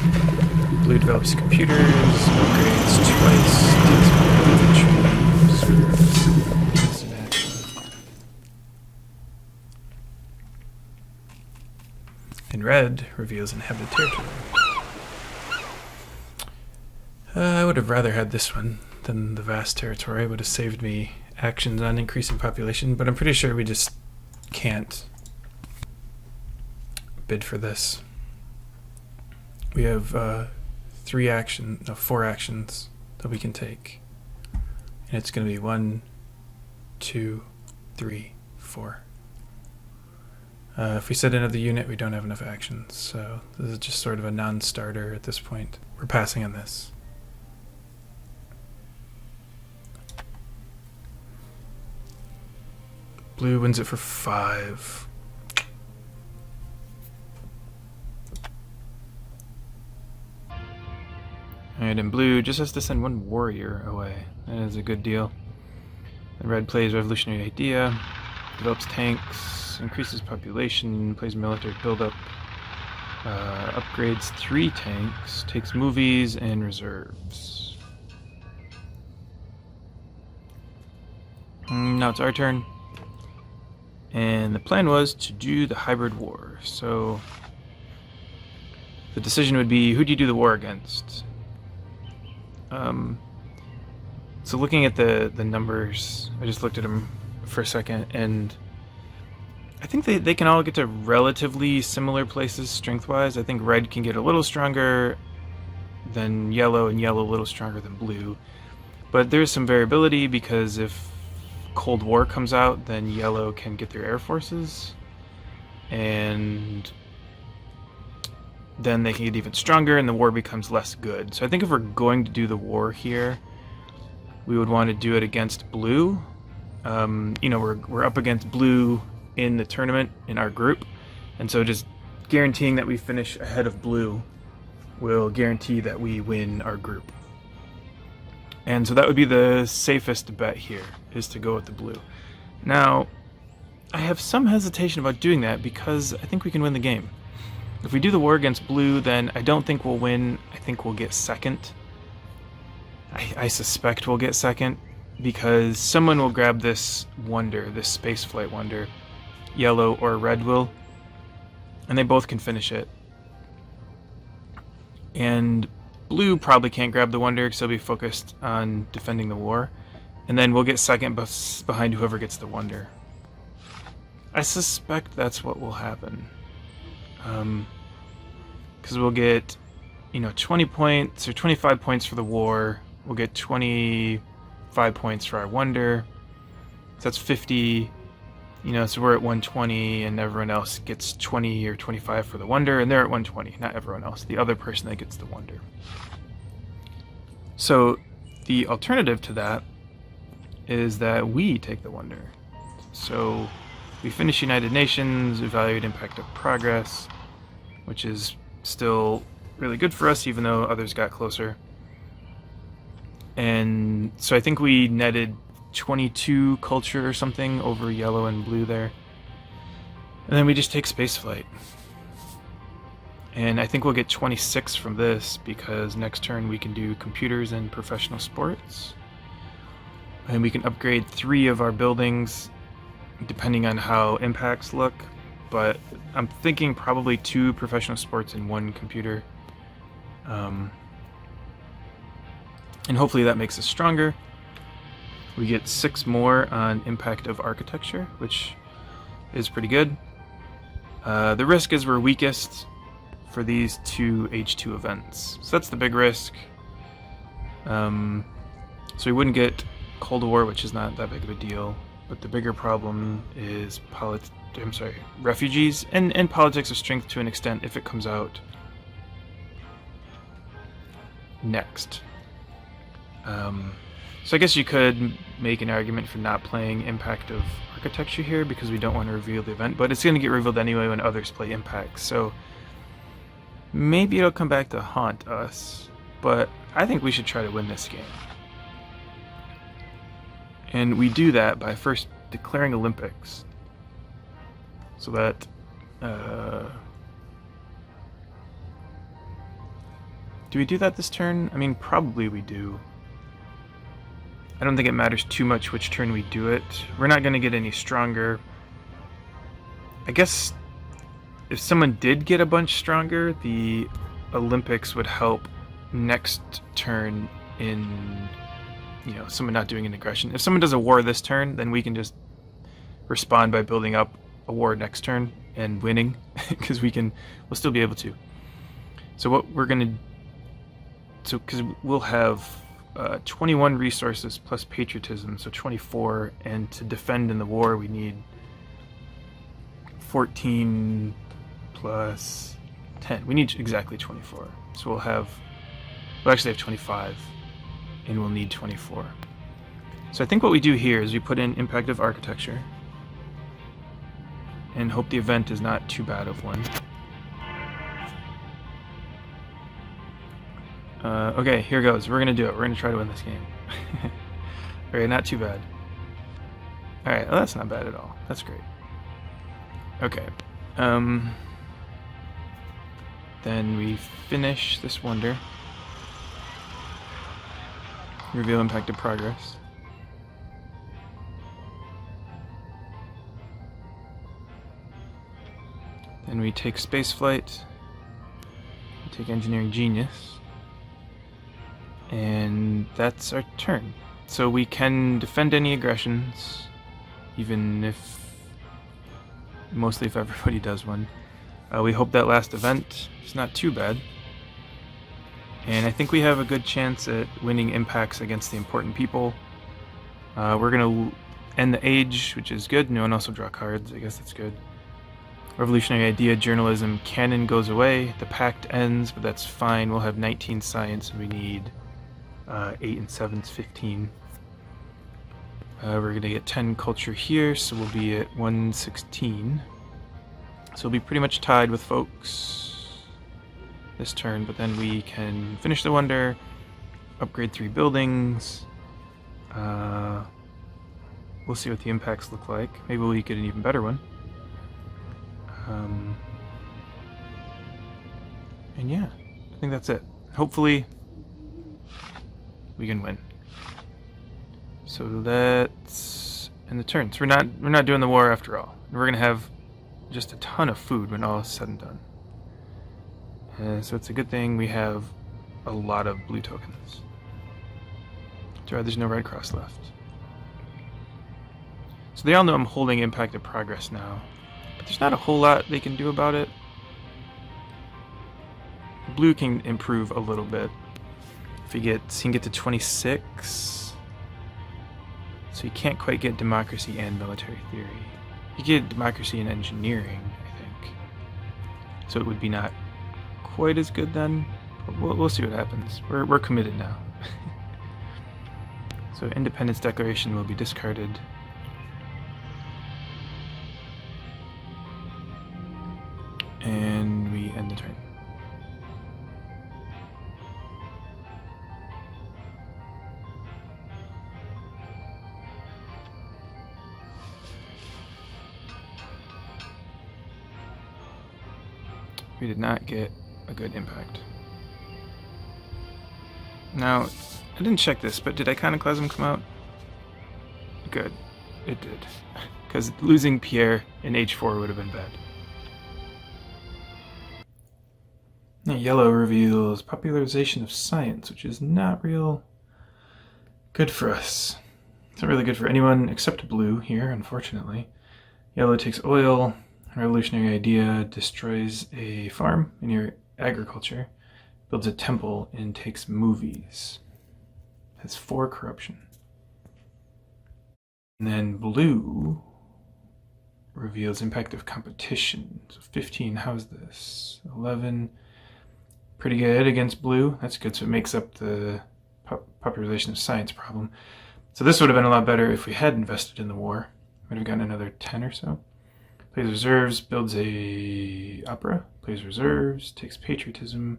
Blue develops computers, upgrades twice, takes more damage, instant action. And red reveals inhabited territory. I would have rather had this one than the vast territory. It would have saved me actions on increasing population, but I'm pretty sure we just can't bid for this. We have 4 actions that we can take. And it's going to be 1, 2, 3, 4. If we set another unit, we don't have enough actions, so this is just sort of a non-starter at this point. We're passing on this. Blue wins it for 5. Alright, and blue just has to send 1 warrior away. That is a good deal. And red plays revolutionary idea, develops tanks, increases population, plays military buildup, upgrades 3 tanks, takes movies and reserves. Now it's our turn. And the plan was to do the hybrid war. So the decision would be, who do you do the war against? So looking at the numbers, I just looked at them for a second, and I think they can all get to relatively similar places strength-wise. I think red can get a little stronger than yellow, and yellow a little stronger than blue. But there's some variability, because if Cold War comes out, then yellow can get their air forces, and then they can get even stronger and the war becomes less good. So I think if we're going to do the war here, we would want to do it against blue. You know, we're up against blue in the tournament in our group, and so just guaranteeing that we finish ahead of blue will guarantee that we win our group. And so that would be the safest bet here, is to go with the blue. Now, I have some hesitation about doing that because I think we can win the game. If we do the war against blue, then I don't think we'll win. I think we'll get second. I suspect we'll get second because someone will grab this wonder, this spaceflight wonder. Yellow or red will. And they both can finish it. And blue probably can't grab the wonder because they'll be focused on defending the war. And then we'll get second behind whoever gets the wonder. I suspect that's what will happen. Because we'll get, 20 points or 25 points for the war. We'll get 25 points for our wonder. So that's 50. You know, so we're at 120 and everyone else gets 20 or 25 for the wonder, and they're at 120, not everyone else, the other person that gets the wonder. So the alternative to that is that we take the wonder. So we finish United Nations, evaluate impact of progress, which is still really good for us even though others got closer. And so I think we netted 22 culture or something over yellow and blue there. And then we just take spaceflight. And I think we'll get 26 from this because next turn we can do computers and professional sports. And we can upgrade 3 of our buildings depending on how impacts look. But I'm thinking probably 2 professional sports and 1 computer. And hopefully that makes us stronger. We get 6 more on impact of architecture, which is pretty good. The risk is we're weakest for these 2 H2 events. So that's the big risk. So we wouldn't get Cold War, which is not that big of a deal. But the bigger problem is refugees and politics of strength to an extent if it comes out next. So I guess you could make an argument for not playing impact of architecture here because we don't want to reveal the event, but it's going to get revealed anyway when others play impact. So maybe it'll come back to haunt us, but I think we should try to win this game. And we do that by first declaring Olympics. So that do we do that this turn? I mean, probably we do. I don't think it matters too much which turn we do it. We're not going to get any stronger. I guess if someone did get a bunch stronger, the Olympics would help next turn in, you know, someone not doing an aggression. If someone does a war this turn, then we can just respond by building up a war next turn and winning, because we'll still be able to. So what we're going to, because we'll have 21 resources plus patriotism, so 24, and to defend in the war we need 14 plus 10. We need exactly 24. So we'll actually have 25, and we'll need 24. So I think what we do here is we put in impact of architecture and hope the event is not too bad of one. Okay, here goes. We're gonna do it. We're gonna try to win this game. Alright, not too bad. Alright, well, that's not bad at all. That's great. Okay. Then we finish this wonder. Reveal impact of progress. Then we take spaceflight. We take engineering genius. And that's our turn. So we can defend any aggressions, mostly if everybody does one. We hope that last event is not too bad. And I think we have a good chance at winning impacts against the important people. We're going to end the age, which is good. No one else will draw cards. I guess that's good. Revolutionary idea, journalism, canon goes away. The pact ends, but that's fine. We'll have 19 science, and we need 8 and 7 is 15. We're going to get 10 culture here, so we'll be at 116. So we'll be pretty much tied with folks this turn, but then we can finish the wonder, upgrade 3 buildings. We'll see what the impacts look like. Maybe we'll get an even better one. And yeah, I think that's it. Hopefully we can win. So that's end the turn. So we're not doing the war after all. We're gonna have just a ton of food when all is said and done. So it's a good thing we have a lot of blue tokens. Too bad there's no Red Cross left. So they all know I'm holding impact of progress now, but there's not a whole lot they can do about it. Blue can improve a little bit. If he can get to 26. So you can't quite get democracy and military theory. You get democracy and engineering, I think. So it would be not quite as good then. But we'll see what happens. We're committed now. So Independence Declaration will be discarded. And we end the turn. We did not get a good impact. Now, I didn't check this, but did Iconoclasm come out? Good. It did. Because losing Pierre in H4 would have been bad. Now, yellow reveals popularization of science, which is not real good for us. It's not really good for anyone except blue here, unfortunately. Yellow takes oil. Revolutionary idea destroys a farm in your agriculture, builds a temple, and takes movies. Has 4 corruption. And then blue reveals impact of competition. So 15, how's this? 11, pretty good against blue. That's good, so it makes up the popularization of science problem. So this would have been a lot better if we had invested in the war. Might have gotten another 10 or so. Plays reserves, builds a opera. Plays reserves, takes patriotism,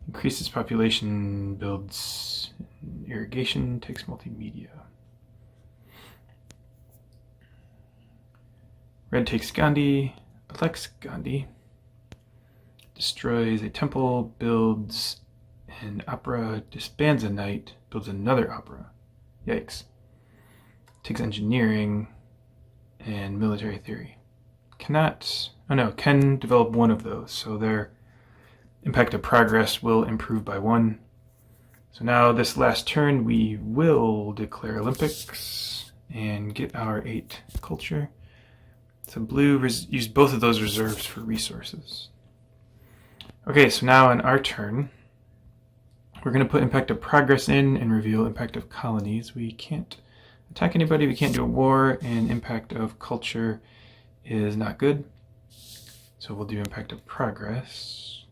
increases population, builds irrigation, takes multimedia. Red takes Gandhi, elects Gandhi, destroys a temple, builds an opera, disbands a knight, builds another opera. Yikes. Takes engineering and military theory. Can develop one of those, so their impact of progress will improve by 1. So now this last turn we will declare Olympics and get our 8 culture. So blue used both of those reserves for resources. Okay, so now on our turn, we're going to put impact of progress in and reveal impact of colonies. We can't attack anybody, we can't do a war, and impact of culture is not good. So we'll do impact of progress.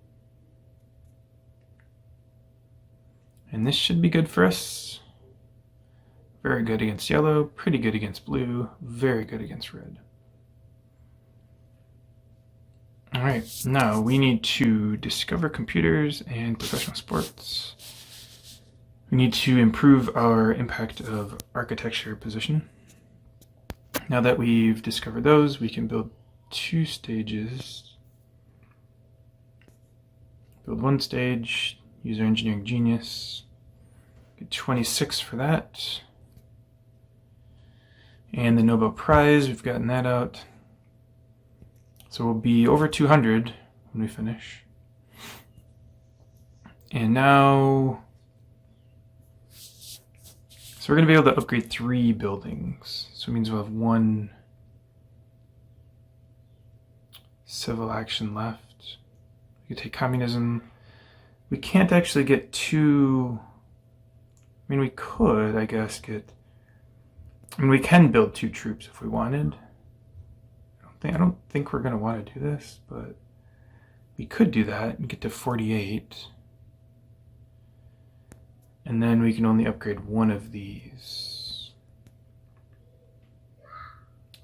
And this should be good for us. Very good against yellow, pretty good against blue, very good against red. All right, now we need to discover computers and professional sports. We need to improve our impact of architecture position. Now that we've discovered those, we can build 2 stages. Build 1 stage, use our engineering genius. Get 26 for that. And the Nobel Prize, we've gotten that out. So we'll be over 200 when we finish. And now, so we're going to be able to upgrade 3 buildings. So it means we'll have 1 civil action left. We can take communism. We can't actually get 2, I mean we could, I guess, we can build 2 troops if we wanted. I don't think we're going to want to do this, but we could do that and get to 48. And then we can only upgrade 1 of these.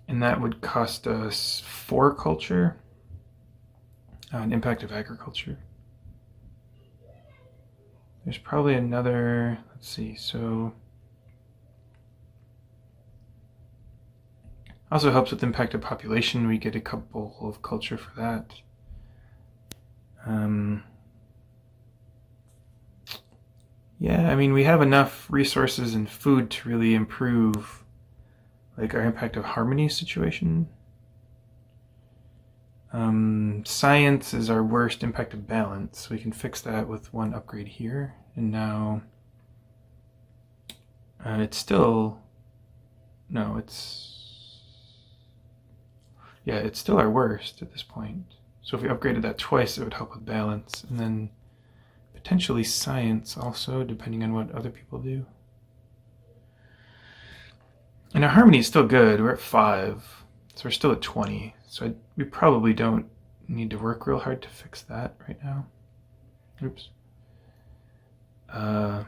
And that would cost us 4 culture, an impact of agriculture. There's probably another, let's see, so also helps with impact of population. We get a couple of culture for that. Yeah, I mean, we have enough resources and food to really improve like our impact of harmony situation. Science is our worst impact of balance. We can fix that with 1 upgrade here. And now it's still, no, it's still our worst at this point. So if we upgraded that twice, it would help with balance. And then potentially science also, depending on what other people do. And our harmony is still good. We're at 5. So we're still at 20. So we probably don't need to work real hard to fix that right now. Oops. I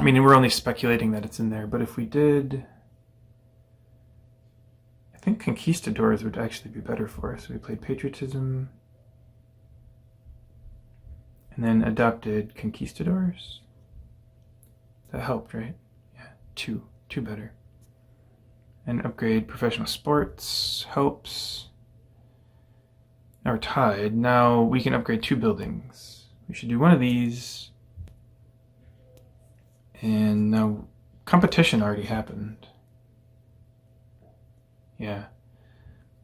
mean, we're only speculating that it's in there, but if we did, I think conquistadors would actually be better for us. So we played patriotism and then adopted conquistadors. That helped, right? Yeah, two better. And upgrade professional sports helps. Now we're tied. Now we can upgrade 2 buildings. We should do one of these. And now competition already happened. Yeah.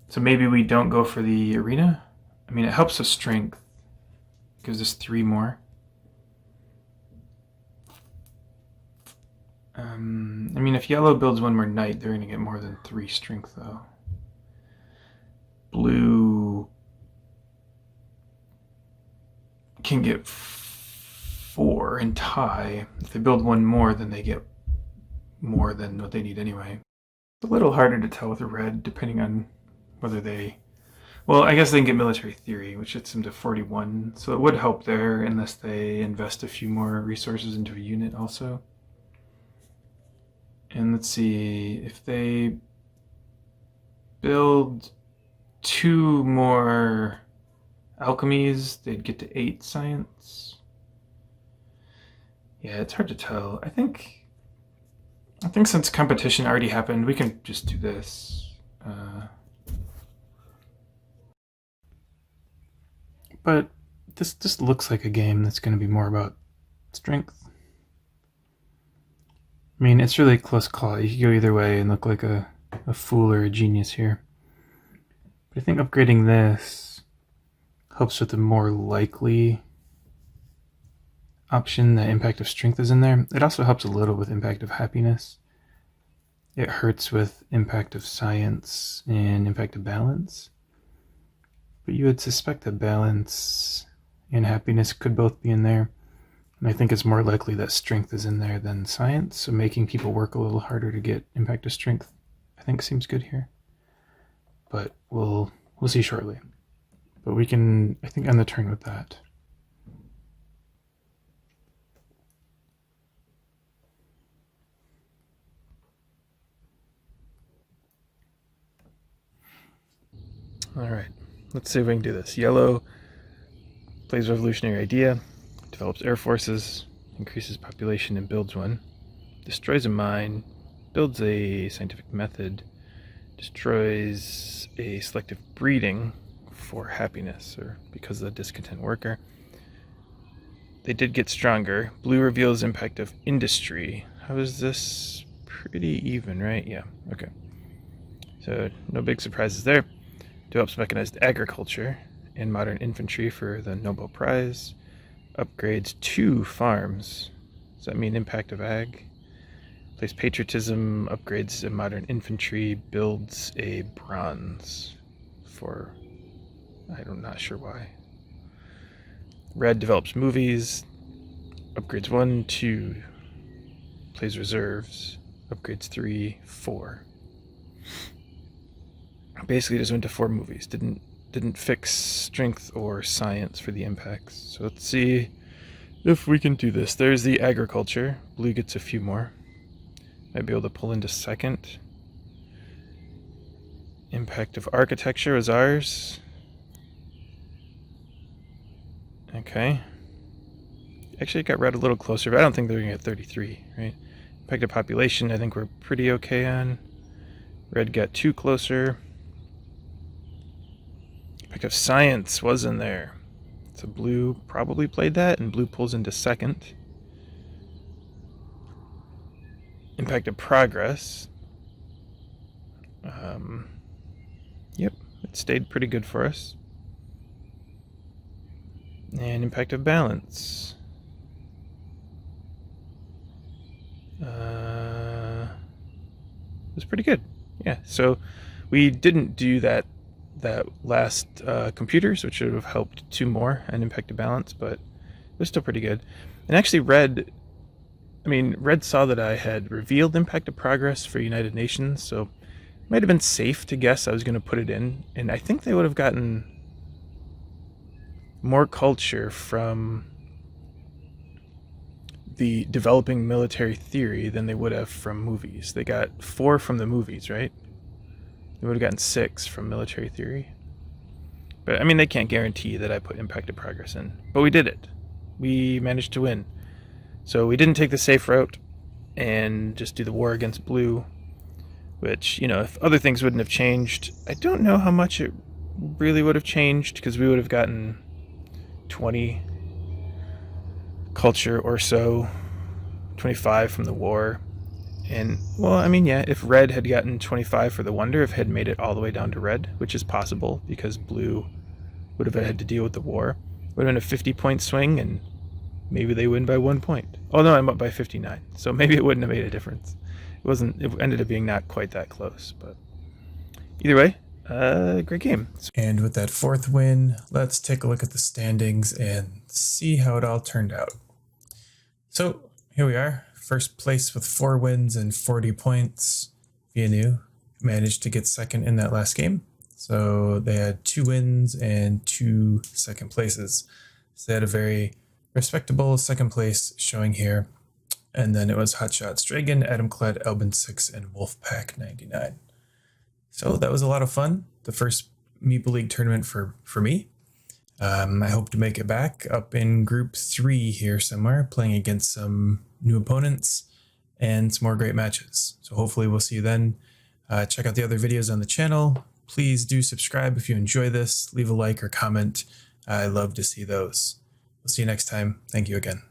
So maybe we don't go for the arena? I mean, it helps us strength. Gives us 3 more. I mean, if yellow builds 1 more knight, they're going to get more than 3 strength, though. Blue can get 4 and tie. If they build 1 more, then they get more than what they need anyway. It's a little harder to tell with red, depending on whether they... Well, I guess they can get military theory, which gets them to 41, so it would help there unless they invest a few more resources into a unit also. And let's see, if they build 2 more alchemies, they'd get to 8 science. Yeah, it's hard to tell. I think since competition already happened, we can just do this. But this looks like a game that's going to be more about strength. I mean, it's really a close call. You could go either way and look like a fool or a genius here. But I think upgrading this helps with the more likely option that impact of strength is in there. It also helps a little with impact of happiness. It hurts with impact of science and impact of balance. But you would suspect that balance and happiness could both be in there. And I think it's more likely that strength is in there than science, so making people work a little harder to get impact of strength, I think seems good here. But we'll see shortly. But we can, I think, end the turn with that. All right, let's see if we can do this. Yellow plays Revolutionary Idea, develops air forces, increases population and builds one, destroys a mine, builds a scientific method, destroys a selective breeding for happiness or because of the discontent worker. They did get stronger. Blue reveals impact of industry. How is this? Pretty even, right? Yeah, okay. So no big surprises there. Develops mechanized agriculture and modern infantry for the Nobel Prize. Upgrades 2 farms. Does that mean impact of ag? Plays patriotism, upgrades a modern infantry, builds a bronze for, I'm not sure why. Red develops movies, upgrades 1, 2, plays reserves, upgrades 3, 4. Basically just went to 4 movies. Didn't fix strength or science for the impacts. So let's see if we can do this. There's the agriculture. Blue gets a few more. Might be able to pull into second. Impact of architecture is ours. Okay. Actually, it got red a little closer, but I don't think they're going to get 33, right? Impact of population, I think we're pretty okay on. Red got 2 closer. Impact of science was in there. So blue probably played that, and blue pulls into second. Impact of progress. Yep, it stayed pretty good for us. And impact of balance. It was pretty good. Yeah, so we didn't do that last computers, which would have helped 2 more and impact of balance, but it was still pretty good. And actually Red saw that I had revealed impact of progress for United Nations, so Might have been safe to guess I was going to put it in, and I think they would have gotten more culture from the developing military theory than they would have from movies. They got 4 from the movies, right? They would have gotten 6 from military theory. But I mean, they can't guarantee that I put impacted progress in. But we did it. We managed to win. So we didn't take the safe route and just do the war against blue, which, you know, if other things wouldn't have changed, I don't know how much it really would have changed, because we would have gotten 20 culture or so, 25 from the war. And, well, I mean, yeah, if red had gotten 25 for the wonder, if it had made it all the way down to red, which is possible because blue would have had to deal with the war, would have been a 50-point swing, and maybe they win by 1 point. Oh no, I'm up by 59, so maybe it wouldn't have made a difference. It ended up being not quite that close, but either way, great game. And with that 4th win, let's take a look at the standings and see how it all turned out. So here we are, first place with 4 wins and 40 points. VNU managed to get second in that last game. So they had 2 wins and 2 second places. So they had a very respectable second place showing here. And then it was Hotshot Stragan, Adamclad, Albin6, and Wolfpack99. So that was a lot of fun. The first Meeple League tournament for me. I hope to make it back up in Group 3 here somewhere, playing against some new opponents and some more great matches. So hopefully we'll see you then. Check out the other videos on the channel. Please do subscribe if you enjoy this. Leave a like or comment. I love to see those. We'll see you next time. Thank you again.